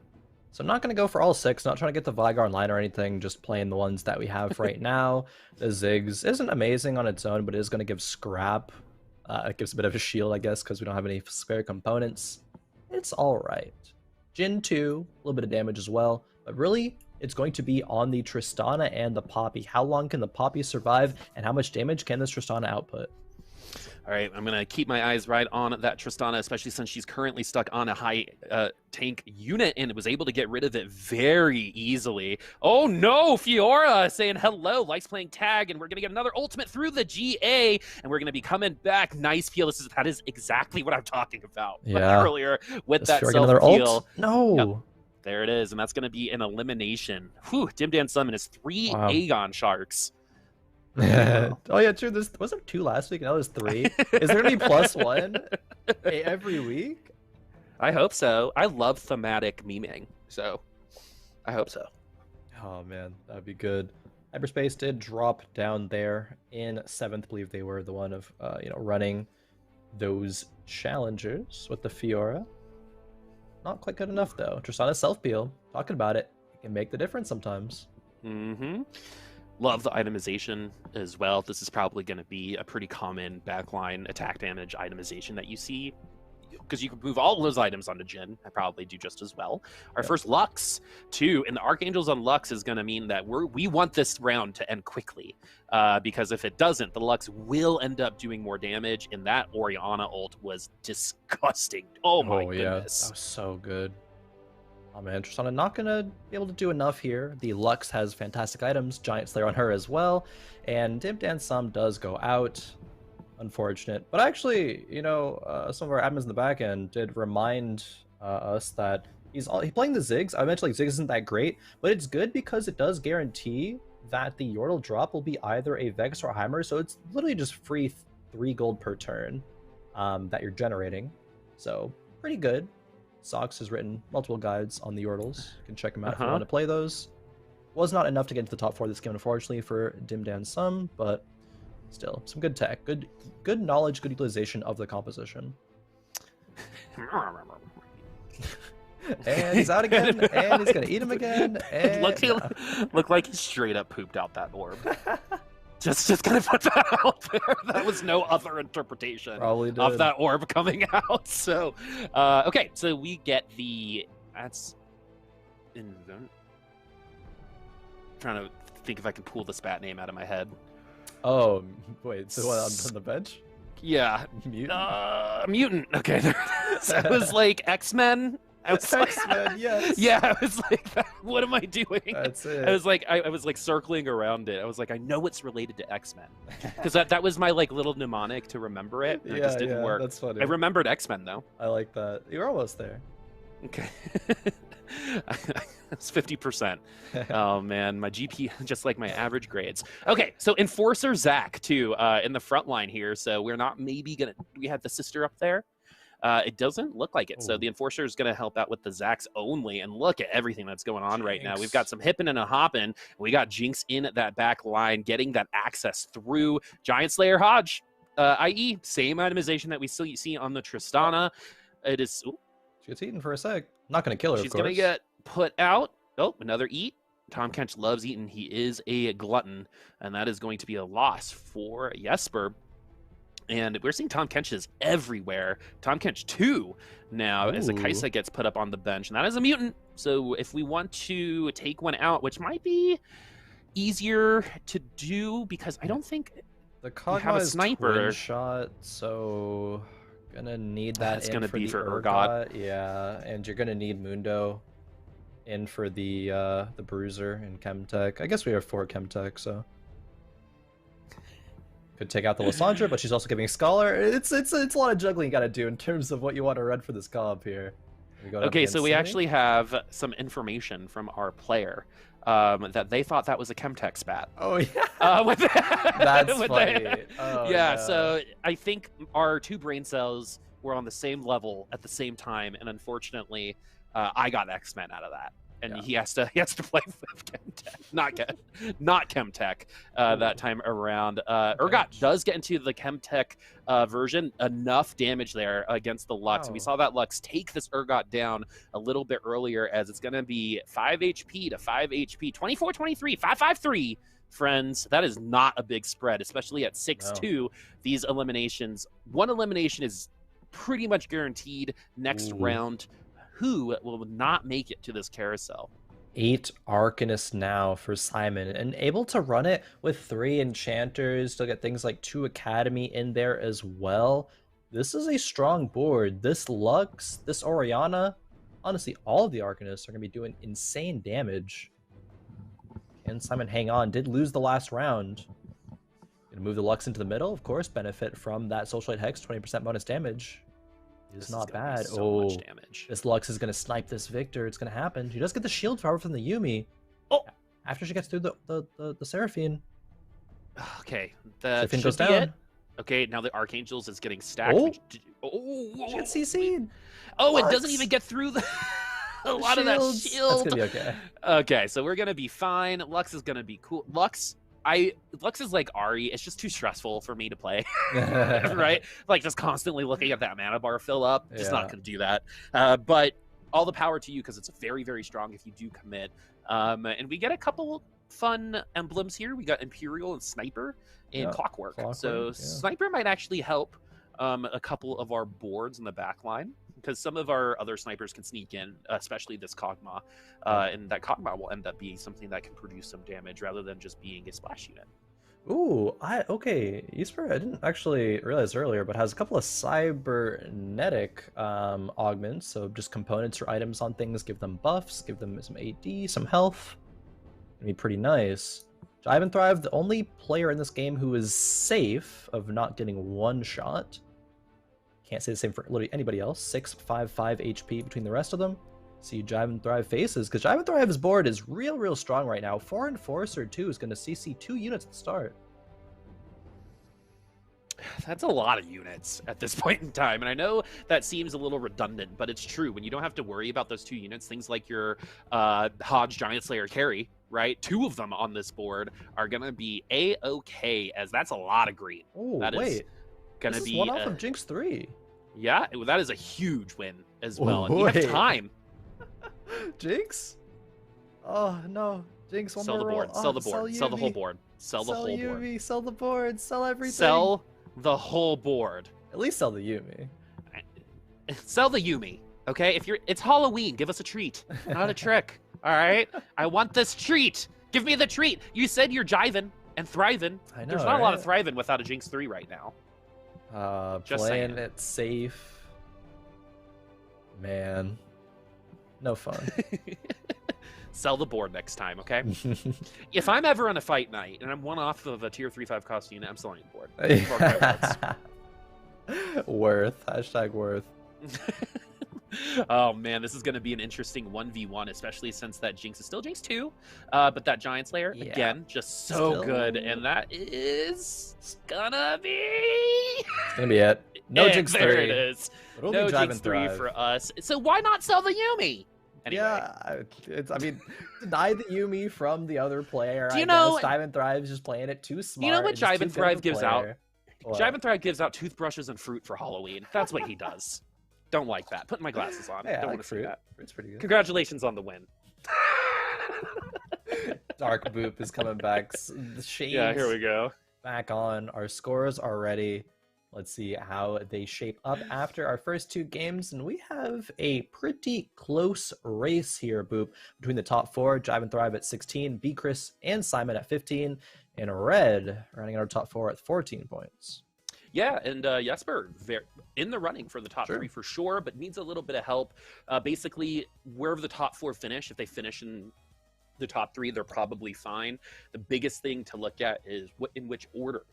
So I'm not going to go for all 6. Not trying to get the Vigar online or anything. Just playing the ones that we have right now. The Ziggs isn't amazing on its own, but it is going to give Scrap. It gives a bit of a shield, I guess, because we don't have any spare components. It's all right. Jin 2, a little bit of damage as well. But really, it's going to be on the Tristana and the Poppy. How long can the Poppy survive, and how much damage can this Tristana output? All right, I'm going to keep my eyes right on that Tristana, especially since she's currently stuck on a high tank unit and was able to get rid of it very easily. Oh no, Fiora saying hello, likes playing tag, and we're going to get another ultimate through the GA, and we're going to be coming back. Nice peel. That is exactly what I'm talking about earlier with that self-peel. No. Yep. There it is, and that's going to be an elimination. Whew, Dimdan Summon is 3 Aegon Sharks. Oh yeah, true. This wasn't 2 last week. Now there's 3. Is there gonna be +1 every week? I hope so. I love thematic memeing, so I hope so. Oh man, that'd be good. Hyperspace did drop down there in 7th. I believe they were the one of running those challengers with the Fiora. Not quite good enough though. Tristana's self-peel. Talking about it. It can make the difference sometimes. Mm-hmm. Love the itemization as well. This is probably going to be a pretty common backline attack damage itemization that you see, because you can move all of those items onto Jhin. I probably do just as well. Our first Lux, too, and the Archangels on Lux is going to mean that we want this round to end quickly, because if it doesn't, the Lux will end up doing more damage, and that Orianna ult was disgusting. Oh my goodness. Yeah. That was so good. Oh man, Tristana not gonna be able to do enough here. The Lux has fantastic items, Giant Slayer on her as well, and Dimdan Sum does go out. Unfortunate. But actually, some of our admins in the back end did remind us that he's playing the Ziggs. I mentioned like Ziggs isn't that great, but it's good because it does guarantee that the Yordle drop will be either a Vex or a Heimer, so it's literally just free 3 gold per turn that you're generating. So pretty good. Sox has written multiple guides on the Yordles. You can check them out if you want to play those. Was not enough to get into the top 4 this game, unfortunately, for Dimdan Sum, but still, some good tech, good knowledge, good utilization of the composition. And he's out again, and he's gonna eat him again. And look like he straight up pooped out that orb. Just gonna put that out there. That was no other interpretation of that orb coming out. So, okay, so we get that's in zone. Trying to think if I can pull the spat name out of my head. Oh, wait, so what, on the bench? Yeah. Mutant? Mutant. Okay, there it is. It was like X-Men. X-Men, yes. Yeah, I was like, what am I doing? That's it. I was like circling around it. I was like, I know it's related to X-Men. Because that was my like little mnemonic to remember it. And it just didn't work. That's funny. I remembered X-Men though. I like that. You're almost there. Okay. That's 50%. Oh man, my GP, just like my average grades. Okay, so Enforcer Zach too, in the front line here. So we're not maybe gonna, we have the sister up there. It doesn't look like it. Ooh. So the Enforcer is going to help out with the Zax only. And look at everything that's going on right now. We've got some hipping and a hopping. We got Jinx in that back line, getting that access through Giant Slayer Hodge, i.e. same itemization that we still see on the Tristana. It is... Ooh. She gets eaten for a sec. Not going to kill her, She's going to get put out. Oh, another eat. Tahm Kench loves eating. He is a glutton. And that is going to be a loss for Jesper. And we're seeing Tahm Kenches everywhere. Tahm Kench 2 now. Ooh. As a Kaisa gets put up on the bench. And that is a mutant. So if we want to take one out, which might be easier to do because I don't think the Kog'Maw have a sniper shot, so gonna need that. That's gonna be for Urgot. Yeah, and you're gonna need Mundo in for the Bruiser and Chemtech. I guess we have 4 Chemtech, so could take out the Lysandra, but she's also giving Scholar. It's a lot of juggling you gotta do in terms of what you want to run for this comp here. Okay, so we actually have some information from our player that they thought that was a Chemtech spat. Oh yeah, that's funny. Yeah, no. So I think our 2 brain cells were on the same level at the same time, and unfortunately, I got X-Men out of that. And he has to play with Chemtech, not Chemtech that time around. Urgot does get into the Chemtech version, enough damage there against the Lux. And we saw that Lux take this Urgot down a little bit earlier, as it's going to be 5 HP to 5 HP, 24-23, 5-5-3. Friends, that is not a big spread, especially at 6-2. No. These eliminations, one elimination is pretty much guaranteed next round. Who will not make it to this carousel? 8 Arcanists now for Simon, and able to run it with 3 Enchanters. Still get things like 2 Academy in there as well. This is a strong board. This Lux, this Oriana, honestly, all of the Arcanists are going to be doing insane damage. Can Simon hang on? Did lose the last round. Gonna move the Lux into the middle, of course, benefit from that Socialite Hex, 20% bonus damage. Is not bad. So much damage. This Lux is going to snipe this Victor. It's going to happen. She does get the shield power from the Yumi. Oh! After she gets through the Seraphine. Okay. That Seraphine goes should be down. it. Okay, now the Archangels is getting stacked. Oh! She gets CC'd. Oh, it doesn't even get through a lot of that shield. That's going to be okay. Okay, so we're going to be fine. Lux is going to be cool. Lux is like Ari. It's just too stressful for me to play, right? Like just constantly looking at that mana bar fill up. Just not gonna do that. But all the power to you because it's very, very strong if you do commit. And we get a couple fun emblems here. We got Imperial and Sniper and Clockwork. So Sniper might actually help a couple of our boards in the back line, because some of our other snipers can sneak in, especially this Kog'Maw, and that Kog'Maw will end up being something that can produce some damage rather than just being a splash unit. Ooh, okay. Esper, I didn't actually realize earlier, but has a couple of cybernetic augments, so just components or items on things, give them buffs, give them some AD, some health. It'd be pretty nice. Jive and Thrive, the only player in this game who is safe of not getting one shot. Can't say the same for literally anybody else. 655 HP between the rest of them. See Jive and Thrive faces, because Jive and Thrive's board is real strong right now. 4 Enforcer 2 is going to CC 2 units at the start. That's a lot of units at this point in time, and I know that seems a little redundant, but it's true. When you don't have to worry about those 2 units, things like your Hodge Giant Slayer carry, right? 2 of them on this board are going to be A-okay, as that's a lot of green. Oh, that wait. Is gonna be one off of Jinx 3. Yeah, that is a huge win as well. And we have time. Jinx? Oh no, Jinx! Sell the board. Sell the board. Sell the whole board. Sell the whole board. Sell the board. Sell everything. Sell the whole board. At least sell the Yumi. Sell the Yumi. Okay, it's Halloween. Give us a treat, not a trick. All right. I want this treat. Give me the treat. You said you're jiving and thriving. I know. There's not a lot of thriving without a Jinx 3 right now. Playing it safe. Man. No fun. Sell the board next time, okay? If I'm ever on a fight night and I'm one off of a tier 3-5 cost unit, I'm selling the board. Worth. Hashtag worth. Oh man, this is going to be an interesting 1v1, especially since that Jinx is still Jinx 2, but that Giant Slayer, again, just so good, and that is gonna be... It's gonna be it. No Jinx 3. There it is. No Jinx 3 for us. So why not sell the Yumi? Anyway. Yeah, I mean, deny the Yumi from the other player. Do you know Jive and Thrive is just playing it too smart. You know what Jive and Thrive gives out? What? Jive and Thrive gives out toothbrushes and fruit for Halloween. That's what he does. Don't like that. Putting my glasses on. Yeah, Don't want to see that. Fruit's pretty good. Congratulations on the win. Dark Boop is coming back. The shades. Yeah, here we go. Back on. Our scores are ready. Let's see how they shape up after our first 2 games. And we have a pretty close race here, Boop, between the top 4, Jive and Thrive at 16, B. Chris and Simon at 15, and Red running our top 4 at 14 points. Yeah, and Jesper in the running for the top 3 for sure, but needs a little bit of help. Basically, wherever the top 4 finish, if they finish in the top 3, they're probably fine. The biggest thing to look at is in which order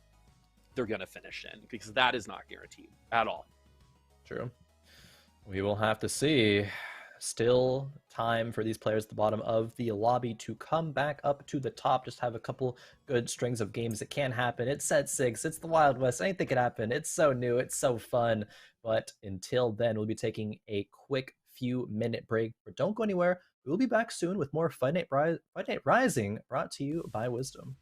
they're going to finish in, because that is not guaranteed at all. True. We will have to see. Still time for these players at the bottom of the lobby to come back up to the top. Just have a couple good strings of games. It can happen. It's set 6. It's the Wild West. Anything can happen. It's so new. It's so fun. But until then, we'll be taking a quick few-minute break. But don't go anywhere. We'll be back soon with more Fight Night Rising brought to you by Wisdom.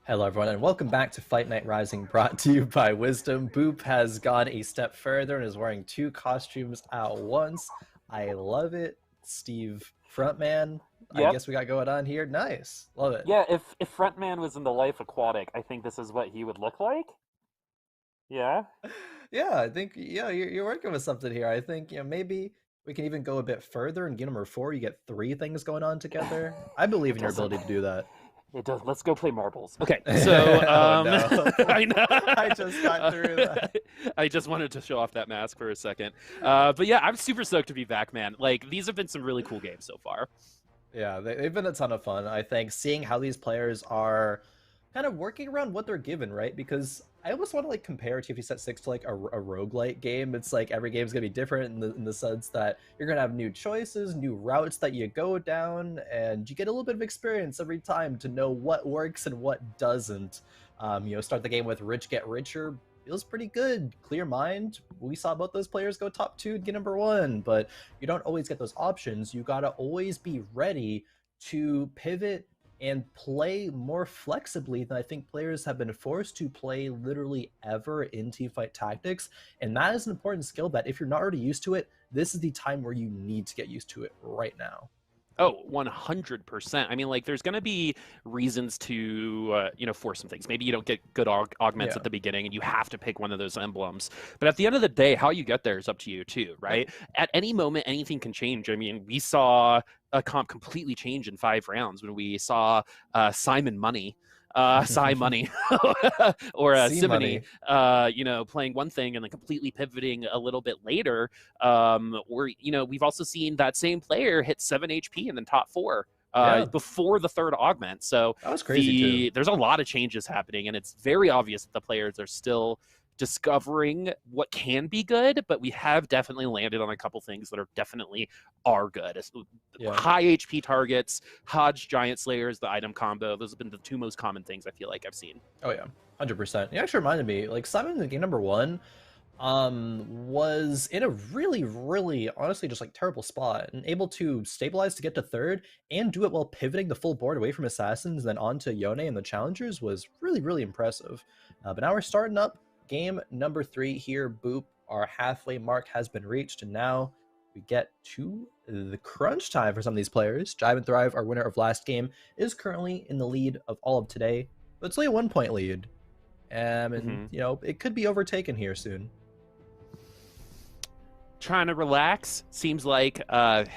Hello, everyone, and welcome back to Fight Night Rising, brought to you by Wisdom. Boop has gone a step further and is wearing 2 costumes at once. I love it. Steve, frontman, I Yep. guess we got going on here. Nice. Love it. Yeah, if Frontman was in the Life Aquatic, I think this is what he would look like. Yeah. Yeah, I think, you're working with something here. I think, maybe we can even go a bit further and get number 4. You get 3 things going on together. I believe It in your doesn't. ability to do that. It does. Let's go play marbles. Okay, so Oh, no. I know. I just got through that. I just wanted to show off that mask for a second. But yeah, I'm super stoked to be back, man. Like, these have been some really cool games so far. Yeah, they've been a ton of fun. I think seeing how these players are kind of working around what they're given, right? Because I almost want to like compare TFT Set 6 to like a roguelike game. It's like every game's gonna be different in the sense that you're gonna have new choices, new routes that you go down, and you get a little bit of experience every time to know what works and what doesn't. Start the game with Rich Get Richer. Feels pretty good. Clear Mind. We saw both those players go top 2 and get number 1, but you don't always get those options. You gotta always be ready to pivot and play more flexibly than I think players have been forced to play literally ever in teamfight tactics. And that is an important skill that if you're not already used to it, this is the time where you need to get used to it right now. Oh, 100%. I mean, like, there's going to be reasons to, force some things. Maybe you don't get good augments Yeah. at the beginning and you have to pick one of those emblems. But at the end of the day, how you get there is up to you, too, right? At any moment, anything can change. I mean, we saw a comp completely change in 5 rounds when we saw Simon Money. Cy Money or Simony, playing one thing and then completely pivoting a little bit later. Or, we've also seen that same player hit 7 HP and then top 4 before the 3rd augment. So that was crazy too. There's a lot of changes happening, and it's very obvious that the players are still discovering what can be good, but we have definitely landed on a couple things that definitely are good. High HP targets, Hodge Giant Slayers, the item combo, those have been the 2 most common things I feel like I've seen. Oh yeah, 100%. You actually reminded me, like Simon in game number 1 was in a really, really honestly just like terrible spot and able to stabilize to get to 3rd and do it while pivoting the full board away from assassins and then onto Yone and the challengers was really, really impressive. But now we're starting up game number 3 here. Boop, our halfway mark has been reached, and now we get to the crunch time for some of these players. Jive and Thrive, our winner of last game, is currently in the lead of all of today, but it's only a 1-point lead. And it could be overtaken here soon. Trying to relax seems like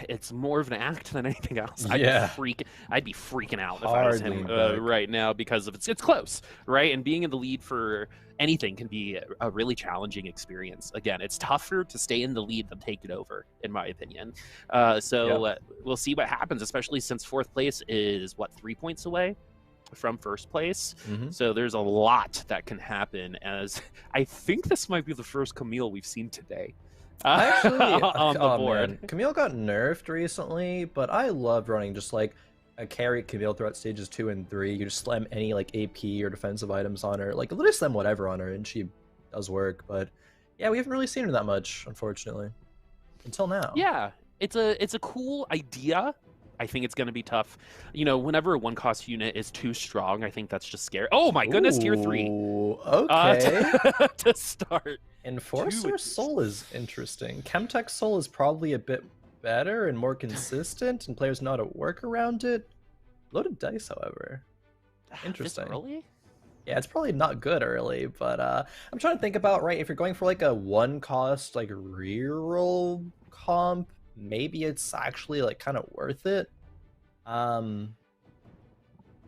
it's more of an act than anything else. I'd be freaking out if I was him right now because of it's close, right? And being in the lead for anything can be a really challenging experience. Again, it's tougher to stay in the lead than take it over, in my opinion. We'll see what happens, especially since 4th place is 3 points away from 1st place. So there's a lot that can happen, as I think this might be the first Camille we've seen today. Actually, on the board. Man. Camille got nerfed recently, but I love running just like a carry Camille throughout stages 2 and 3. You just slam any like AP or defensive items on her, like literally slam whatever on her, and she does work. But yeah, we haven't really seen her that much, unfortunately, until now. Yeah, it's a cool idea. I think it's going to be tough. Whenever a 1-cost unit is too strong, I think that's just scary. Oh my goodness, tier 3. Okay. To start. Enforcer Soul is interesting. Chemtech Soul is probably a bit better and more consistent, and players know how to work around it. Loaded dice, however. Interesting. This early? Yeah, it's probably not good early, but I'm trying to think about, right, if you're going for like a 1-cost like reroll comp, maybe it's actually like kind of worth it.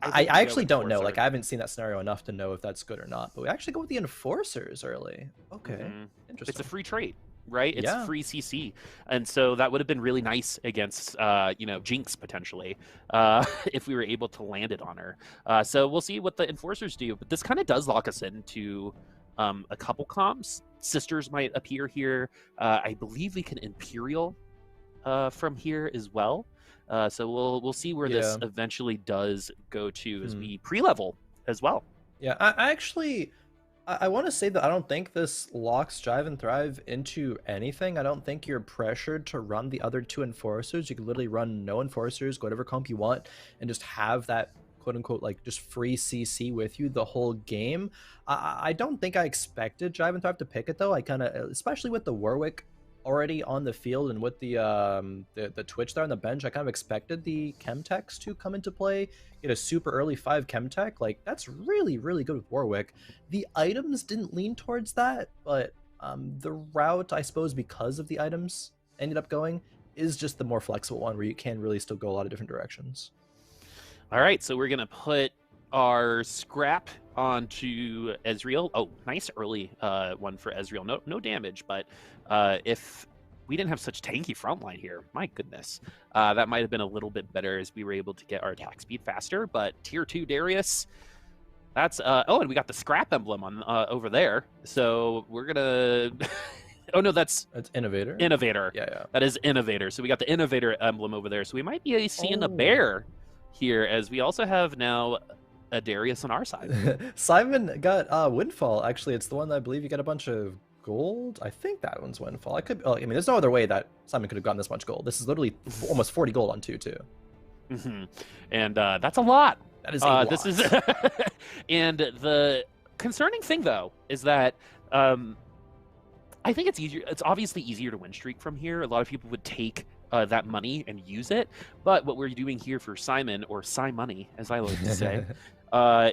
I actually don't know. Like, I haven't seen that scenario enough to know if that's good or not. But we actually go with the Enforcers early. Okay, interesting. It's a free trait, right? It's free CC, and so that would have been really nice against, Jinx potentially, if we were able to land it on her. So we'll see what the Enforcers do. But this kind of does lock us into a couple comps. Sisters might appear here. I believe we can Imperial from here as well. So we'll see where this eventually does go to as we pre-level as well. Yeah, I want to say that I don't think this locks Jive and Thrive into anything. I don't think you're pressured to run the other 2 Enforcers. You can literally run no Enforcers, go whatever comp you want, and just have that quote unquote like just free CC with you the whole game. I don't think I expected Jive and Thrive to pick it though. I kind of, especially with the Warwick already on the field and with the Twitch there on the bench, I kind of expected the Chemtechs to come into play. Get a super early 5 Chemtech, like that's really good with Warwick. The items didn't lean towards that, but the route, I suppose, because of the items ended up going, is just the more flexible one where you can really still go a lot of different directions. All right, so we're gonna put our scrap onto Ezreal. Oh, nice early one for Ezreal. No damage, but if we didn't have such tanky frontline here, my goodness, that might have been a little bit better as we were able to get our attack speed faster. But tier 2 Darius, that's oh, and we got the scrap emblem on over there. So we're gonna. Oh no, that's Innovator. Innovator. Yeah. That is Innovator. So we got the Innovator emblem over there. So we might be seeing a bear here, as we also have now a Darius on our side. Simon got Windfall. Actually, it's the one that I believe you get a bunch of gold. I think that one's Windfall. I mean, there's no other way that Simon could have gotten this much gold. This is literally almost 40 gold on 2-2. And that's a lot. That is a lot. This is and the concerning thing though is that I think it's easier. It's obviously easier to win streak from here. A lot of people would take that money and use it. But what we're doing here for Simon, or Money, as I like to say,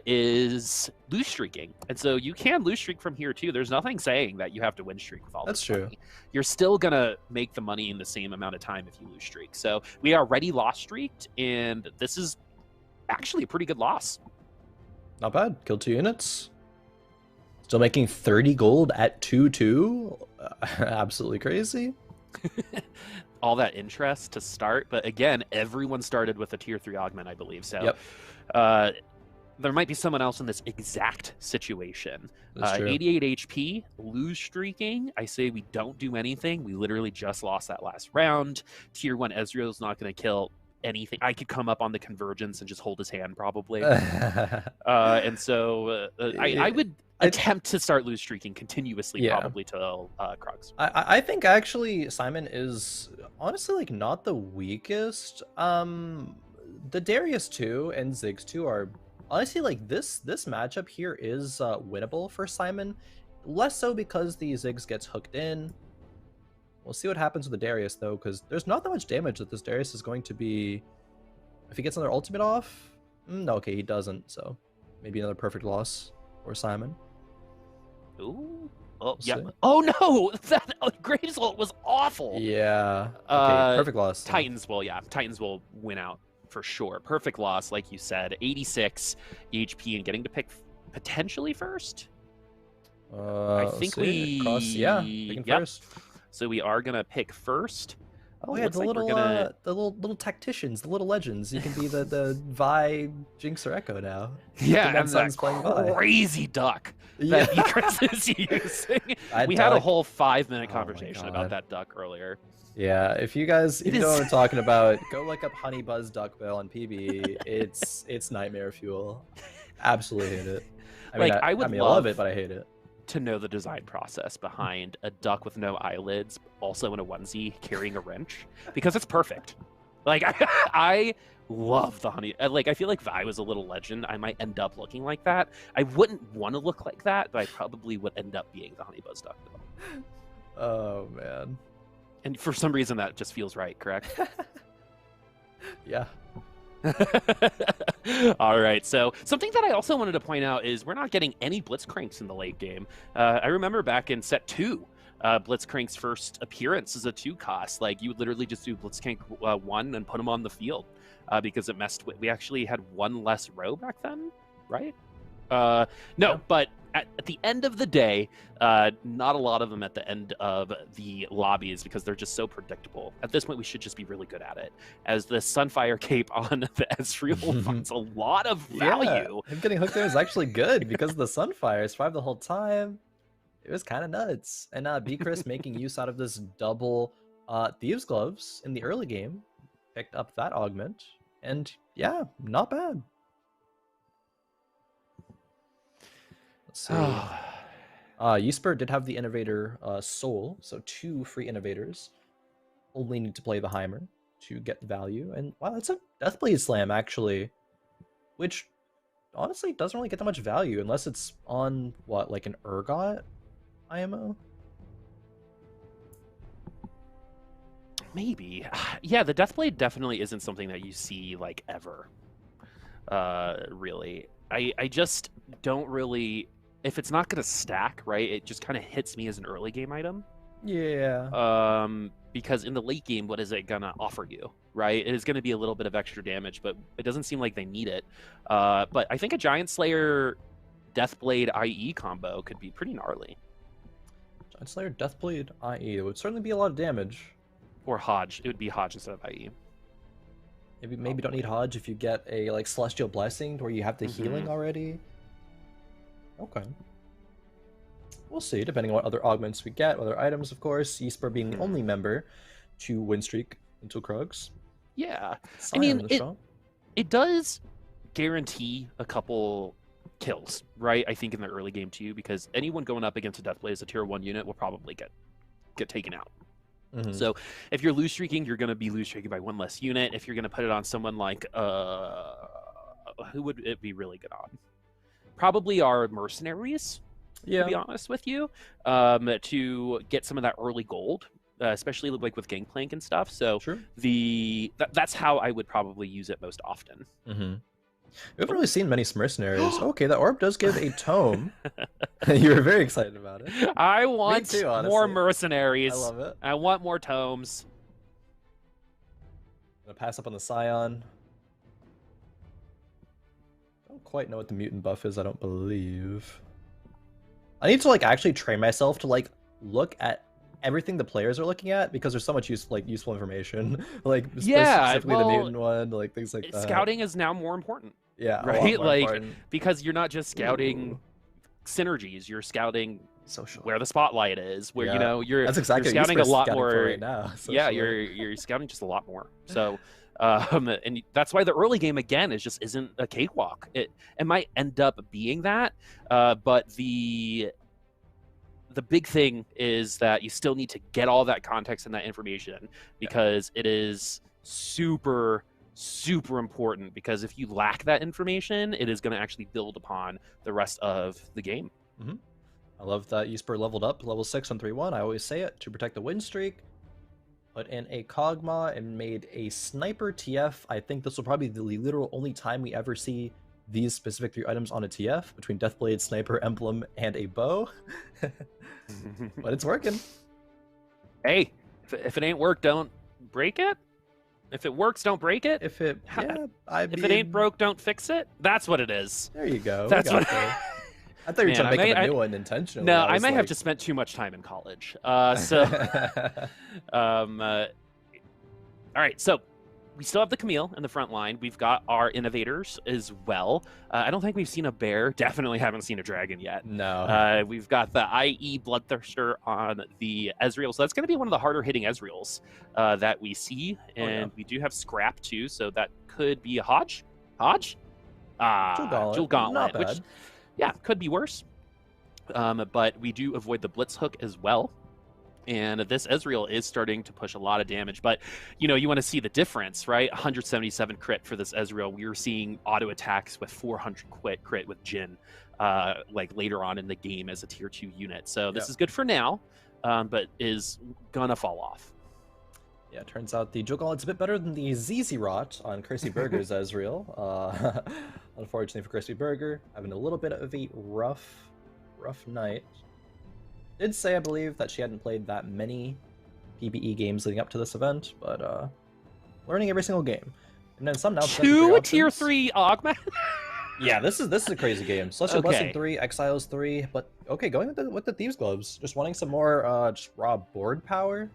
is lose streaking. And so you can lose streak from here too. There's nothing saying that you have to win streak with all That's this true. money. You're still going to make the money in the same amount of time if you lose streak. So we already lost streaked, and this is actually a pretty good loss. Not bad. Killed 2 units. Still making 30 gold at 2-2. Absolutely crazy. All that interest to start, but again, everyone started with a tier 3 augment, I believe. So there might be someone else in this exact situation. 88 HP, lose streaking. I say we don't do anything. We literally just lost that last round. Tier 1 Ezreal's not going to kill anything. I could come up on the convergence and just hold his hand probably. And so I would attempt to start lose streaking continuously, probably till Krugs. I think actually Simon is honestly like not the weakest. The Darius 2 and Ziggs 2 are honestly like this matchup here is winnable for Simon. Less so because the Ziggs gets hooked in. We'll see what happens with the Darius though, because there's not that much damage that this Darius is going to be. If he gets another ultimate off, no, okay, he doesn't. So maybe another perfect loss for Simon. Ooh. Oh, We'll yeah. see. Oh no, that Graves ult was awful. Yeah. Okay, perfect loss. Titans will win out for sure. Perfect loss, like you said. 86 HP and getting to pick potentially first. I think we picking first. So we are gonna pick first. Oh yeah, the little tacticians, the little legends. You can be the Vi, Jinx, or Echo now. Yeah, and that crazy duck that Chris is using. We had a whole 5-minute conversation about that duck earlier. Yeah, if you guys know what I'm talking about, go look up Honey Buzz Duckbill on PB. It's nightmare fuel. Absolutely hate it. I love it, but I hate it. To know the design process behind a duck with no eyelids, also in a onesie, carrying a wrench, because it's perfect. Like I love the honey. Like I feel like Vi was a little legend. I might end up looking like that. I wouldn't want to look like that, but I probably would end up being the Honey Buzz Duckbill. Oh man. And for some reason that just feels right, correct? Yeah. All right, so something that I also wanted to point out is we're not getting any Blitzcranks in the late game. I remember back in set 2, Blitzcrank's first appearance as a 2 cost. Like you would literally just do Blitzcrank 1 and put him on the field because it messed with. We actually had 1 less row back then, right? No, but at the end of the day, not a lot of them at the end of the lobbies because they're just so predictable. At this point, we should just be really good at it. As the Sunfire cape on the Ezreal finds a lot of value. Yeah, him getting hooked there is actually good because the Sunfire survived the whole time. It was kind of nuts. And B-Chris making use out of this double Thieves Gloves in the early game. Picked up that augment. And yeah, not bad. Let's see. Ysper did have the Innovator Soul, so 2 free Innovators. Only need to play the Heimer to get value. And wow, that's a Deathblade Slam, actually. which honestly doesn't really get that much value unless it's on what, like an Urgot IMO. Maybe. Yeah, the Deathblade definitely isn't something that you see like ever. Really. I just don't really, if it's not gonna stack, right, it just kind of hits me as an early game item. Yeah. Because in the late game, what is it gonna offer you, right? It is gonna be a little bit of extra damage, but it doesn't seem like they need it. But I think a Giant Slayer Deathblade IE combo could be pretty gnarly. Giant Slayer Deathblade IE. It would certainly be a lot of damage. Or Hodge. It would be Hodge instead of IE. Maybe don't need Hodge if you get a like Celestial Blessing where you have the healing already. Okay. We'll see, depending on what other augments we get, other items, of course. Ysper being the only member to win streak until Krugs. Yeah. I mean, it does guarantee a couple kills, right? I think in the early game too, because anyone going up against a Deathblade as a tier 1 unit will probably get taken out. So if you're lose streaking, you're going to be lose streaking by 1 less unit. If you're going to put it on someone like, who would it be really good on? Probably our mercenaries, to be honest with you, to get some of that early gold, especially like with Gangplank and stuff. So that's how I would probably use it most often. We haven't really seen many mercenaries. Okay, the orb does give a tome. You were very excited about it. I want more mercenaries. I love it. I want more tomes. I'm gonna pass up on the Scion. Don't quite know what the mutant buff is, I don't believe. I need to like actually train myself to like look at everything the players are looking at because there's so much useful information. Like specifically the mutant one, like things like that. Scouting is now more important. Yeah, right. Like because you're not just scouting synergies, you're scouting social where the spotlight is, where you know you're that's exactly you're scouting a lot more right now. Yeah, you're scouting just a lot more. So and that's why the early game again isn't a cakewalk. It might end up being that, but the big thing is that you still need to get all that context and that information because it is super important, because if you lack that information, it is going to actually build upon the rest of the game. I love that Ysper leveled up level 6 on 3-1. I always say it, to protect the win streak. Put in a Kog'Maw and made a Sniper TF. I think this will probably be the literal only time we ever see these specific 3 items on a TF, between Deathblade, Sniper, Emblem, and a bow. But it's working. Hey, if it ain't work, don't break it. If it works, don't break it. If it ain't broke, don't fix it. That's what it is. There you go. That's what. I thought you were trying to make up a new one intentionally. No, I might have just spent too much time in college. All right, so we still have the Camille in the front line. We've got our innovators as well. I don't think we've seen a bear. Definitely haven't seen a dragon yet. No. We've got the IE Bloodthirster on the Ezreal. So that's going to be one of the harder hitting Ezreals that we see. And we do have Scrap too. So that could be a Hodge. Jewel Gauntlet. Which, yeah, could be worse. But we do avoid the Blitz Hook as well. And this Ezreal is starting to push a lot of damage. But, you know, you want to see the difference, right? 177 crit for this Ezreal. We were seeing auto attacks with 400 crit with Jhin, like later on in the game as a tier 2 unit. So this is good for now, but is gonna fall off. Yeah, it turns out the Jewel Gauntlet's a bit better than the ZZ Rot on Crispy Burger's Ezreal. Unfortunately for Crispy Burger, having a little bit of a rough night. Did say, I believe, that she hadn't played that many PvE games leading up to this event, but learning every single game. And then some now 2 tier 3 augment. Yeah, this is a crazy game. Celestial Blessing 3, Exiles 3, but okay, going with the Thieves Gloves, just wanting some more just raw board power.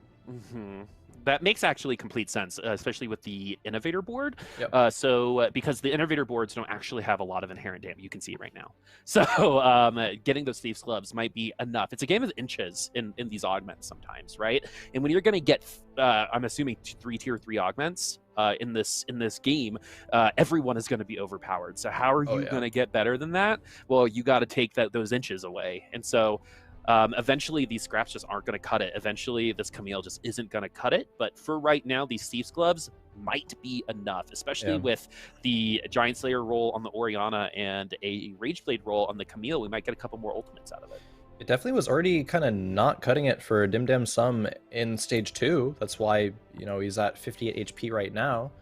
That makes actually complete sense, especially with the Innovator board. Yep. Because the Innovator boards don't actually have a lot of inherent damage. You can see it right now. So getting those Thieves Gloves might be enough. It's a game of inches in these augments sometimes, right? And when you're going to get, I'm assuming 3 tier 3 augments in this game, everyone is going to be overpowered. So how are you going to get better than that? Well, you got to take those inches away. And so Eventually, these scraps just aren't going to cut it. Eventually, this Camille just isn't going to cut it. But for right now, these Thieves Gloves might be enough, especially with the Giant Slayer roll on the Orianna and a Rageblade roll on the Camille. We might get a couple more ultimates out of it. It definitely was already kind of not cutting it for Dim Dam Sum in stage 2. That's why, you know, he's at 58 HP right now.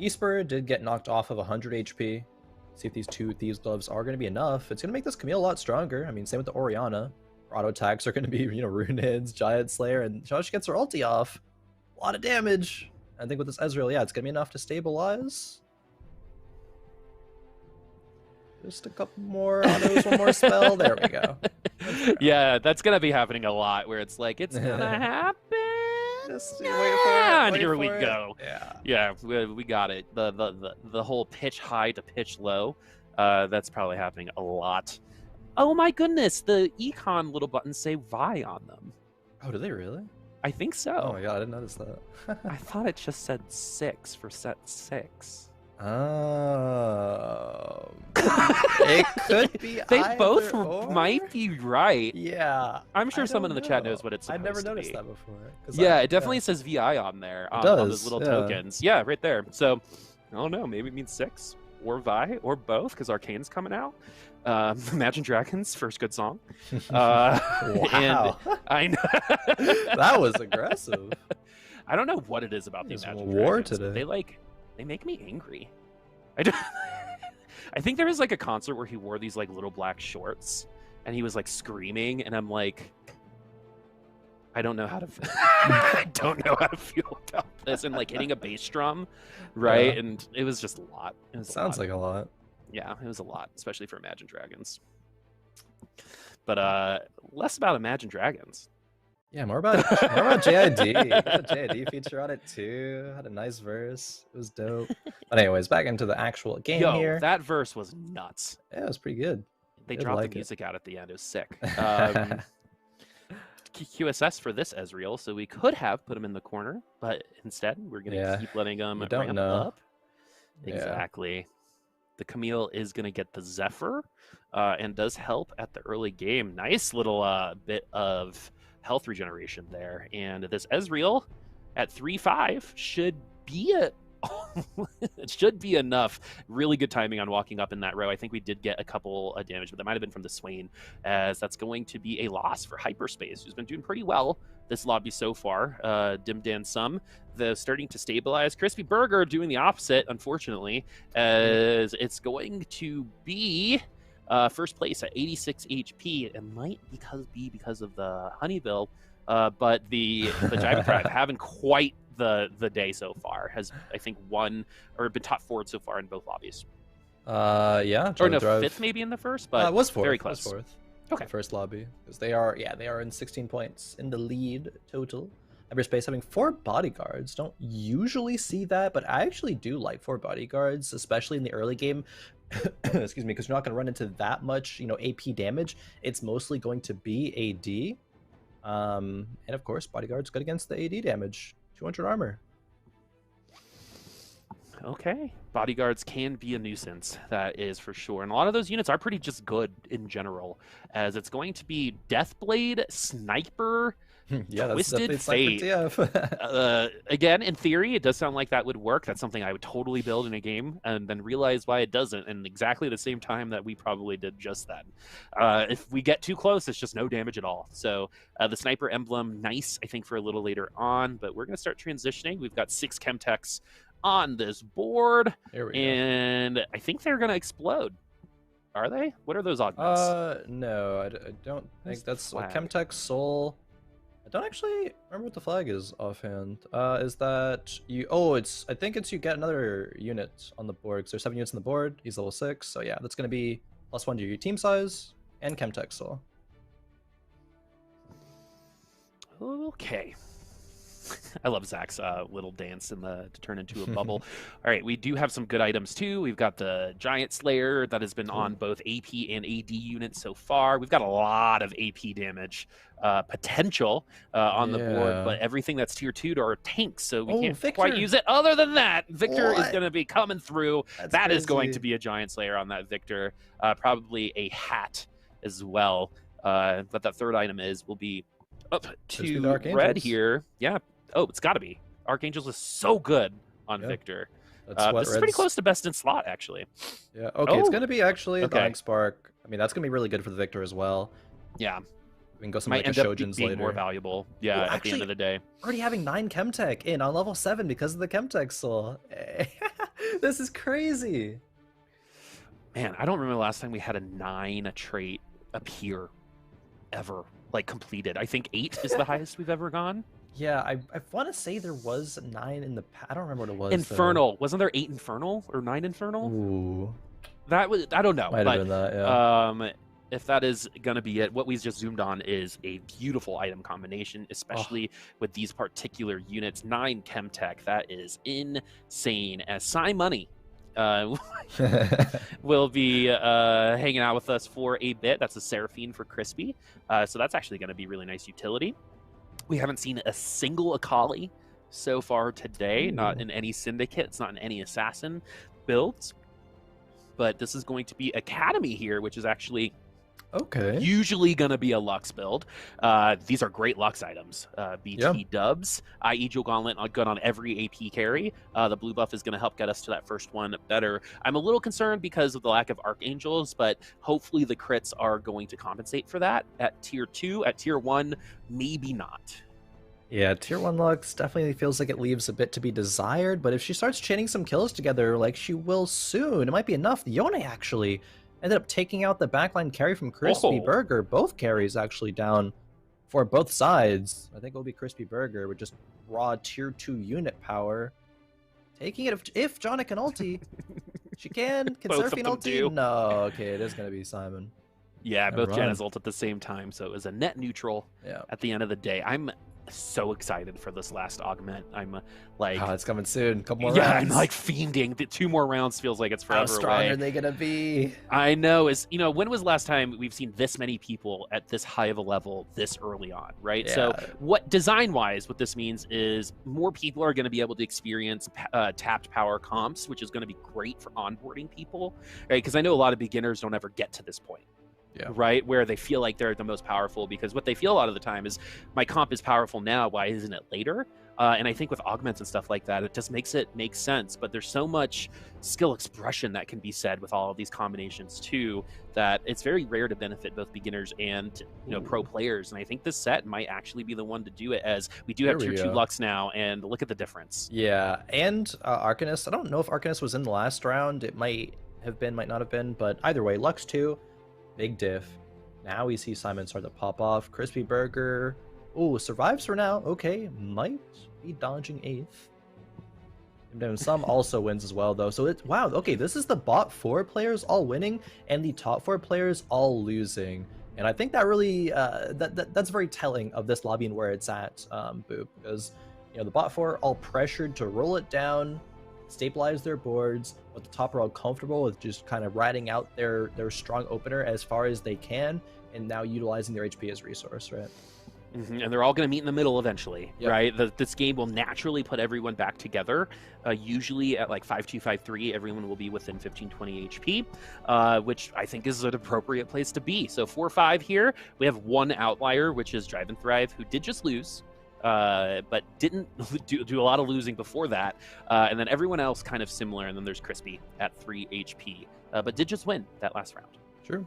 Esper did get knocked off of 100 HP. See if these two Thieves Gloves are going to be enough. It's going to make this Camille a lot stronger. I mean, same with the Orianna. Auto attacks are going to be, you know, Runids, Giant Slayer, and she gets her ulti off. A lot of damage. I think with this Ezreal, yeah, it's going to be enough to stabilize. Just a couple more autos, one more spell. There we go. Yeah, that's going to be happening a lot, where it's like, it's going to happen. Just wait for it. And here we it. go. Yeah, we got it. The whole pitch high to pitch low, that's probably happening a lot. Oh my goodness, the econ little buttons say Vi on them. Oh, do they really? I think so. Oh my god, I didn't notice that. I thought it just said 6 for set 6. Oh. It could be They both or. might be right. Yeah. I'm sure someone in the chat knows what it's supposed to be. I've never noticed that before. Yeah, it definitely says VI on there, on those little tokens. Yeah, right there. So, I don't know, maybe it means 6 or Vi or both, because Arcane's coming out. Imagine Dragons, first good song. Wow. And I know. That was aggressive. I don't know what it is about the Imagine war Dragons. today. They make me angry. I think there was like a concert where he wore these like little black shorts and he was like screaming, and I'm like, I don't know how to I don't know how to feel about this, and like hitting a bass drum, right? Yeah. And it was just a lot. It sounds like a lot. Yeah, it was a lot, especially for Imagine Dragons. But less about Imagine Dragons. Yeah, more about JID. Got a JID feature on it too. Had a nice verse. It was dope. But anyways, back into the actual game here. That verse was nuts. Yeah, it was pretty good. They dropped the music out at the end. It was sick. QSS for this Ezreal, so we could have put him in the corner, but instead we're going to keep letting him ramp up. Exactly. The Camille is going to get the Zephyr and does help at the early game. Nice little bit of health regeneration there. And this Ezreal at 3-5 should be it should be enough. Really good timing on walking up in that row. I think we did get a couple of damage, but that might have been from the Swain, as that's going to be a loss for Hyperspace, who's been doing pretty well this lobby so far. Dim Dan Sum, starting to stabilize. Crispy Burger doing the opposite, unfortunately, as it's going to be first place at 86 HP. It might be because of the Honeybill, but the Jiving Thrive haven't quite the day so far. Has, I think, won or been top 4 so far in both lobbies. Yeah. Or no, 5th maybe in the first, but it was 4th. Very close. It was 4th. Okay. The first lobby, because they are in 16 points in the lead total. Hyperspace having 4 bodyguards. Don't usually see that, but I actually do like 4 bodyguards, especially in the early game. Excuse me, because you're not going to run into that much, AP damage. It's mostly going to be AD, and of course, bodyguards good against the AD damage. 200 armor. Okay. Bodyguards can be a nuisance, that is for sure. And a lot of those units are pretty just good in general, as it's going to be Deathblade, Sniper, yeah, Twisted Fate. Again, in theory, it does sound like that would work. That's something I would totally build in a game, and then realize why it doesn't, and exactly the same time that we probably did just then. If we get too close, it's just no damage at all. So the Sniper emblem, nice, I think, for a little later on, but we're going to start transitioning. We've got 6 Chemtechs on this board, and I think they're going to explode. Are they? What are those augments? No, I don't think that's Chemtech Soul. I don't actually remember what the flag is offhand. Is that you? Oh, I think it's you get another unit on the board, because there's 7 units on the board. He's level 6, so yeah, that's going to be +1 to your team size and Chemtech Soul. Okay. I love Zach's little dance to turn into a bubble. All right, we do have some good items too. We've got the Giant Slayer that has been on both AP and AD units so far. We've got a lot of AP damage potential on the board, but everything that's tier 2 are tanks, so we can't quite use it. Other than that, Victor is going to be coming through. That crazy. Is going to be a Giant Slayer on that Victor. Probably a hat as well. But that third item will be up be the to Archangels. red here. Yeah. Oh, it's got to be. Archangels is so good on Victor. That's what this is pretty close to best in slot, actually. Yeah. Okay, it's Oh, gonna be actually okay. Dying Spark. I mean, that's gonna be really good for the Victor as well. Yeah. We can go something Might like end a up Shojin's being later. more valuable. Yeah, Well, at the end of the day. Already having 9 Chemtech in on level 7 because of the Chemtech soul. This is crazy. Man, I don't remember the last time we had a 9 trait appear ever, like completed. I think 8 is the highest we've ever gone. Yeah, I want to say there was 9 in the past. I don't remember what it was. Infernal. Though. Wasn't there 8 Infernal or 9 Infernal? Ooh. That was, I don't know. Might have been that, yeah. If that is going to be it, what we just zoomed on is a beautiful item combination, especially with these particular units. 9 Chemtech, that is insane. As Psy Money will be hanging out with us for a bit. That's a Seraphine for Crispy. So that's actually going to be really nice utility. We haven't seen a single Akali so far today, not in any Syndicate, it's not in any Assassin builds. But this is going to be Academy here, which is actually usually going to be a Lux build. These are great Lux items. BT dubs, i.e. Jewel Gauntlet, good on every AP carry. The blue buff is going to help get us to that first one better. I'm a little concerned because of the lack of Archangels, but hopefully the crits are going to compensate for that at tier 2. At tier 1, maybe not. Yeah, tier 1 Lux definitely feels like it leaves a bit to be desired, but if she starts chaining some kills together like she will soon, it might be enough. Yone actually ended up taking out the backline carry from Crispy Burger. Both carries actually down for both sides. I think it'll be Crispy Burger with just raw tier 2 unit power. Taking it if Jonna can ulti. She can. Can Seraphine ulti? No, okay, it is going to be Simon. Yeah, both Janna's ult at the same time, so it was a net neutral at the end of the day. I'm so excited for this last augment. I'm like, oh, it's coming soon. Couple more rounds. rounds. I'm like fiending. The 2 more rounds feels like it's forever How strong away. are they gonna be? I know. When was the last time we've seen this many people at this high of a level this early on, right? So what design-wise, what this means is more people are going to be able to experience tapped power comps, which is going to be great for onboarding people, right? Because I know a lot of beginners don't ever get to this point. Right, where they feel like they're the most powerful, because what they feel a lot of the time is my comp is powerful now, why isn't it later? And I think with augments and stuff like that, it just makes it make sense. But there's so much skill expression that can be said with all of these combinations too, that it's very rare to benefit both beginners and pro players. And I think this set might actually be the one to do it, as we do have tier 2 Lux now, and look at the difference. Yeah, and Arcanist. I don't know if Arcanist was in the last round. It might have been, might not have been, but either way, Lux 2. Big diff. Now we see Simon start to pop off. Crispy Burger. Oh, survives for now. Okay, might be dodging 8th. And some also wins as well, though. So it's wow. Okay, this is the bot 4 players all winning and the top 4 players all losing. And I think that really that's very telling of this lobby and where it's at, Boop, because the bot 4 all pressured to roll it down, stabilize their boards, but the top are all comfortable with just kind of riding out their strong opener as far as they can, and now utilizing their HP as resource, right? And they're all going to meet in the middle eventually, right? This game will naturally put everyone back together. Usually at like 5-2, 5-3, everyone will be within 15-20 HP, which I think is an appropriate place to be. So 4-5 here. We have one outlier, which is Drive and Thrive, who did just lose. But didn't do a lot of losing before that. And then everyone else kind of similar. And then there's Crispy at 3 HP, but did just win that last round. True.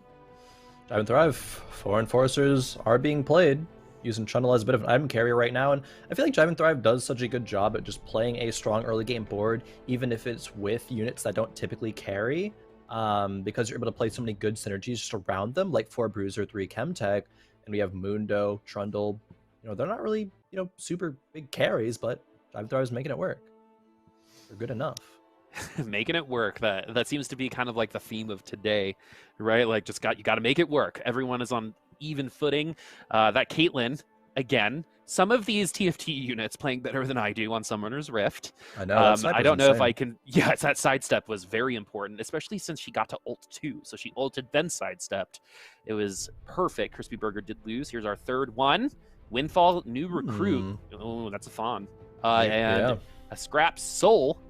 Drive and Thrive. 4 Enforcers are being played, using Trundle as a bit of an item carrier right now. And I feel like Drive and Thrive does such a good job at just playing a strong early game board, even if it's with units that don't typically carry, because you're able to play so many good synergies just around them, like 4 Bruiser, 3 Chemtech, and we have Mundo, Trundle. They're not really, super big carries, but Drive and Thrive is making it work. They're good enough. Making it work. That seems to be kind of like the theme of today, right? Like you got to make it work. Everyone is on even footing. That Caitlyn, again, some of these TFT units playing better than I do on Summoner's Rift. I know. I don't know if I can. Yeah, that sidestep was very important, especially since she got to ult too. So she ulted, then sidestepped. It was perfect. Crispy Burger did lose. Here's our third one. Windfall, new recruit. Oh, that's a Fawn. And a scrap soul.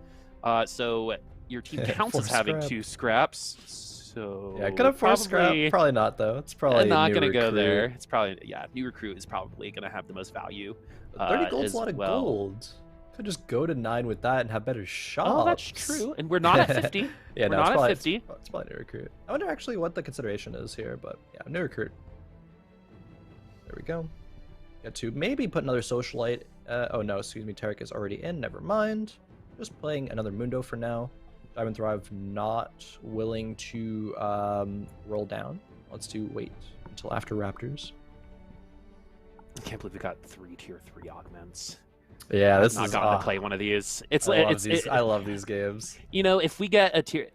So your team counts as having 2 scraps. So Yeah, could have forced scrap. Probably not though. It's probably not going to go there. It's probably new recruit is probably going to have the most value. 30 gold's as a lot of well. gold. Could just go to 9 with that and have better shots. Oh, that's true. And we're not at 50. Yeah, we're no, not probably, at 50. It's probably new recruit. I wonder actually what the consideration is here, but yeah, new recruit. There we go. Get to maybe put another socialite. Oh no, excuse me, Tarek is already in. Never mind. Just playing another Mundo for now. Dive and Thrive not willing to roll down. Wants to wait until after Raptors. I can't believe we got 3 tier 3 augments. Yeah, this I've is not gotten to play one of these. I love these games. You know, if we get a tier,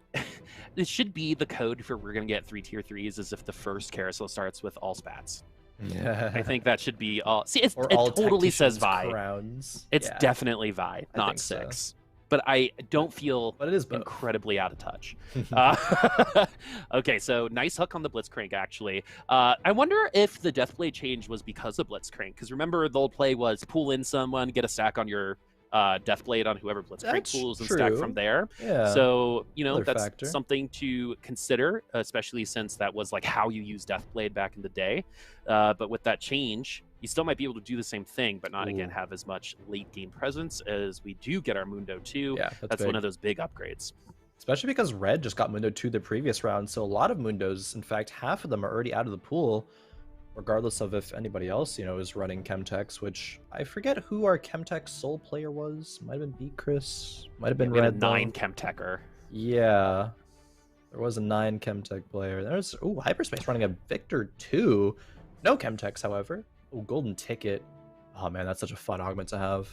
it should be the code for we're gonna get 3 tier 3s as if the first carousel starts with all spats. Yeah, I think that should be all. See, it all totally says Vi. Crowns. It's Yeah, definitely Vi, not 6. So. But I don't feel but it is incredibly out of touch. Okay, so nice hook on the Blitzcrank, actually. I wonder if the Deathblade change was because of Blitzcrank, because remember the old play was pull in someone, get a stack on your Deathblade on whoever Blitzcrank pulls and stack from there. Yeah. So, you know, Another that's factor. something to consider, especially since that was like how you use Deathblade back in the day. But with that change, you still might be able to do the same thing, but not again have as much late game presence as we do get our Mundo 2. Yeah, that's one of those big upgrades. Especially because Red just got Mundo 2 the previous round, so a lot of Mundos, in fact, half of them are already out of the pool, regardless of if anybody else, you know, is running Chemtex, which I forget who our Chemtex Soul player was. Might have been Beat Chris, might have been Red. 9 Chemtecher. Yeah, there was a 9 Chemtech player. There's Hyperspace running a Victor 2. No Chemtex, however. Oh, Golden Ticket. Oh man, that's such a fun augment to have.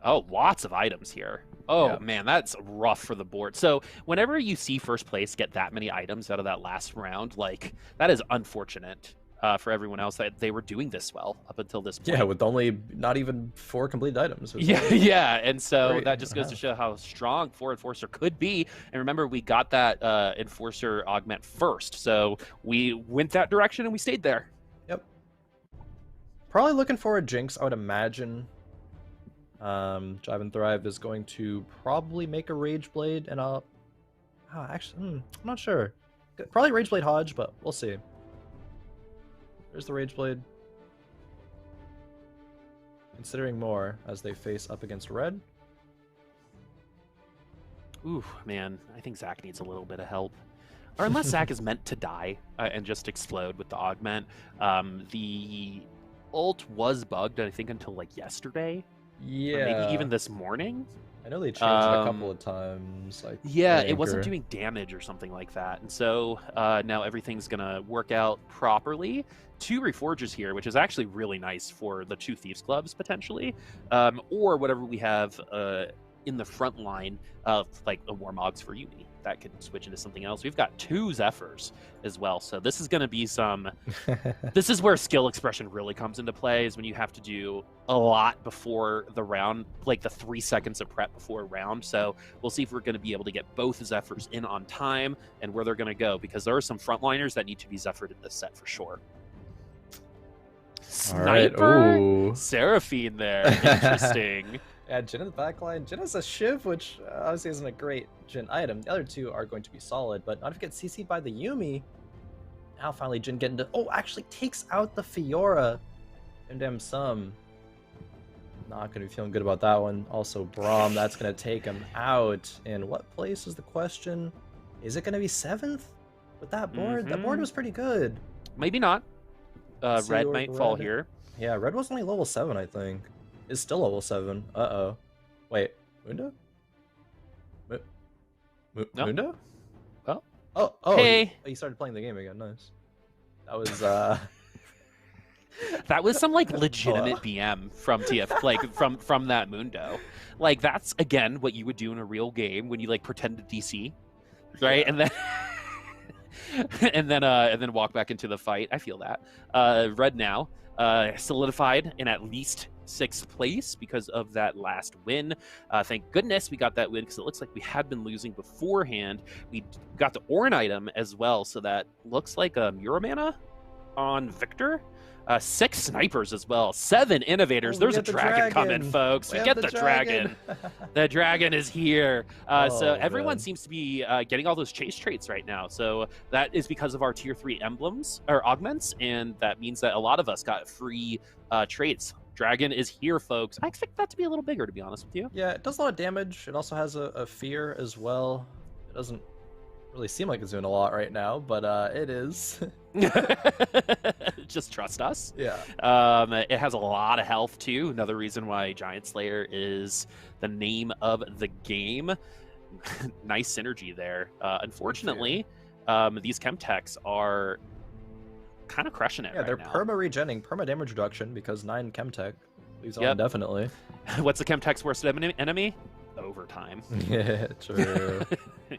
Oh, lots of items here. Oh man, that's rough for the board. So whenever you see first place get that many items out of that last round, like that is unfortunate for everyone else that they were doing this well up until this point. Yeah, with only not even 4 completed items. Yeah, and so great. that just goes to show how strong 4 Enforcer could be. And remember, we got that Enforcer augment first, so we went that direction and we stayed there. Yep. Probably looking for a Jinx, I would imagine. Jive and Thrive is going to probably make a Rage Blade, and actually, I'm not sure. Probably Rage Blade Hodge, but we'll see. There's the Rage Blade. Considering more as they face up against Red. Ooh, man, I think Zach needs a little bit of help. Or unless Zach is meant to die and just explode with the augment. The ult was bugged, I think, until like yesterday. Yeah. Or maybe even this morning. I know they changed it a couple of times. Like yeah, it wasn't doing damage or something like that. And so now everything's going to work out properly. 2 Reforgers here, which is actually really nice for the 2 Thieves Clubs, potentially. Or whatever we have in the front line of like a Warmogs for Uni. That could switch into something else. We've got 2 Zephyrs as well. So this is going to be some... This is where skill expression really comes into play, is when you have to do a lot before the round, like the 3 seconds of prep before a round. So we'll see if we're going to be able to get both Zephyrs in on time and where they're going to go, because there are some frontliners that need to be Zephyred in this set for sure. Sniper? Right. Seraphine there. Interesting. Yeah, Jhin in the backline. Jhin has a Shiv, which obviously isn't a great Jhin item. The other 2 are going to be solid, but not if it gets CC'd by the Yuumi. Now finally Jhin getting to... Oh, actually takes out the Fiora. Damn some. Not going to be feeling good about that one. Also, Braum, that's going to take him out. In what place is the question? Is it going to be 7th with that board? That board was pretty good. Maybe not. Red might fall here. Yeah, Red was only level 7, I think. Is still level 7. Uh-oh. Wait, Mundo? No. Mundo? Oh. Oh, hey. He started playing the game again. Nice. That was, That was some, like, legitimate BM from TF, like, from that Mundo. Like, that's, again, what you would do in a real game when you, like, pretend to DC, right? Yeah. And then walk back into the fight. I feel that. Red now solidified in at least 6th place because of that last win. Thank goodness we got that win, because it looks like we had been losing beforehand. We got the Orin item as well, so that looks like a Muramana on Victor. 6 snipers as well, 7 innovators. Oh, There's a dragon coming, folks. We get the dragon. The dragon is here. So everyone seems to be getting all those chase traits right now. So that is because of our tier 3 emblems or augments, and that means that a lot of us got free traits. Dragon is here, folks. I expect that to be a little bigger, to be honest with you. Yeah, it does a lot of damage. It also has a fear as well. It doesn't really seem like it's doing a lot right now, but it is. Just trust us. Yeah. It has a lot of health too. Another reason why Giant Slayer is the name of the game. Nice synergy there. Unfortunately, these Chemtechs are kind of crushing it. Yeah, right they're now. perma-regenning, perma-damage reduction because 9 Chemtech leaves on indefinitely. What's the Chemtech's worst enemy? Overtime. Yeah, true.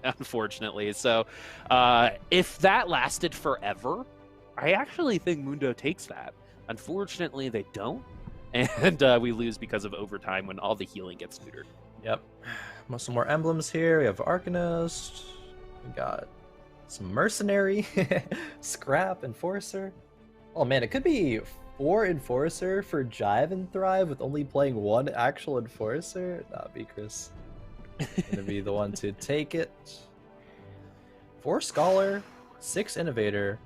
Unfortunately. So if that lasted forever, I actually think Mundo takes that. Unfortunately, they don't. And we lose because of overtime when all the healing gets neutered. Yep. Some more emblems here. We have Arcanist. We got some Mercenary. Scrap, Enforcer. Oh man, it could be 4 Enforcer for Jive and Thrive with only playing 1 actual Enforcer. That'd be Chris. Gonna be the one to take it. 4 Scholar, 6 Innovator.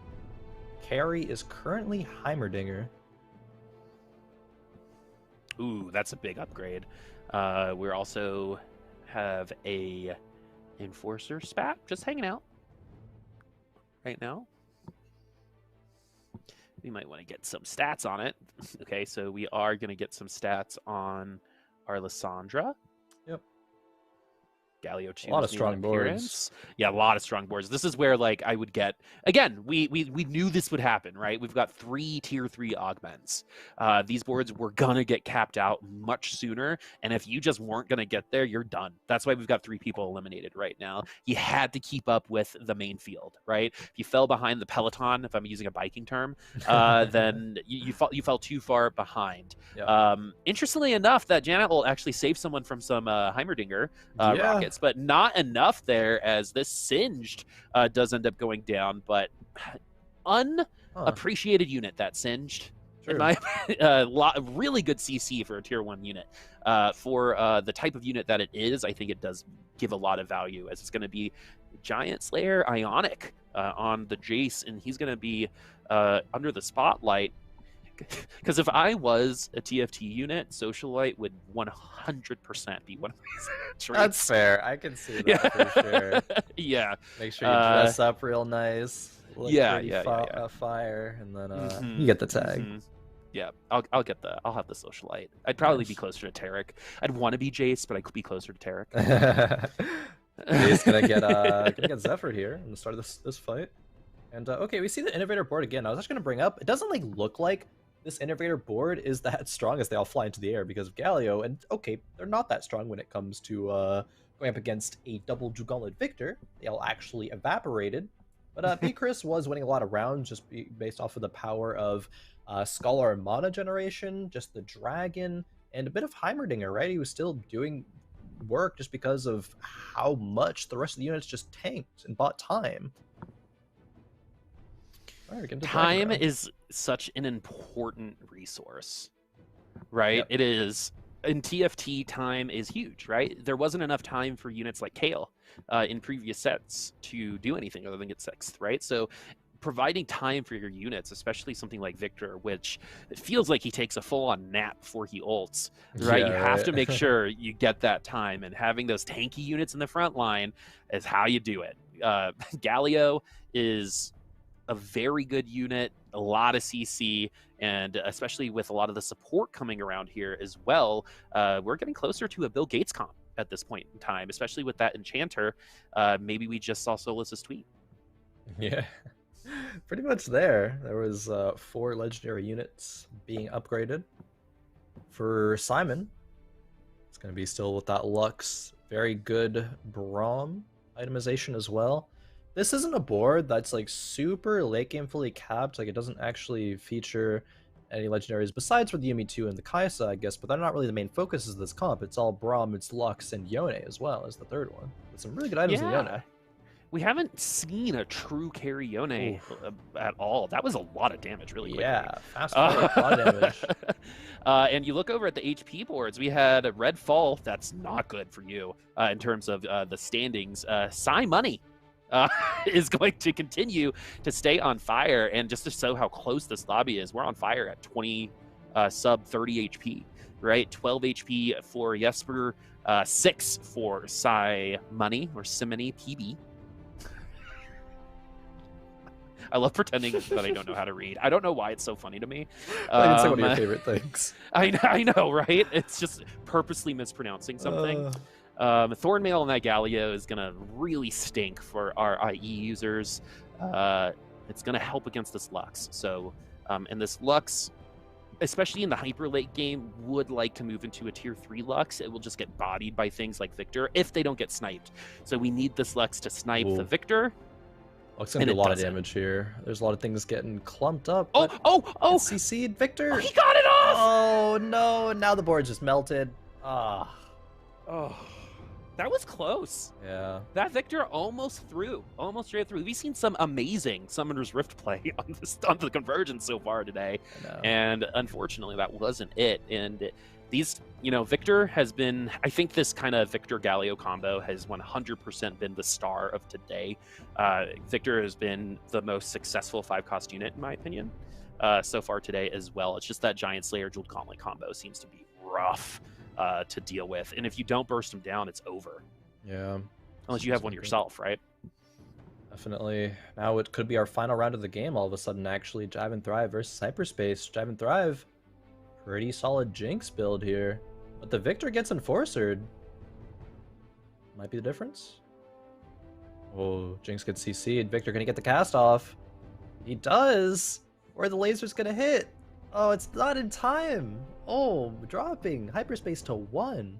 Carry is currently Heimerdinger. Ooh, that's a big upgrade. We also have a Enforcer Spat just hanging out right now. We might want to get some stats on it. Okay, so we are going to get some stats on our Lysandra. Yep. Galio 2. A lot of strong boards. Yeah, a lot of strong boards. This is where like I would get again. We knew this would happen, right? We've got 3 tier 3 augments. These boards were gonna get capped out much sooner, and if you just weren't gonna get there, you're done. That's why we've got 3 people eliminated right now. You had to keep up with the main field, right? If you fell behind the peloton, if I'm using a biking term, then you fell too far behind. Yep. Interestingly enough, that Janet will actually save someone from some Heimerdinger rockets, but not enough there as this Singed does end up going down, but unappreciated unit, that Singed. In my really good CC for a tier 1 unit. For the type of unit that it is, I think it does give a lot of value, as it's going to be Giant Slayer Ionic on the Jace, and he's going to be under the spotlight. Because if I was a TFT unit, Socialite would 100% be one of these traits. That's fair. I can see that for sure. Yeah. Make sure you dress up real nice. Look fire, and then you get the tag. Yeah, I'll have the Socialite. I'd probably be closer to Tarek. I'd want to be Jace, but I could be closer to Tarek. He's gonna get Zephyr here in the start of this fight. And okay, we see the Innovator board again. I was just gonna bring up, it doesn't like look like this Innovator board is that strong as they all fly into the air because of Galio, and okay, they're not that strong when it comes to going up against a double Gauntlet Victor. They all actually evaporated. But Chris was winning a lot of rounds just based off of the power of Scholar and Mana generation, just the Dragon, and a bit of Heimerdinger, right? He was still doing work just because of how much the rest of the units just tanked and bought time. Right, time is such an important resource, right? Yep. It is. In TFT, time is huge, right? There wasn't enough time for units like Kale in previous sets to do anything other than get 6th, right? So providing time for your units, especially something like Victor, which it feels like he takes a full-on nap before he ults, right? You have to make sure you get that time, and having those tanky units in the front line is how you do it. Galio is a very good unit, a lot of CC, and especially with a lot of the support coming around here as well, we're getting closer to a Bill Gates comp at this point in time, especially with that Enchanter. Maybe we just saw Solus's tweet. Yeah, pretty much there. There was 4 legendary units being upgraded. For Simon, it's going to be still with that Lux. Very good Braum itemization as well. This isn't a board that's like super late game fully capped. Like it doesn't actually feature any legendaries besides for the Yumi 2 and the Kaisa, I guess, but they're not really the main focuses of this comp. It's all Braum, it's Lux, and Yone as well as the third one. With some really good items in Yone. We haven't seen a true carry Yone at all. That was a lot of damage really quickly. Yeah, fast forward, a lot of damage. And you look over at the HP boards, we had a red fall. That's not good for you in terms of the standings. Psy Money is going to continue to stay on fire. And just to show how close this lobby is, we're on fire at 20 sub 30 HP, right? 12 HP for Jesper, 6 for Psy Money or Simony PB. I love pretending that I don't know how to read. I don't know why it's so funny to me. It's like one of your favorite things. I know, right? It's just purposely mispronouncing something. Thornmail and that Galio is going to really stink for our IE users. It's going to help against this Lux. So, and this Lux, especially in the hyper late game, would like to move into a tier 3 Lux. It will just get bodied by things like Victor if they don't get sniped. So we need this Lux to snipe the Victor. Oh, it's gonna do a lot of damage here. There's a lot of things getting clumped up. Oh! CC'd Victor. Oh, he got it off! Oh no! Now the board just melted. Oh, that was close. Yeah. That Victor almost straight through. We've seen some amazing Summoner's Rift play on the Convergence so far today, and unfortunately that wasn't it. And these, Victor has been, I think this kind of Victor Galio combo has 100% been the star of today. Victor has been the most successful 5-cost unit, in my opinion, so far today as well. It's just that Giant Slayer Jeweled Gauntlet combo seems to be rough to deal with. And if you don't burst him down, it's over. Yeah. Unless you have one yourself, right? Definitely. Now it could be our final round of the game all of a sudden, actually. Jive and Thrive versus Hyperspace. Jive and Thrive. Pretty solid Jinx build here. But the Victor gets Enforcered. Might be the difference. Oh, Jinx gets CC'd. Victor gonna get the cast off. He does! Where the laser's gonna hit. Oh, it's not in time. Oh, dropping Hyperspace to 1.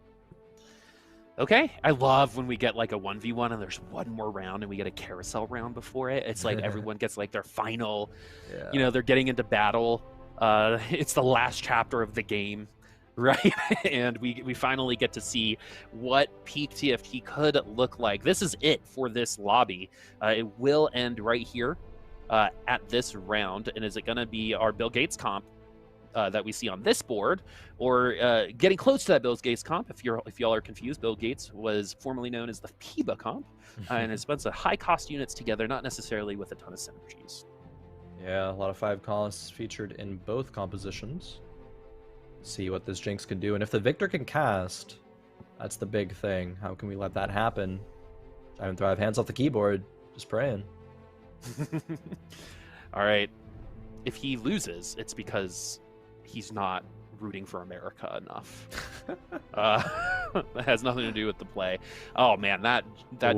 Okay, I love when we get like a 1v1 and there's one more round and we get a carousel round before it. It's like everyone gets like their final, they're getting into battle. It's the last chapter of the game, right? And we finally get to see what peak TFT could look like. This is it for this lobby. It will end right here at this round. And is it going to be our Bill Gates comp that we see on this board, or getting close to that Bill Gates comp? If y'all are confused, Bill Gates was formerly known as the PIBA comp, and it's a bunch of high cost units together, not necessarily with a ton of synergies. Yeah, a lot of 5 costs featured in both compositions. See what this Jinx can do, and if the Victor can cast, that's the big thing. How can we let that happen? Jive and Thrive, hands off the keyboard, just praying. All right, if he loses, it's because he's not rooting for America enough. That has nothing to do with the play. Oh man, that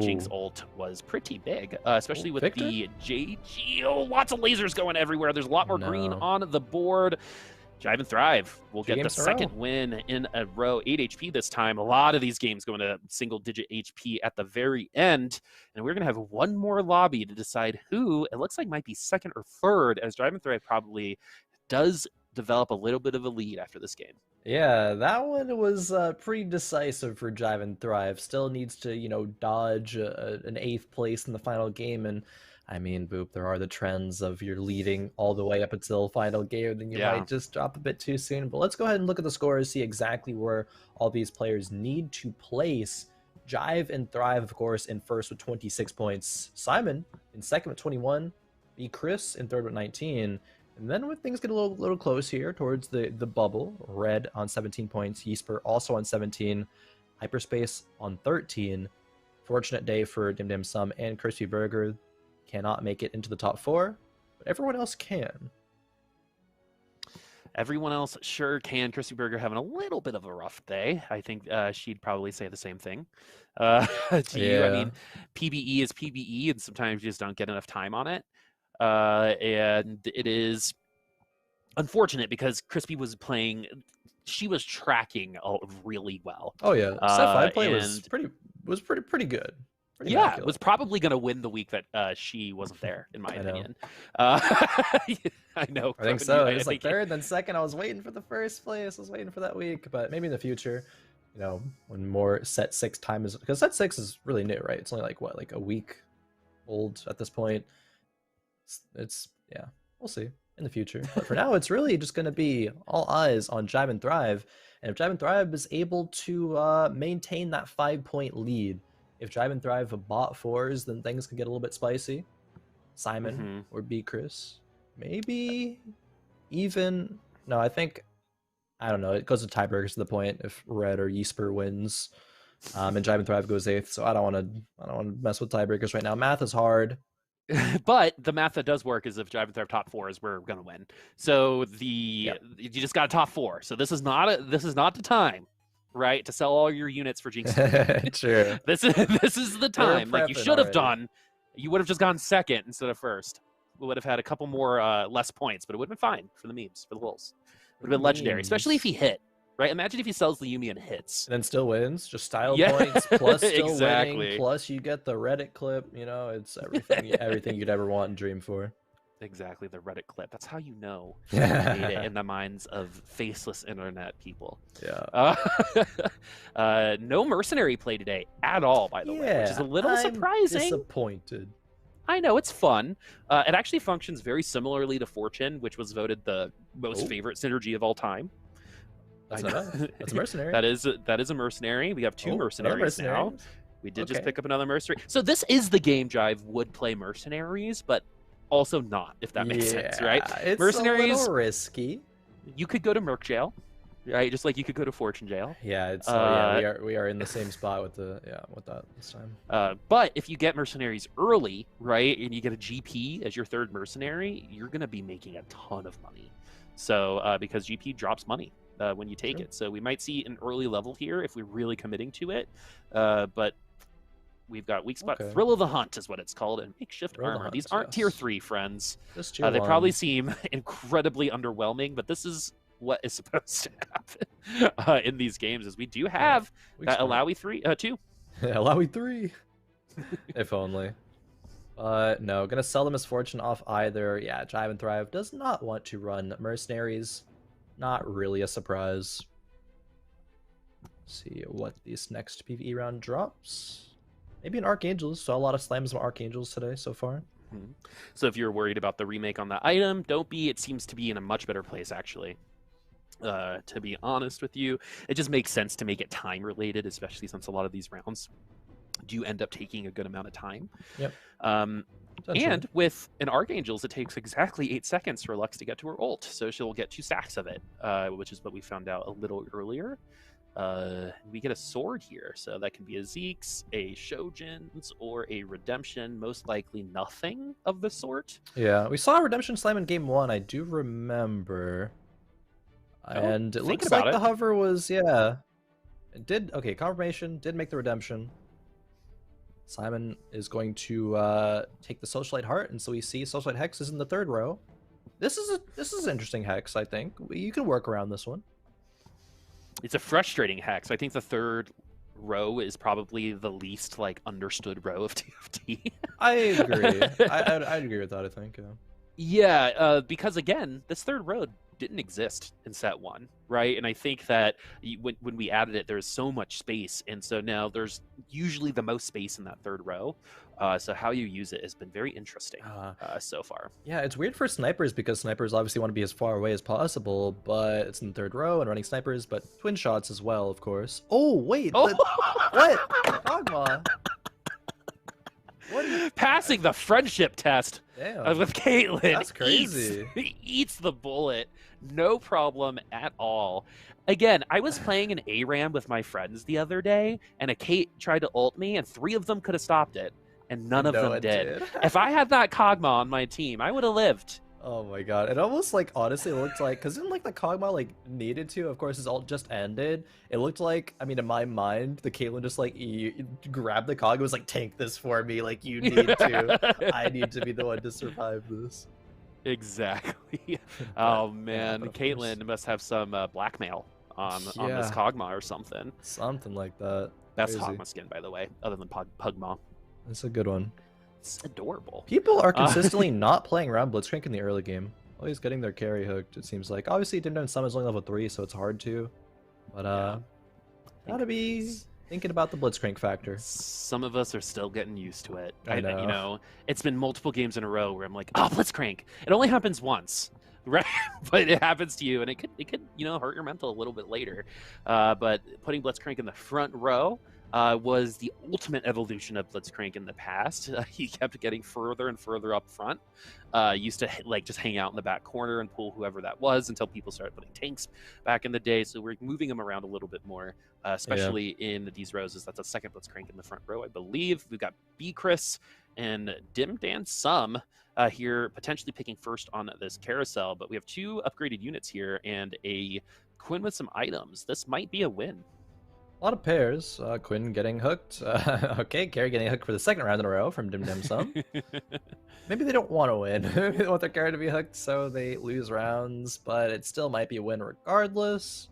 Jinx ult was pretty big, especially with Victor? the JG. Oh, lots of lasers going everywhere. There's a lot more green on the board. Jive and Thrive will get the second win in a row. 8 HP this time. A lot of these games going to single-digit HP at the very end. And we're going to have one more lobby to decide who it looks like might be second or third, as Jive and Thrive probably does develop a little bit of a lead after this game. Yeah, that one was pretty decisive for Jive and Thrive. Still needs to, dodge an 8th place in the final game. And I mean, Boop, there are the trends of you're leading all the way up until final game, then you might just drop a bit too soon. But let's go ahead and look at the scores, see exactly where all these players need to place. Jive and Thrive, of course, in first with 26 points. Simon in second with 21. B. Chris in third with 19. And then when things get a little close here towards the bubble, Red on 17 points, Jesper also on 17, Hyperspace on 13. Fortunate day for Dim Dim Sum and Crispy Burger. Cannot make it into the top 4, but everyone else can. Everyone else sure can. Crispy Burger having a little bit of a rough day. I think she'd probably say the same thing to you. I mean, PBE is PBE, and sometimes you just don't get enough time on it. And it is unfortunate because Crispy was playing, she was tracking really well. Oh yeah, set 5 play was pretty good. Pretty immaculate. Was probably going to win the week that she wasn't there, in my opinion. I know. I think so. It was like third, then second. I was waiting for the first place. I was waiting for that week, but maybe in the future, when more set 6 time is, because set 6 is really new, right? It's only like what, like a week old at this point. It's yeah, we'll see in the future. But for now, it's really just going to be all eyes on Jive and Thrive. And if Jive and Thrive is able to maintain that 5-point lead, if Jive and Thrive bot fours, then things can get a little bit spicy. Simon or B Chris, maybe even no. I think I don't know. It goes to tiebreakers to the point if Red or Yeasper wins, and Jive and Thrive goes 8th. So I don't want to mess with tiebreakers right now. Math is hard. But the math that does work is if Jive and Thrive top 4 is we're gonna win. So you just got a top 4. So this is not the time, right, to sell all your units for Jinx. Sure. This is the time. Like you should have done. You would have just gone 2nd instead of 1st. We would have had a couple more less points, but it would have been fine for the memes, for the lulz. It would have been legendary, especially if he hit. Right? Imagine if he sells the Yumi and hits. And then still wins. Just style points plus still exactly. winning. Plus you get the Reddit clip. You know, it's everything everything you'd ever want and dream for. Exactly, the Reddit clip. That's how you know you made it in the minds of faceless internet people. Yeah. No mercenary play today at all, by the way, which is a little surprising. Disappointed. I know, it's fun. It actually functions very similarly to Fortune, which was voted the most favorite synergy of all time. That's a mercenary. That is a mercenary. We have 2 mercenaries now. We did just pick up another mercenary. So this is the game Jive would play mercenaries, but also not, if that makes sense, right? It's mercenaries, a little risky. You could go to Merc Jail, right? Just like you could go to Fortune Jail. Yeah, it's we are in the same spot with that this time. But if you get mercenaries early, right, and you get a GP as your 3rd mercenary, you're gonna be making a ton of money. So because GP drops money when you take it, so we might see an early level here if we're really committing to it. But we've got weak spot. Thrill of the Hunt is what it's called, and makeshift armor. These aren't tier 3, friends. They probably seem incredibly underwhelming, but this is what is supposed to happen in these games. Is we do have that Alawi 2. Alawi 3. If only. No, gonna sell the Misfortune off either. Yeah, Jive and Thrive does not want to run mercenaries. Not really a surprise. Let's see what this next PvE round drops. Maybe an Archangels. Saw a lot of slams from Archangels today so far. So if you're worried about the remake on that item, don't be. It seems to be in a much better place, actually. To be honest with you, it just makes sense to make it time related, especially since a lot of these rounds do end up taking a good amount of time. Yep. And with an Archangels, it takes exactly 8 seconds for Lux to get to her ult, so she'll get 2 stacks of it, which is what we found out a little earlier. We get a sword here, so that can be a Zeke's, a Shojin's, or a Redemption. Most likely nothing of the sort. Yeah, we saw a Redemption slam in game 1. I do remember, and it looks like the hover was it did confirmation did make the Redemption. Simon is going to take the Socialite Heart, and so we see Socialite Hex is in the 3rd row. This is an interesting Hex. I think you can work around this one. It's a frustrating Hex. I think the 3rd row is probably the least understood row of TFT. I agree. I'd agree with that. I think. Yeah, because again, this 3rd row didn't exist in set 1, right? And I think that when we added it, there's so much space, and so now there's usually the most space in that 3rd row. So how you use it has been very interesting so far. Yeah, it's weird for snipers because snipers obviously want to be as far away as possible, but it's in the 3rd row and running snipers, but twin shots as well, of course. Oh wait, what? Dogma. Passing the friendship test with Caitlyn. That's crazy. Eats the bullet. No problem at all. Again, I was playing an ARAM with my friends the other day, and a Kate tried to ult me, and 3 of them could have stopped it, and none of them did. If I had that Kog'Maw on my team, I would have lived. Oh my god, it almost honestly looked like, because didn't the Kog'Maw needed to, of course his ult just ended. It looked like, I mean in my mind, the Caitlyn just grabbed the Kog, it was tank this for me, you need to. I need to be the one to survive this. Exactly. Oh man, Caitlyn must have some blackmail on this Kog'Maw or something. Something like that. That's Kog'Maw skin, by the way, other than Pugmaw. That's a good one. It's adorable. People are consistently not playing around Blitzcrank in the early game. Always getting their carry hooked, it seems like. Obviously, Dim Dim Summon's only level 3, so it's hard to. But gotta be Thinking about the Blitzcrank factor. Some of us are still getting used to it. I know. You know, it's been multiple games in a row where I'm like, oh, Blitzcrank. It only happens once, right? But it happens to you, and it could you know, hurt your mental a little bit later. But putting Blitzcrank in the front row was the ultimate evolution of Blitzcrank in the past. He kept getting further and further up front. Used to like just hang out in the back corner and pull whoever that was until people started putting tanks back in the day. So we're moving him around a little bit more, especially in these rows. That's a second Blitzcrank in the front row, I believe. We've got B Chris and Dim Dan Sum here potentially picking first on this carousel, but we have 2 upgraded units here and a Quinn with some items. This might be a win. A lot of pairs. Quinn getting hooked. Okay, Carrie getting hooked for the 2nd round in a row from Dim Dim Sum. Maybe they don't want to win. Maybe they want their Carrie to be hooked so they lose rounds, but it still might be a win regardless,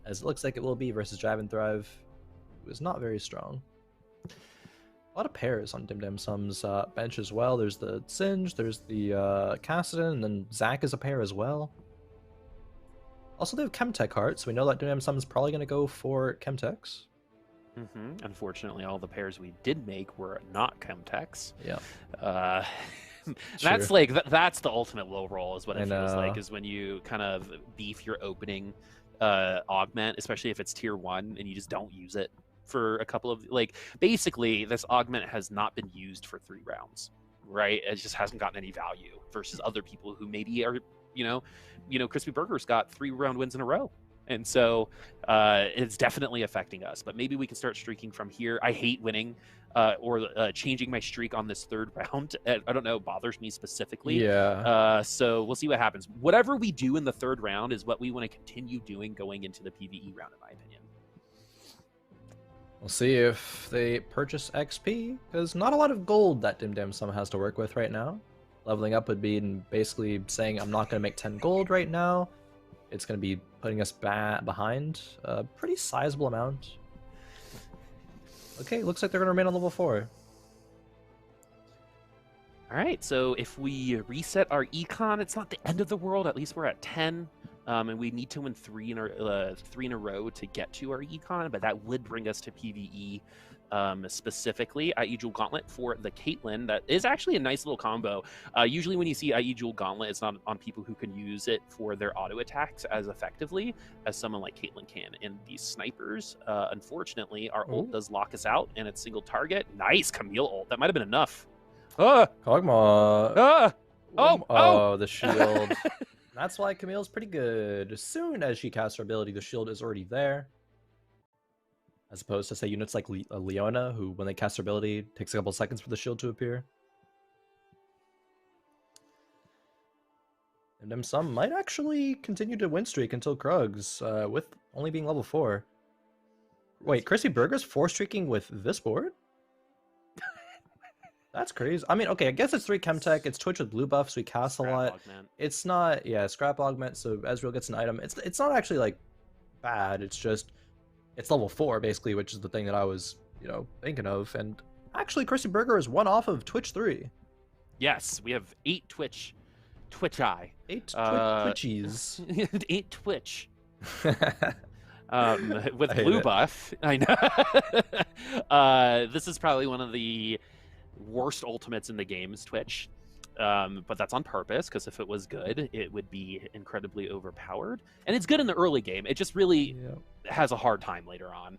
as it looks like it will be versus Drive and Thrive, who is not very strong. A lot of pairs on Dim Dim Sum's bench as well. There's the Singe, there's the Cassidon, and then Zach is a pair as well. Also, they have Chemtech Heart, so we know that Dim Dim Sum is probably going to go for Chemtechs. Unfortunately, all the pairs we did make were not Chemtechs. Yeah. That's like that's the ultimate low roll, is what it feels like, is when you kind of beef your opening augment, especially if it's tier 1 and you just don't use it for a couple of, like, basically this augment has not been used for 3 rounds, right? It just hasn't gotten any value versus other people who maybe are, you know, Crispy Burger's got 3 round wins in a row. And so it's definitely affecting us. But maybe we can start streaking from here. I hate winning or changing my streak on this 3rd round. I don't know, it bothers me specifically. Yeah. So we'll see what happens. Whatever we do in the 3rd round is what we want to continue doing going into the PvE round, in my opinion. We'll see if they purchase XP, because not a lot of gold that Dim Dim Sum has to work with right now. Leveling up would be basically saying, I'm not going to make 10 gold right now. It's going to be putting us behind a pretty sizable amount. Okay, looks like they're going to remain on level 4. All right, so if we reset our econ, it's not the end of the world. At least we're at 10, and we need to win 3 in a row to get to our econ, but that would bring us to PvE. Specifically, IE Jewel Gauntlet for the Caitlyn. That is actually a nice little combo. Usually when you see IE Jewel Gauntlet, it's not on people who can use it for their auto attacks as effectively as someone like Caitlyn can. And these snipers, unfortunately, our ult does lock us out, and it's single target. Nice Camille ult. That might have been enough. Kog'Maw. Oh, the shield. That's why Camille's pretty good. As soon as she casts her ability, the shield is already there. As opposed to, say, units like Leona, who, when they cast their ability, takes a couple seconds for the shield to appear. And Dim Sum might actually continue to win streak until Krugs, with only being level 4. Wait, Crispy Burger's 4-streaking with this board? That's crazy. I mean, okay, I guess it's 3 Chemtech, it's Twitch with blue buff, so we cast a lot. Augment. It's not, yeah, Scrap Augment, so Ezreal gets an item. It's not actually, like, bad, it's just... It's level 4, basically, which is the thing that I was, thinking of. And actually, Crispy Burger is 1 off of Twitch 3. Yes, we have 8 Twitch eye. 8 Twitchies. 8 Twitch. With blue buff. I know. This is probably one of the worst ultimates in the game's Twitch. But that's on purpose, because if it was good, it would be incredibly overpowered. And it's good in the early game. It just really has a hard time later on.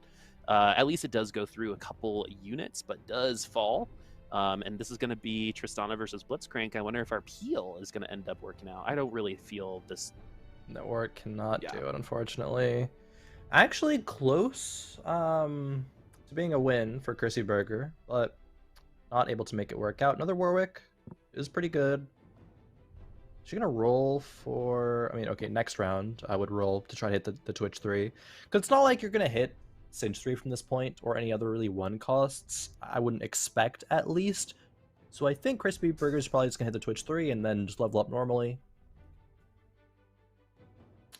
At least it does go through a couple units, but does fall. And this is going to be Tristana versus Blitzcrank. I wonder if our peel is going to end up working out. I don't really feel this. Network cannot do it, unfortunately. Actually close to being a win for Crispy Burger, but not able to make it work out. Another Warwick is pretty good. Is she gonna roll for... I mean, okay, next round I would roll to try to hit the Twitch 3. Because it's not like you're gonna hit Singe 3 from this point, or any other really 1 costs. I wouldn't expect, at least. So I think Crispy Burger's probably just gonna hit the Twitch 3 and then just level up normally.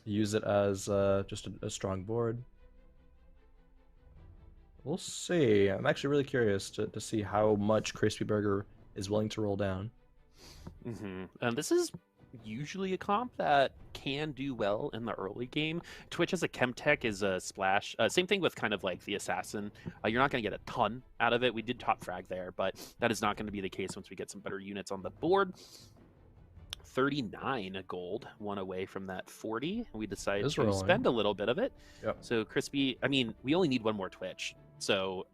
Use it as just a strong board. We'll see. I'm actually really curious to see how much Crispy Burger is willing to roll down. And this is usually a comp that can do well in the early game. Twitch as a Chemtech is a splash. Same thing with kind of like the Assassin. You're not going to get a ton out of it. We did top frag there, but that is not going to be the case once we get some better units on the board. 39 gold, one away from that 40. We decided to spend a little bit of it. Yep. So Crispy, I mean, we only need one more Twitch. So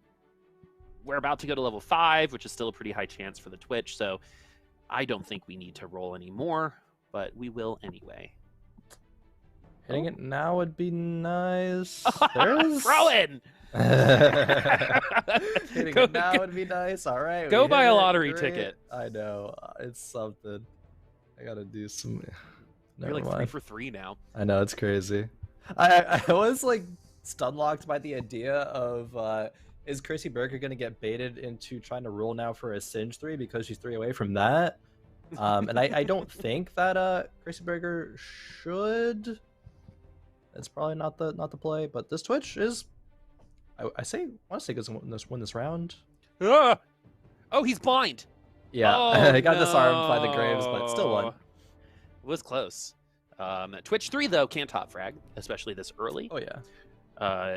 we're about to go to level 5, which is still a pretty high chance for the Twitch. So I don't think we need to roll anymore, but we will anyway. Hitting it now would be nice. Throw in! Hitting it now would be nice. All right. Go buy a lottery ticket. I know. It's something. I gotta do some. You're like 3 for 3 now. I know, it's crazy. I was like stun-locked by the idea of is Chrissy Berger gonna get baited into trying to roll now for a Singe 3 because she's 3 away from that. And I don't think that Chrissy Berger should. It's probably not the play, but this Twitch is. I want to say doesn't win this round. Ah! Oh, he's blind. Yeah, oh, I got disarmed by the Graves, but still won. It was close. Twitch 3 though can top frag, especially this early. Oh yeah.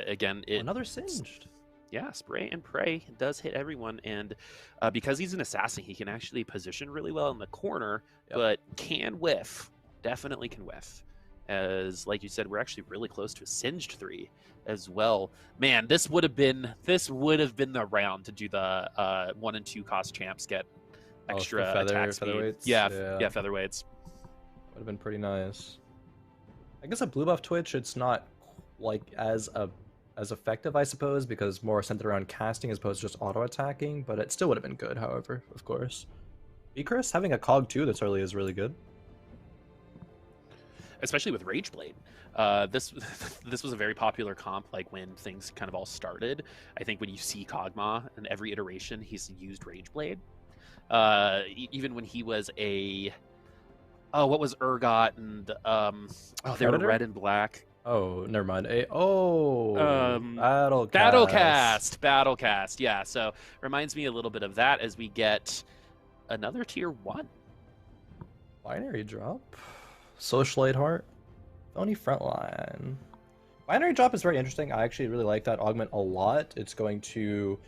Again, Another Singed. Yeah, spray and pray does hit everyone, and because he's an assassin, he can actually position really well in the corner, but can whiff. Definitely can whiff. As like you said, we're actually really close to a Singed 3 as well. Man, this would have been the round to do the 1 and 2 cost champs get extra attack speed. Featherweights? Yeah, featherweights. Would have been pretty nice. I guess a blue buff Twitch, it's not like as effective, I suppose, because more centered around casting as opposed to just auto attacking. But it still would have been good, however, of course. Chris having a cog 2 that's early is really good. Especially with Rageblade. This was a very popular comp, like when things kind of all started. I think when you see Kog'Maw in every iteration, he's used Rageblade. Even when he was a... Oh, what was Urgot and... they were red and black. Oh, never mind. Battlecast. Yeah, so reminds me a little bit of that as we get another tier 1. Binary drop. Socialite Heart. Phony Frontline. Binary drop is very interesting. I actually really like that augment a lot. It's going to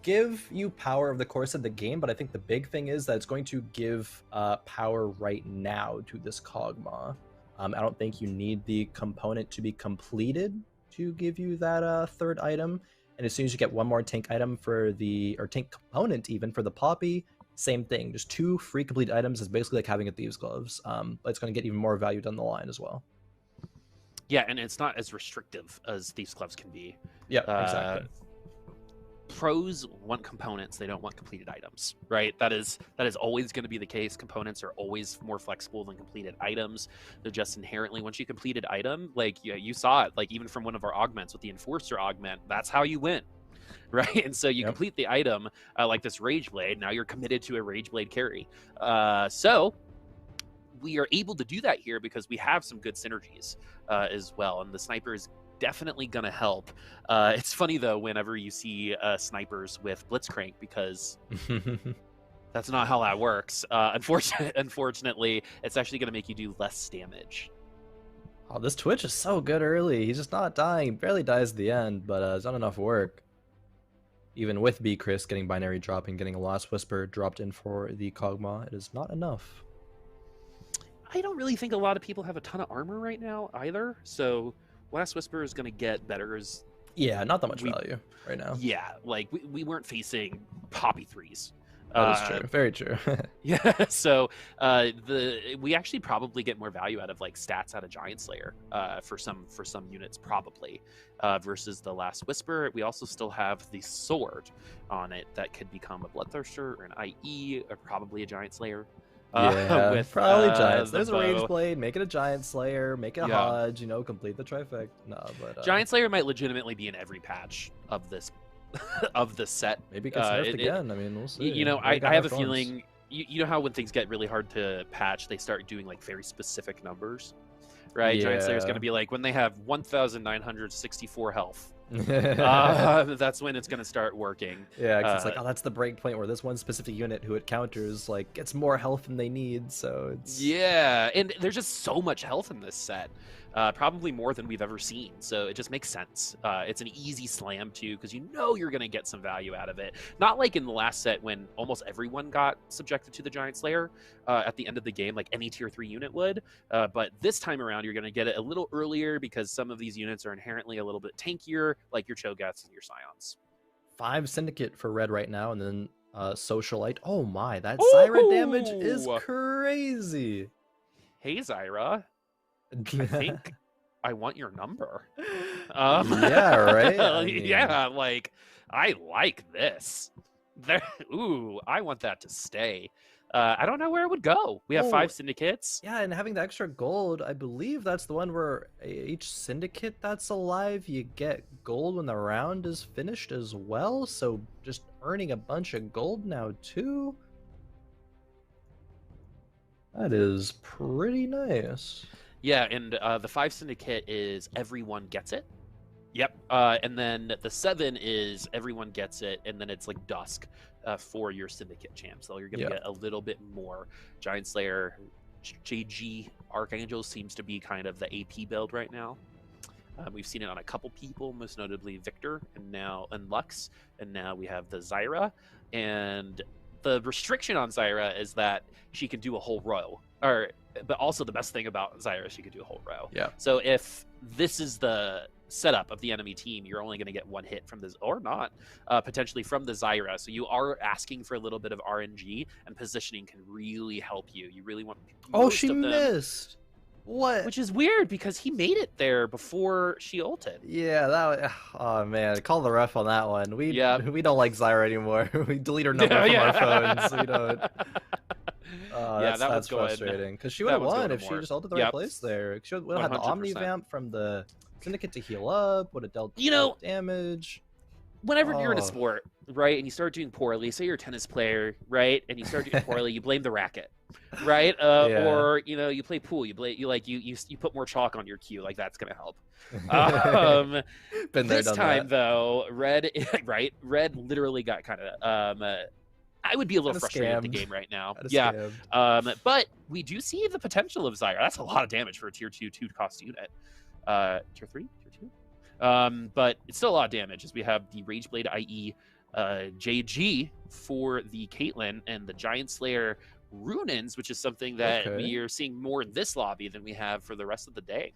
give you power over the course of the game, but I think the big thing is that it's going to give power right now to this Kog'Maw. I don't think you need the component to be completed to give you that third item. And as soon as you get one more tank item for or tank component even for the Poppy, same thing. Just 2 free complete items is basically like having a Thieves' Gloves, but it's going to get even more value down the line as well. Yeah, and it's not as restrictive as Thieves' Gloves can be. Yeah, exactly. Pros want components, they don't want completed items, right? That is always going to be the case. Components are always more flexible than completed items. They're just inherently, once you complete an item, like you saw it, like even from one of our augments with the Enforcer augment, that's how you win, right? And so you complete the item, like this Rageblade, now you're committed to a Rageblade carry. So we are able to do that here because we have some good synergies as well, and the sniper is definitely gonna help. It's funny though whenever you see snipers with Blitzcrank, because that's not how that works. Unfortunately, it's actually gonna make you do less damage. Oh, this Twitch is so good early. He's just not dying. He barely dies at the end, but it's not enough work. Even with Chris getting binary drop and getting a Last Whisper dropped in for the Kog'Maw, it is not enough. I don't really think a lot of people have a ton of armor right now either, so Last Whisper is going to get better as... Yeah, not that much value right now. Yeah, like we weren't facing Poppy 3s. That is true. Very true. Yeah, so we actually probably get more value out of like stats out of Giant Slayer for some units probably versus the Last Whisper. We also still have the sword on it that could become a Bloodthirster or an IE or probably a Giant Slayer. Yeah, with probably Giants. There's a Rage Blade, make it a Giant Slayer, make it a Hodge, complete the trifecta. No, but Giant Slayer might legitimately be in every patch of this of the set. Maybe it gets nerfed again. I mean, we'll see. I have a feeling. You know how when things get really hard to patch, they start doing like very specific numbers. right? Giant Slayer is going to be like when they have 1,964 health. That's when it's going to start working. Yeah, 'cause it's like, oh, that's the break point where this one specific unit who it counters like gets more health than they need. So it's and there's just so much health in this set, probably more than we've ever seen. So it just makes sense. It's an easy slam too, because you know you're going to get some value out of it. Not like in the last set when almost everyone got subjected to the Giant Slayer at the end of the game, like any tier 3 unit would. But this time around, you're going to get it a little earlier because some of these units are inherently a little bit tankier, like your Cho'Gaths and your Scions. 5 Syndicate for red right now, and then Socialite. Oh my, that Zyra damage is crazy. Hey, Zyra. I think I want your number. Yeah, right? I mean... Yeah, like, I like this. Ooh, I want that to stay. I don't know where it would go. We have 5 syndicates. Yeah, and having the extra gold, I believe that's the one where each syndicate that's alive, you get gold when the round is finished as well. So just earning a bunch of gold now too. That is pretty nice. Yeah, and the 5 syndicate is everyone gets it. Yep. And then the 7 is everyone gets it, and then it's like dusk for your syndicate champ. So you're going to get a little bit more. Giant Slayer, JG, Archangel seems to be kind of the AP build right now. We've seen it on a couple people, most notably Victor and Lux, and now we have the Zyra. And the restriction on Zyra is that she can do a whole row. But also the best thing about Zyra is she can do a whole row. Yeah. So if this is the setup of the enemy team, you're only going to get 1 hit from this, or not, potentially from the Zyra. So you are asking for a little bit of RNG, and positioning can really help you. You really want she missed. What? Which is weird because he made it there before she ulted. Yeah, that. Oh man, call the ref on that one. We don't like Zyra anymore. We delete her number from our phones. We don't. That's frustrating because she would have won if she just ulted the right place there. She would have had the Omni Vamp from the Syndicate to heal up. Would have dealt damage. Whenever you're in a sport, right, and you start doing poorly, say you're a tennis player, right, and you start doing poorly, you blame the racket, right? Or you play pool, you put more chalk on your cue, like that's gonna help. Been there, this time though, red literally got kind of I would be a little frustrated with the game right now. But we do see the potential of Zyra. That's a lot of damage for a tier 2 cost unit. Tier 3, tier 2. But it's still a lot of damage as we have the Rageblade IE JG for the Caitlyn and the Giant Slayer Runins, which is something that we are seeing more in this lobby than we have for the rest of the day.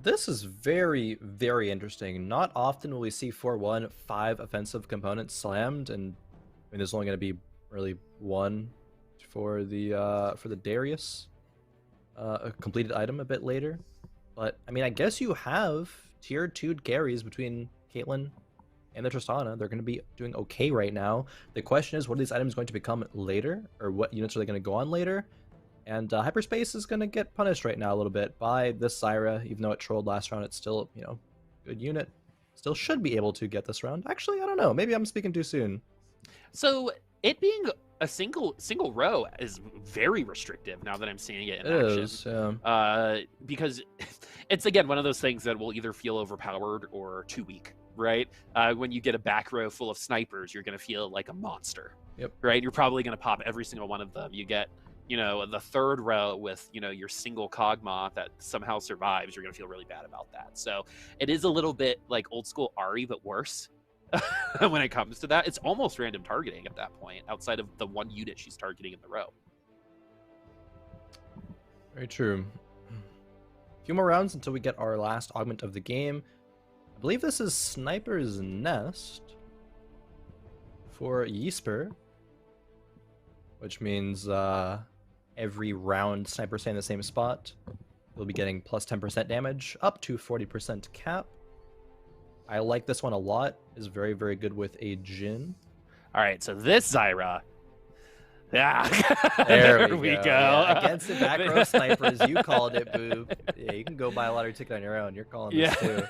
This is very, very interesting. Not often will we see 4-1, 5 offensive components slammed, and I mean, there's only going to be really 1 for the Darius a completed item a bit later. But I mean, I guess you have tier 2 carries between Caitlyn and the Tristana. They're going to be doing okay right now. The question is, what are these items going to become later, or what units are they going to go on later? And Hyperspace is going to get punished right now a little bit by this Zyra. Even though it trolled last round, it's still, good unit. Still should be able to get this round. Actually, I don't know. Maybe I'm speaking too soon. So it being a single row is very restrictive now that I'm seeing it in action. Is, yeah. Because it's, again, one of those things that will either feel overpowered or too weak, right? When you get a back row full of snipers, you're going to feel like a monster. Yep. Right? You're probably going to pop every single one of them. You get, the third row with, your single Kog'Maw that somehow survives, you're going to feel really bad about that. So it is a little bit like old school Ahri, but worse. When it comes to that, it's almost random targeting at that point, outside of the one unit she's targeting in the row. Very true. A few more rounds until we get our last augment of the game. I believe this is Sniper's Nest for Ysper, which means every round Sniper staying in the same spot, you'll be getting plus 10% damage, up to 40% cap. I like this one a lot. It's very, very good with a Jhin. All right, so this Zyra. Yeah, there we go. Yeah, against the back row snipers, you called it, Boob. Yeah, you can go buy a lottery ticket on your own. You're calling this too.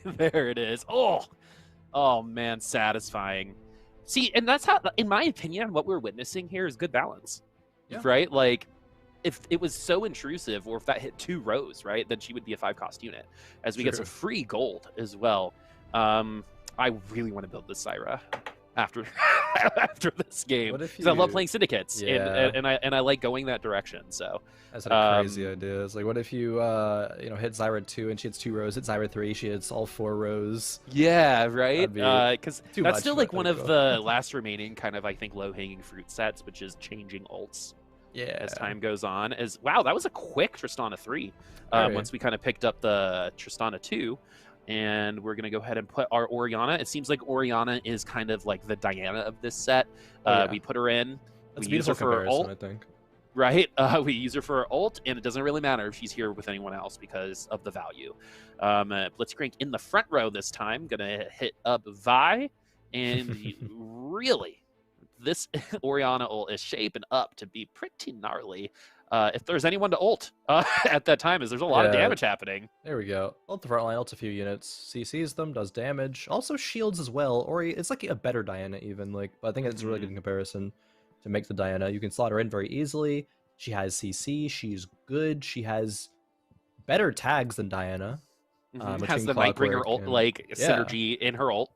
There it is. Oh man, satisfying. See, and that's how, in my opinion, what we're witnessing here is good balance, right? Like, if it was so intrusive, or if that hit 2 rows, right, then she would be a 5-cost unit, as we get some free gold as well. I really want to build this Syra after after this game, What if because I love you- playing syndicates, Yeah. and I like going that direction. So That's a crazy idea. It's like, what if you, hit Zyra 2 and she hits 2 rows, hit Zyra 3, she hits all 4 rows. yeah, right, That'd be because too that's much, still but like one that'd of be cool. the last remaining kind of, I think, low-hanging fruit sets, which is changing ults Yeah. as time goes on. As wow, that was a quick Tristana 3. Very. Once we kind of picked up the Tristana 2, and we're gonna go ahead and put our Orianna. It seems like Orianna is kind of like the Diana of this set. Yeah. We put her in. That's a We use her beautiful for her comparison, ult, I think. right? We use her for her ult, and it doesn't really matter if she's here with anyone else because of the value. Blitzcrank in the front row this time. Gonna hit up Vi, and really, this Orianna ult is shaping up to be pretty gnarly. If there's anyone to ult at that time, there's a lot of Yeah. damage happening. There we go. Ult the front line, ult a few units, CCs them, does damage, also shields as well. Or it's like a better Diana even. Like, but I think it's a really good in comparison to make the Diana. You can slot her in very easily. She has CC. She's good. She has better tags than Diana. Has between the Nightbringer Clockwork ult and- like Yeah. synergy in her ult,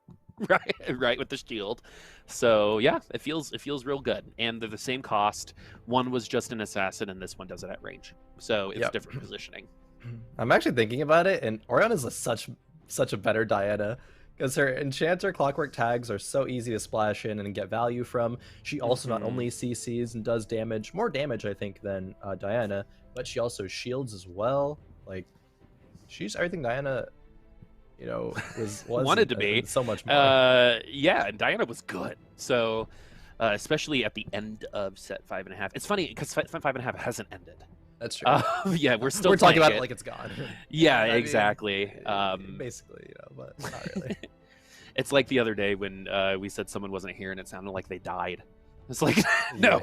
right with the shield. So yeah, it feels real good, and they're the same cost. One was just an assassin, and this one does it at range. So it's Yep. different positioning. I'm actually thinking about it, and Orianna's such a better Diana because her Enchanter Clockwork tags are so easy to splash in and get value from. She also not only CCs and does damage, more damage I think than Diana, but she also shields as well. Like, she's everything Diana, was Wanted to and be. so much more. Yeah, and Diana was good. So especially at the end of set 5.5. It's funny because set 5.5 hasn't ended. That's true. Yeah, we're still We're talking playing about it like it's gone. yeah, I mean, exactly. basically, but not really. It's like the other day when we said someone wasn't here and it sounded like they died. It's like, no,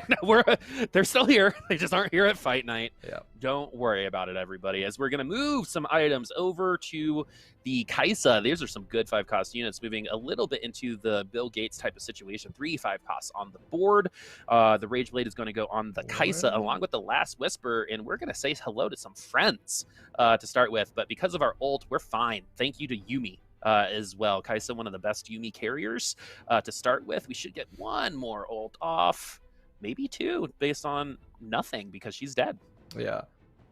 they're still here. They just aren't here at fight night. Yeah. Don't worry about it, everybody. As we're going to move some items over to the Kaisa. These are some good 5-cost units, moving a little bit into the Bill Gates type of situation. 3 5-costs on the board. The Rage Blade is going to go on the Kaisa along with the Last Whisper, and we're going to say hello to some friends to start with. But because of our ult, we're fine. Thank you to Yumi. As well. Kaisa, one of the best Yumi carriers to start with. We should get 1 more ult off, maybe 2, based on nothing because she's dead. Yeah. I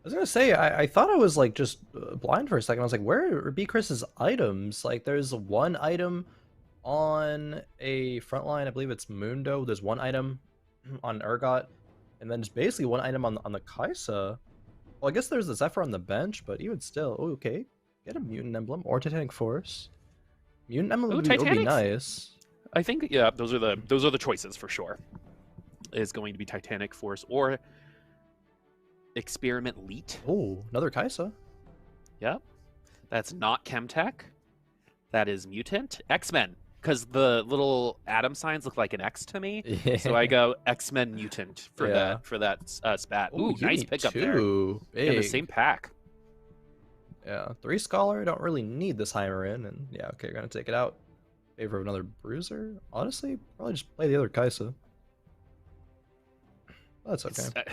was gonna say, I thought I was like just blind for a second. I was like, where are B. Chris's items? Like, there's 1 item on a front line. I believe it's Mundo. There's 1 item on Urgot, and then just basically 1 item on the Kaisa. Well, I guess there's the Zephyr on the bench, but even still, okay. Get a Mutant Emblem or Titanic Force. Mutant Emblem would be nice. I think, yeah, those are the choices for sure. Is going to be Titanic Force or Experiment Leet. Oh, another Kaisa. Yep. That's not Chemtech. That is Mutant. X-Men. Because the little atom signs look like an X to me. Yeah. So I go X-Men Mutant for that spat. Ooh, nice pickup there. Big. In the same pack. Yeah, 3 Scholar, don't really need this Heimer in, and yeah, okay, gonna take it out. Favor of another Bruiser? Honestly, probably just play the other Kaisa. That's okay.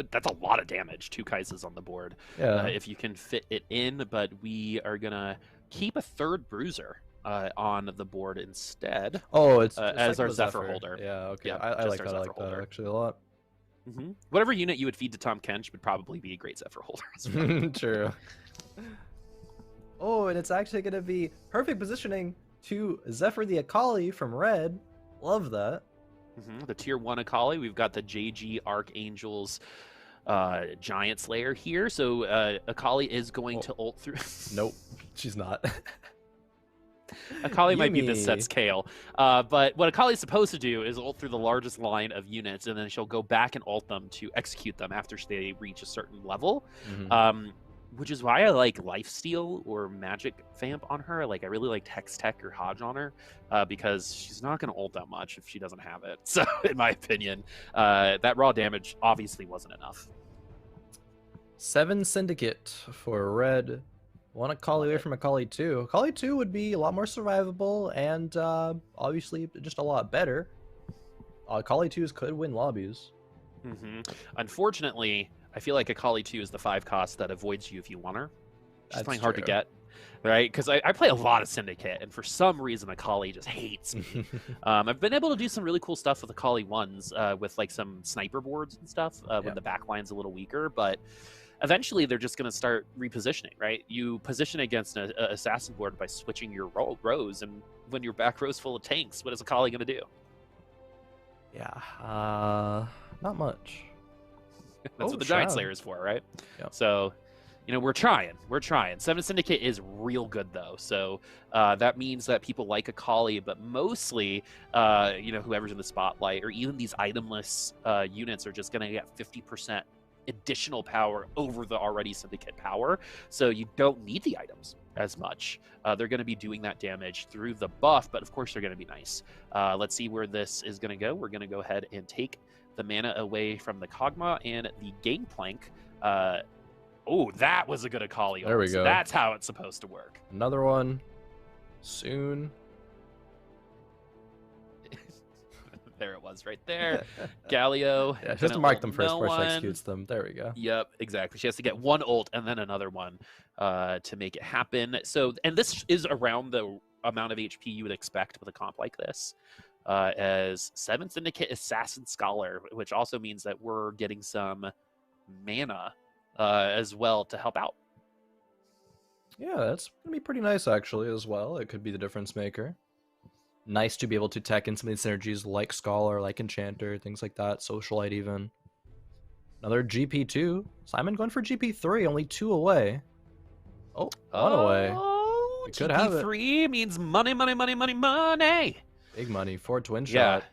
That's a lot of damage. 2 Kaisas on the board. Yeah. If you can fit it in, but we are gonna keep a 3rd Bruiser on the board instead. Oh, it's as like our the Zephyr holder. Yeah, okay. Yeah, I like just that. our I Zephyr like that holder. actually a lot. Whatever unit you would feed to Tom Kench would probably be a great Zephyr holder as well. True. Oh, and it's actually gonna be perfect positioning to Zephyr the Akali from red. Love that. The tier 1 Akali. We've got the JG Archangels Giant Slayer here. So Akali is going to ult through. Nope, she's not. Akali might be this Yumi. set's Kale. But what Akali is supposed to do is ult through the largest line of units, and then she'll go back and ult them to execute them after they reach a certain level. Which is why I like Lifesteal or Magic Vamp on her. Like, I really like Hex Tech or Hodge on her because she's not going to ult that much if she doesn't have it. So, in my opinion, that raw damage obviously wasn't enough. 7 Syndicate for red. 1 Akali away from Akali 2. Akali 2 would be a lot more survivable and obviously just a lot better. Akali 2s could win lobbies. Unfortunately, I feel like Akali 2 is the 5 cost that avoids you if you want her. She's That's playing hard to true. get, right? Because I play a lot of Syndicate, and for some reason Akali just hates me. I've been able to do some really cool stuff with Akali 1s with like some sniper boards and stuff when the backline's a little weaker, but eventually they're just going to start repositioning, right? You position against an assassin board by switching your rows, and when your back row's full of tanks, what is Akali going to do? Yeah, not much. That's what the Giant Slayer is for, right? Yep. So, you know, we're trying. 7 Syndicate is real good, though. So that means that people like Akali, but mostly, you know, whoever's in the spotlight or even these itemless units are just going to get 50% additional power over the already Syndicate power. So you don't need the items as much. They're going to be doing that damage through the buff, but of course they're going to be nice. Let's see where this is going to go. We're going to go ahead and take the mana away from the Kog'Maw and the Gangplank. Oh, that was a good Akali. There we go. So that's how it's supposed to work. Another one. Soon. There it was right there. Galio. Yeah, just to mark them first before she executes them. There we go. Yep, exactly. She has to get one ult and then another one to make it happen. So, and this is around the amount of HP you would expect with a comp like this. As 7 Syndicate Assassin Scholar, which also means that we're getting some mana as well to help out. Yeah, that's going to be pretty nice, actually, as well. It could be the difference maker. Nice to be able to tech in some of these synergies like Scholar, like Enchanter, things like that. Socialite, even. Another GP2. Simon going for GP3, only 2 away. Oh, 1 away. Oh, You could have it. GP3 means money, money, money, money, money. Big money for Twin Yeah. Shot.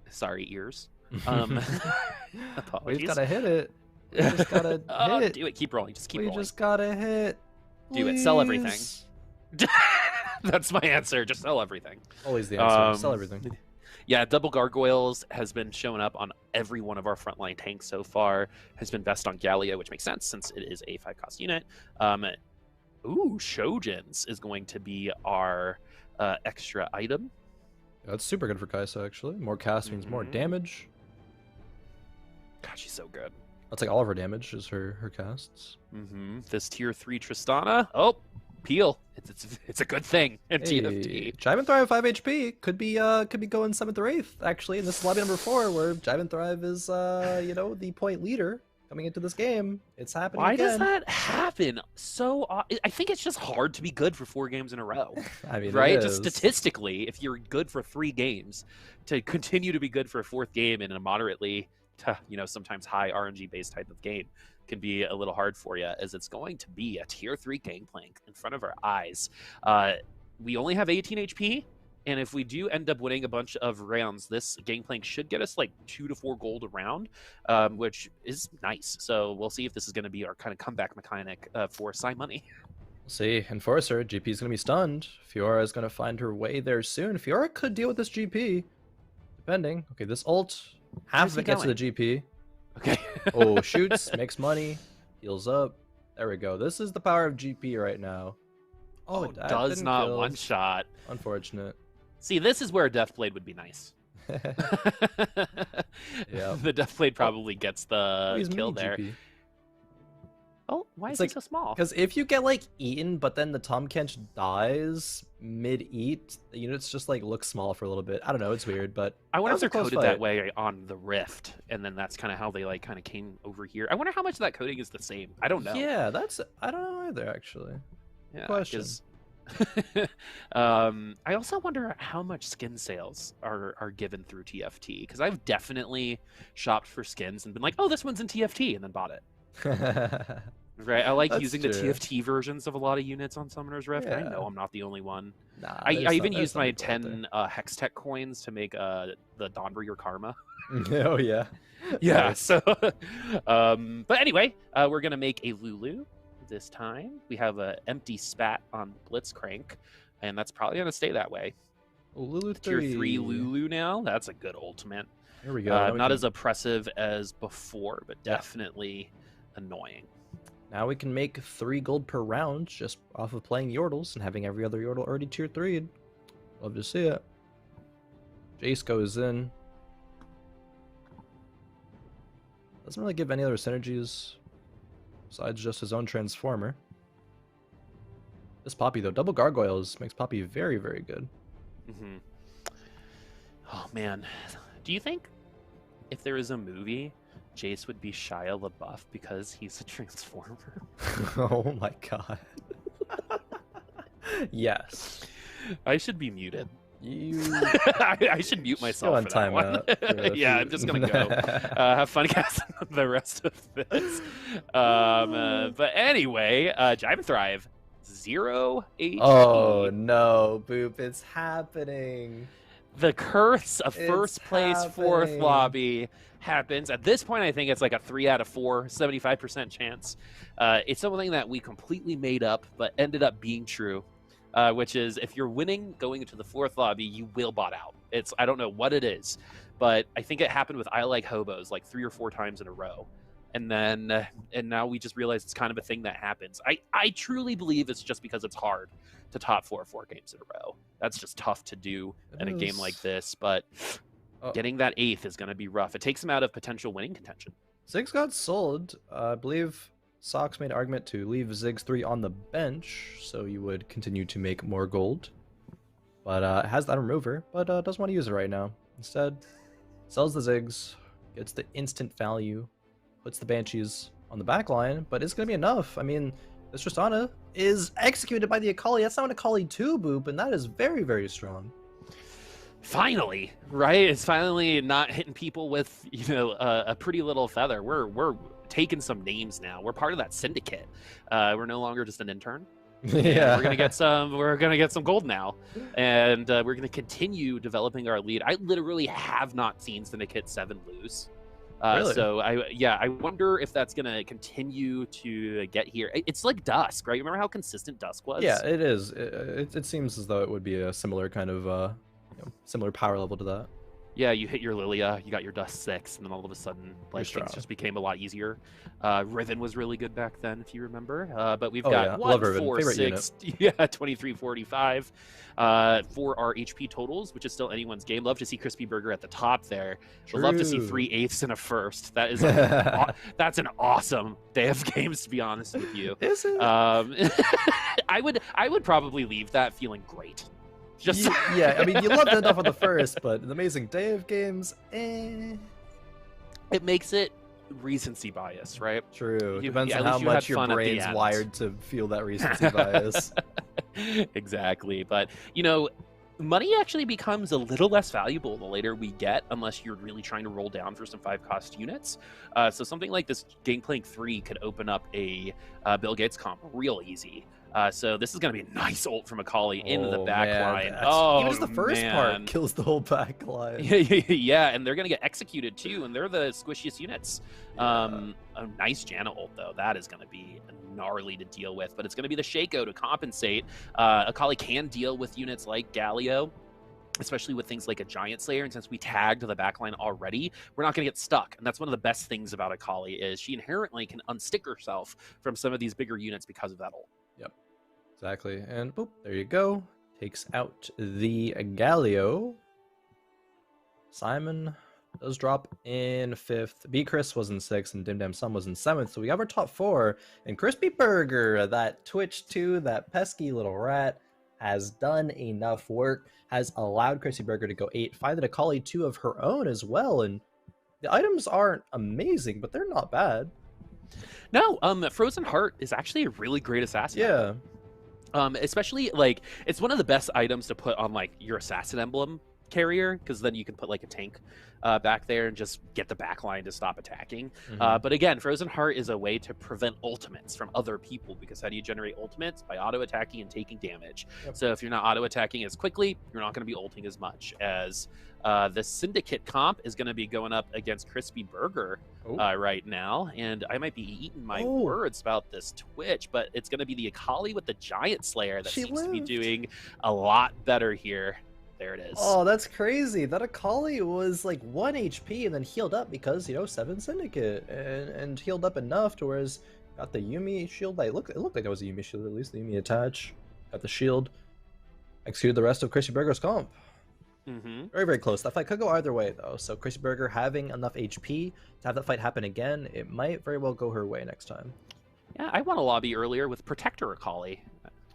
Sorry, ears. We just gotta hit it. We just gotta hit. Do it. Keep rolling. Just keep rolling. We just gotta hit. Do it. Sell everything. Please. That's my answer. Just sell everything. Always the answer. Sell everything. Yeah, double gargoyles has been showing up on every one of our frontline tanks so far. Has been best on Galio, which makes sense since it is a 5 cost unit. Ooh, Shojin's is going to be our extra item. That's super good for Kaisa, actually. More cast means more damage. God, she's so good. That's like all of her damage is her casts. This tier 3 Tristana. Oh, peel. It's a good thing in TFT. Jive and Thrive 5 HP could be going 7th or 8th actually in this lobby number 4 where Jive and Thrive is you know, the point leader coming into this game. It's happening. Why again. does that happen? So I think it's just hard to be good for 4 games in a row. I mean, right? Just statistically, if you're good for 3 games, to continue to be good for a 4th game in a moderately, you know, sometimes high RNG based type of game can be a little hard for you, as it's going to be a tier 3 Gangplank in front of our eyes. We only have 18 HP, and if we do end up winning a bunch of rounds, this Gangplank should get us like 2 to 4 gold a round, which is nice. So we'll see if this is going to be our kind of comeback mechanic for Psy Money. We'll see. Enforcer, GP is going to be stunned. Fiora is going to find her way there soon. Fiora could deal with this GP, depending. Okay, this ult, half of it gets to the GP. Okay. Oh, shoots, makes money, heals up. There we go. This is the power of GP right now. Oh, it does not kill. One shot. Unfortunate. See, this is where a Deathblade would be nice. Yeah. The Deathblade probably gets the kill there. GP. Oh, why is it so small? Because if you get like eaten, but then the Tom Kench dies mid-eat, the units just like look small for a little bit. I don't know, it's weird, but I wonder if they're coded that way on the Rift, and then that's kind of how they like kind of came over here. I wonder how much of that coding is the same. I don't know. Yeah, I don't know either actually. Yeah, question. I also wonder how much skin sales are given through TFT, because I've definitely shopped for skins and been like, oh, this one's in TFT, and then bought it. Right, I like using the TFT versions of a lot of units on Summoner's Rift. I know I'm not the only one. Nah, I even used my 10 Hextech coins to make the Dawnbreaker Karma. Oh yeah. Yeah. So, but anyway, we're gonna make a Lulu this time. We have an empty spat on Blitzcrank, and that's probably gonna stay that way. Lulu Tier 3 Lulu now. That's a good ultimate. Here we go. Not as oppressive as before, but definitely annoying. Now we can make 3 gold per round just off of playing Yordles and having every other Yordle already tier 3'd. Love to see it. Jace goes in. Doesn't really give any other synergies besides just his own transformer. This Poppy though, double gargoyles makes Poppy very, very good. Mm-hmm. Oh man, do you think if there is a movie, Jace would be Shia LaBeouf because he's a transformer? Oh my god. Yes. I should be muted. You. I should mute myself on for that one. Yeah, I'm just gonna go. Have fun casting the rest of this. But anyway, Jive and Thrive, 0 HP. Oh no, Boop! It's happening. The curse of It's first place, fourth happening. lobby happens. At this point, I think it's like a 3 out of 4, 75% chance. It's something that we completely made up, but ended up being true. Which is if you're winning going into the fourth lobby, you will bot out. I don't know what it is, but I think it happened with I Like Hobos like 3 or 4 times in a row. And then and now we just realize it's kind of a thing that happens. I truly believe it's just because it's hard to top 4 games in a row. That's just tough to do in a game like this, but getting that 8th is going to be rough. It takes him out of potential winning contention. Ziggs got sold. I believe Sox made an argument to leave Ziggs 3 on the bench, so you would continue to make more gold. But it has that remover, but doesn't want to use it right now. Instead, sells the Ziggs, gets the instant value, puts the Banshees on the back line, but it's going to be enough. I mean, this Tristana is executed by the Akali. That's not an Akali 2, Boop, and that is very, very strong. Finally, right? It's finally not hitting people with, a pretty little feather. We're taking some names now. We're part of that syndicate. We're no longer just an intern. Yeah, we're gonna get some gold now, and we're gonna continue developing our lead. I literally have not seen Syndicate 7 lose. Really? So I wonder if that's gonna continue to get here. It's like Dusk, right? Remember how consistent Dusk was? Yeah, it is. It seems as though it would be a similar kind of similar power level to that. Yeah, you hit your Lilia, you got your Dust 6, and then all of a sudden, like, things just became a lot easier. Riven was really good back then, if you remember. But we've got 1, 4, 6, 23, 45 for our HP totals, which is still anyone's game. Love to see Crispy Burger at the top there. Would love to see 3/8 and a first. That is that's an awesome day of games, to be honest with you. Is it? I would probably leave that feeling great. Yeah, I mean, you loved enough on the first, but an amazing day of games, It makes it recency bias, right? True. Depends on how much your brain's wired to feel that recency bias. Exactly. But, money actually becomes a little less valuable the later we get, unless you're really trying to roll down for some 5-cost units. So something like this Gangplank 3 could open up a Bill Gates comp real easy. So this is going to be a nice ult from Akali into the back line. Even just the first part kills the whole back line. Yeah, and they're going to get executed too, and they're the squishiest units. A nice Janna ult, though. That is going to be gnarly to deal with, but it's going to be the Shaco to compensate. Akali can deal with units like Galio, especially with things like a Giant Slayer, and since we tagged the backline already, we're not going to get stuck. And that's one of the best things about Akali is she inherently can unstick herself from some of these bigger units because of that ult. Yep, exactly. And boop, there you go. Takes out the Galio. Simon does drop in 5th. B Chris was in 6th, and Dim Dam Sum was in 7th. So we have our top 4. And Crispy Burger, that Twitch 2, that pesky little rat, has done enough work, has allowed Crispy Burger to go 8, find an Akali 2 of her own as well. And the items aren't amazing, but they're not bad. No, Frozen Heart is actually a really great assassin. Yeah. Especially, like, it's one of the best items to put on, like, your assassin emblem carrier, because then you can put, like, a tank back there and just get the back line to stop attacking. But again, Frozen Heart is a way to prevent ultimates from other people, because how do you generate ultimates? By auto-attacking and taking damage. So if you're not auto-attacking as quickly, you're not going to be ulting as much. As the Syndicate comp is going to be going up against Crispy Burger right now, and I might be eating my words about this Twitch, but it's going to be the Akali with the Giant Slayer that seems to be doing a lot better here. There it is. Oh, that's crazy. That Akali was like 1 HP and then healed up because, 7 Syndicate and healed up enough to whereas got the Yuumi shield. It looked like that was a Yuumi shield, at least the Yuumi attach. Got the shield. Executed the rest of Crispy Burger's comp. Very, very close. That fight could go either way, though. So Chrissy Burger having enough HP to have that fight happen again, it might very well go her way next time. Yeah, I won a lobby earlier with Protector Akali.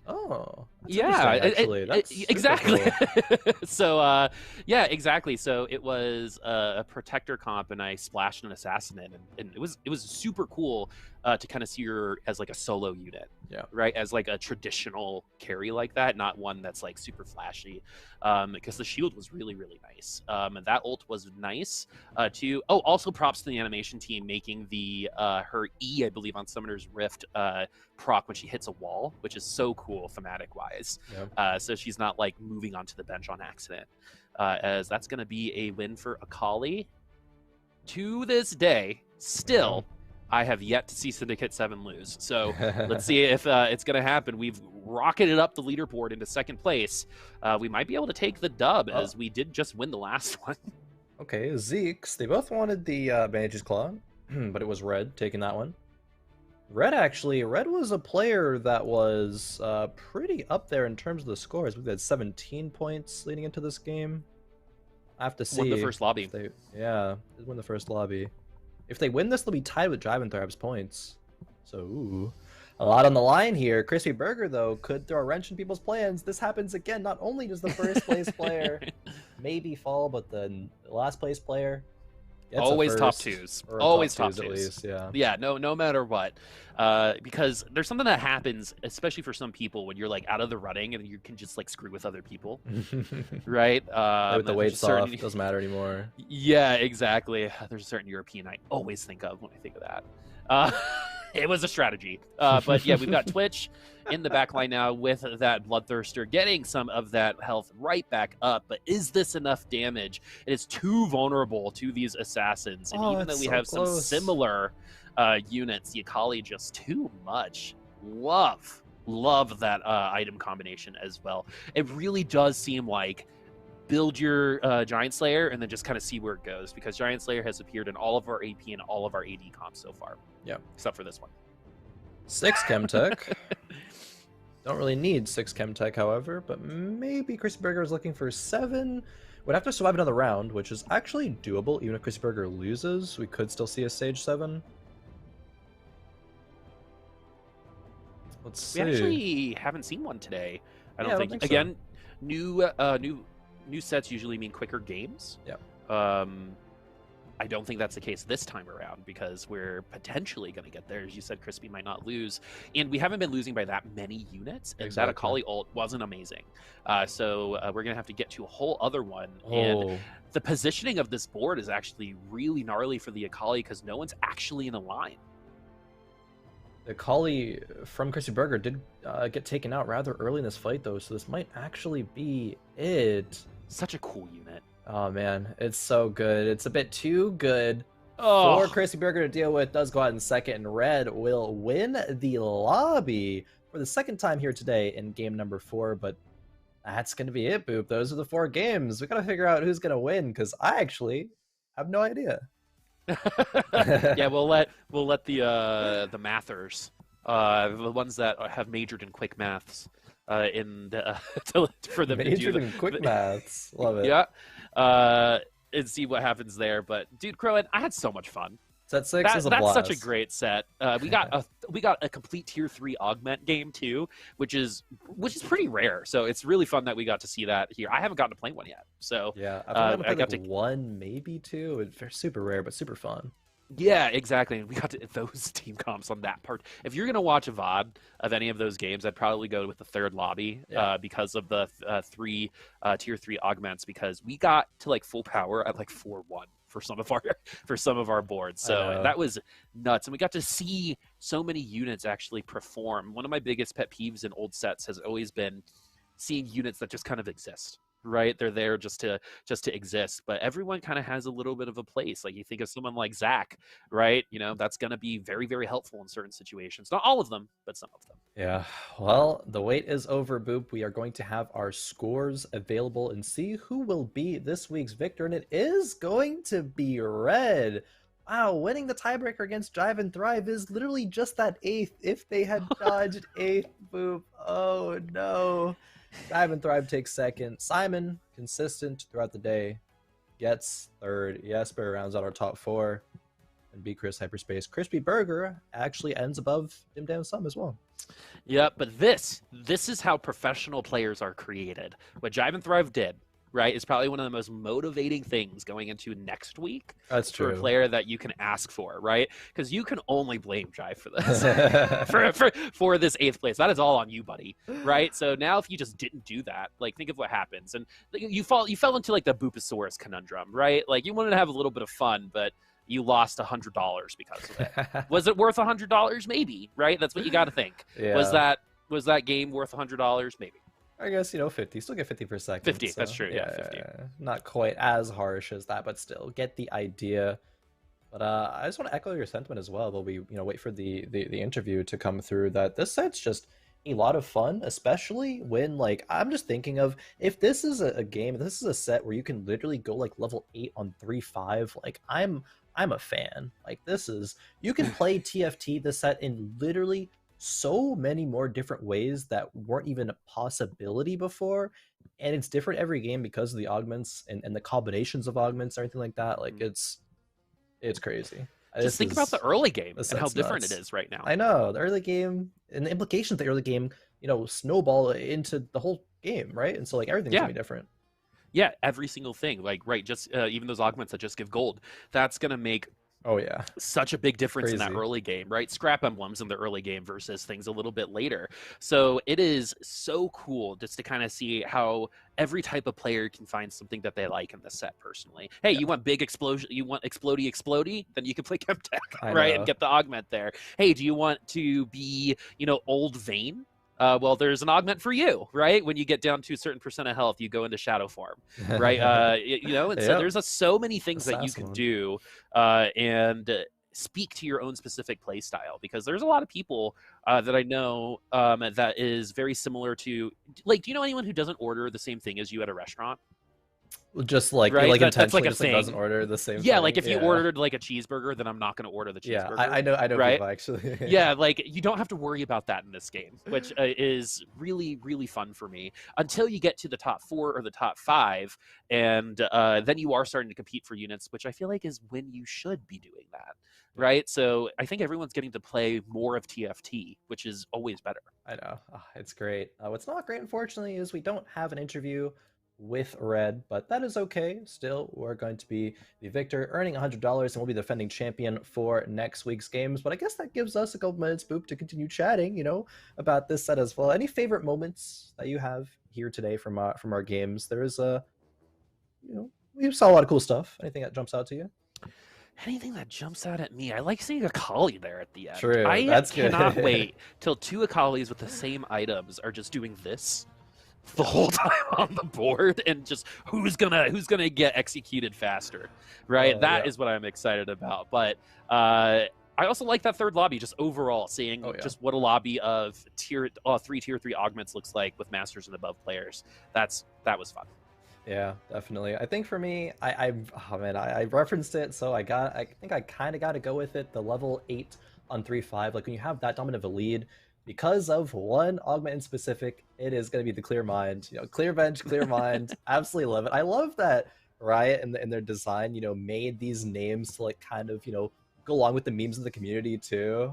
Oh, yeah, actually, that's exactly. cool. So, yeah, exactly. So it was a Protector comp, and I splashed an Assassin in, and it was super cool to kind of see her as like a solo unit. Yeah. Right, as like a traditional carry like that, not one that's like super flashy. Because the shield was really, really nice. And that ult was nice too. Oh, also props to the animation team making the her E, I believe, on Summoner's Rift proc when she hits a wall, which is so cool thematic wise. Yeah. So she's not like moving onto the bench on accident. As that's going to be a win for Akali. To this day, still, I have yet to see Syndicate 7 lose. So let's see if it's going to happen. We've rocketed up the leaderboard into second place. We might be able to take the dub as we did just win the last one. Okay, Zeeks. They both wanted the Manager's Claw, but it was Red taking that one. Red was a player that was pretty up there in terms of the scores. We've had 17 points leading into this game. I have to see. Won the first lobby. They won the first lobby. If they win this, they'll be tied with Drive and Thrab's points. So, ooh, a lot on the line here. Crispy Burger, though, could throw a wrench in people's plans. This happens again. Not only does the first place player maybe fall, but the last place player gets always top twos. Always top twos. At least, yeah. Yeah, no matter what. Because there's something that happens, especially for some people, when you're like out of the running and you can just like screw with other people, right? With the weights off, it doesn't matter anymore. Yeah, exactly. There's a certain European I always think of when I think of that. It was a strategy. But yeah, we've got Twitch in the back line now with that Bloodthirster getting some of that health right back up. But is this enough damage? It is too vulnerable to these assassins. And even though we have some similar units, the Akali just too much. Love that item combination as well. It really does seem like build your Giant Slayer and then just kind of see where it goes, because Giant Slayer has appeared in all of our AP and all of our AD comps so far. Yeah. Except for this one. 6 Chemtech. Don't really need 6 Chemtech, however, but maybe Crispy Burger is looking for 7. Would have to survive another round, which is actually doable. Even if Crispy Burger loses, we could still see a Sage 7. Let's see. We actually haven't seen one today. I don't think. So. Again, new sets usually mean quicker games. Yeah. I don't think that's the case this time around, because we're potentially going to get there. As you said, Crispy might not lose. And we haven't been losing by that many units. And that Akali ult wasn't amazing. So we're going to have to get to a whole other one. And the positioning of this board is actually really gnarly for the Akali, because no one's actually in a line. The Akali from Crispy Burger did get taken out rather early in this fight, though. So this might actually be it. Such a cool unit. Oh, man. It's so good. It's a bit too good for Crispy Burger to deal with. Does go out in second, and Red will win the lobby for the second time here today in game number 4. But that's going to be it, Boop. Those are the 4 games. We got to figure out who's going to win, because I actually have no idea. Yeah, we'll let the mathers, the ones that have majored in quick maths, for them to do in quick maths. Love it. Yeah, and see what happens there. But dude, Crowan, I had so much fun. Set 6 is a blast. That's such a great set. We got a complete tier 3 augment game too, which is pretty rare. So it's really fun that we got to see that here. I haven't gotten to play one yet. So yeah, I got to 1, maybe 2. It's super rare, but super fun. Yeah, exactly. And we got to those team comps on that part. If you're gonna watch a VOD of any of those games, I'd probably go with the 3rd lobby, because of the 3 tier 3 augments, because we got to like full power at like 4-1 for some of our boards. So that was nuts. And we got to see so many units actually perform. One of my biggest pet peeves in old sets has always been seeing units that just kind of exist. Right, they're there just to exist, but everyone kind of has a little bit of a place. Like you think of someone like Zach, right? You know, that's going to be very, very helpful in certain situations. Not all of them, but some of them. Yeah. Well, the wait is over, Boop. We are going to have our scores available and see who will be this week's victor, and it is going to be Red. Wow, winning the tiebreaker against Jive and Thrive is literally just that 8th. If they had dodged 8th, Boop. Oh no. Dive and Thrive takes 2nd. Simon consistent throughout the day, gets third. Jesper rounds out our top 4. And B Chris Hyperspace Crispy Burger actually ends above Dim Dam Sum as well. Yeah, but this is how professional players are created. What Jive and Thrive did, right, is probably one of the most motivating things going into next week. That's true. For a player that you can ask for, right? Because you can only blame Jive for this, for this 8th place. That is all on you, buddy, right? So now if you just didn't do that, like, think of what happens. And you fell into, like, the Booposaurus conundrum, right? Like, you wanted to have a little bit of fun, but you lost $100 because of it. Was it worth $100? Maybe, right? That's what you got to think. Yeah. Was that game worth $100? Maybe. I guess, 50. Still get 50 per second. 50, so, that's true. Yeah, 50. Not quite as harsh as that, but still get the idea. But I just want to echo your sentiment as well. While we wait for the interview to come through, that this set's just a lot of fun, especially when, like, I'm just thinking of, if this is a game, this is a set where you can literally go like level 8 on 3-5. Like, I'm a fan. Like, you can play TFT this set in literally so many more different ways that weren't even a possibility before, and it's different every game because of the augments and the combinations of augments and everything like that. Like, it's crazy. Just think about the early game and how different nuts. it is right now. I know, the early game and the implications of the early game, snowball into the whole game, right? And so, like, everything's gonna be different. Yeah, every single thing. Like, right, just even those augments that just give gold, that's gonna make such a big difference in that early game, right? Scrap emblems in the early game versus things a little bit later. So it is so cool just to kind of see how every type of player can find something that they like in the set personally. Hey, you want big explosion, you want explodey, then you can play Chemtech, right? And get the augment there. Hey, do you want to be, old Vayne? Well, there's an augment for you, right? When you get down to a certain % of health, you go into shadow form, right? And so there's so many things that you can do and speak to your own specific play style, because there's a lot of people that I know that is very similar to, like, do you know anyone who doesn't order the same thing as you at a restaurant? Just like, right? Like, that's intentionally like a just thing. Like doesn't order the same yeah thing. Like if you ordered like a cheeseburger, then I'm not going to order the cheeseburger. I know right? people actually. Yeah, like, you don't have to worry about that in this game, which is really, really fun for me, until you get to the top 4 or the top 5, and then you are starting to compete for units, which I feel like is when you should be doing that, right? So I think everyone's getting to play more of TFT, which is always better. I know. It's great. What's not great, unfortunately, is we don't have an interview with Red, but that is okay. Still, we're going to be the victor, earning $100, and we'll be the defending champion for next week's games. But I guess that gives us a couple minutes, Boop, to continue chatting, about this set as well. Any favorite moments that you have here today from our games? There is we saw a lot of cool stuff. Anything that jumps out to you? Anything that jumps out at me, I like seeing Akali there at the end. True, I cannot wait till 2 Akalis with the same items are just doing this the whole time on the board, and just who's gonna get executed faster, right? That is what I'm excited about. But I also like that third lobby, just overall seeing just what a lobby of tier 3 augments looks like with masters and above players. That was fun. Yeah, definitely. I think for me, I referenced it, so I think I kind of got to go with it. The level 8 on 3-5, like, when you have that dominant of a lead, because of one augment in specific, it is going to be the clear mind. Clear bench, clear mind. Absolutely love it. I love that Riot and their design, made these names to, like, kind of, go along with the memes of the community too.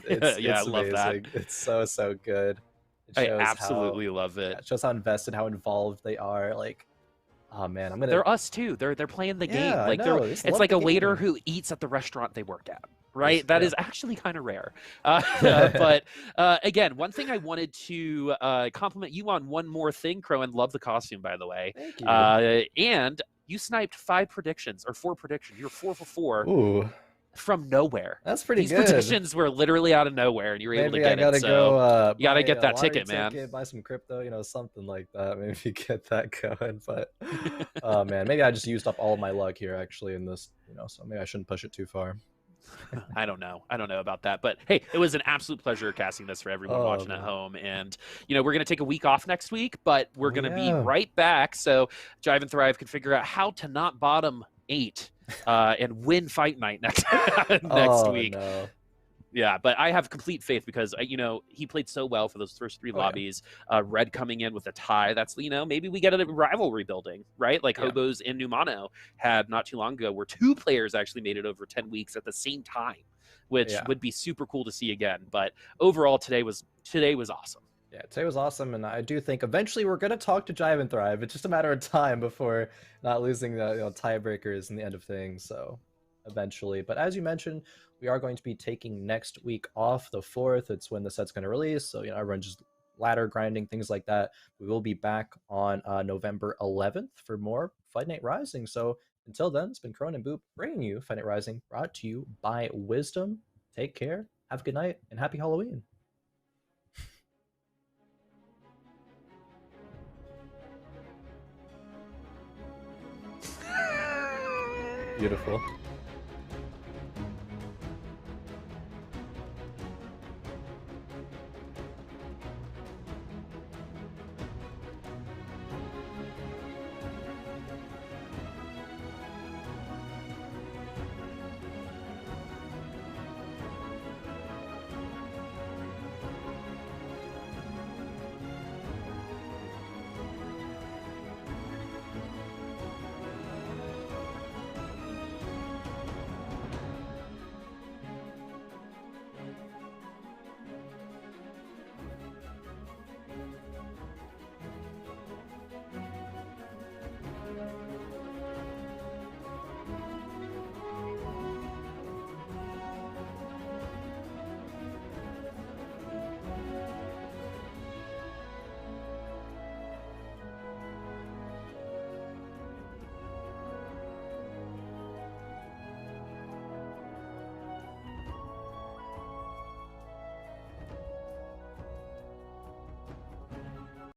It's I amazing. love that. It's so good. I absolutely love it. It shows how invested, how involved they are. Like, oh man, They're us too. They're playing the game. Like, it's like a waiter who eats at the restaurant they work at. Right, that is actually kind of rare. But again, one thing I wanted to compliment you on, one more thing, Crow, and love the costume, by the way. Thank you. And you sniped 4 predictions. You're 4 for 4. Ooh. From nowhere. That's pretty These good. These predictions were literally out of nowhere, and you were able to get it. So you gotta get that ticket, man. Buy some crypto, something like that. Maybe get that going. But oh man, maybe I just used up all of my luck here actually in this. So maybe I shouldn't push it too far. I don't know about that, but hey, it was an absolute pleasure casting this for everyone watching at home. And we're going to take a week off next week, but we're going to be right back, so Jive and Thrive can figure out how to not bottom 8 and win fight night next week. No. Yeah, but I have complete faith because you know, he played so well for those first 3 Oh, yeah. lobbies. Red coming in with a tie. That's, you know, maybe we get a rivalry building, right? Like Yeah. Hobos and Numano had not too long ago, where 2 players actually made it over 10 weeks at the same time, which Yeah. would be super cool to see again. But overall, today was awesome. Yeah, today was awesome, and I do think eventually we're gonna talk to Jive and Thrive. It's just a matter of time before not losing the tiebreakers in the end of things. So eventually, but as you mentioned, we are going to be taking next week off, the 4th. It's when the set's going to release. So everyone's just ladder grinding, things like that. We will be back on November 11th for more Fight Night Rising. So until then, it's been Crone and Boop bringing you Fight Night Rising, brought to you by Wisdom. Take care, have a good night, and happy Halloween. Beautiful.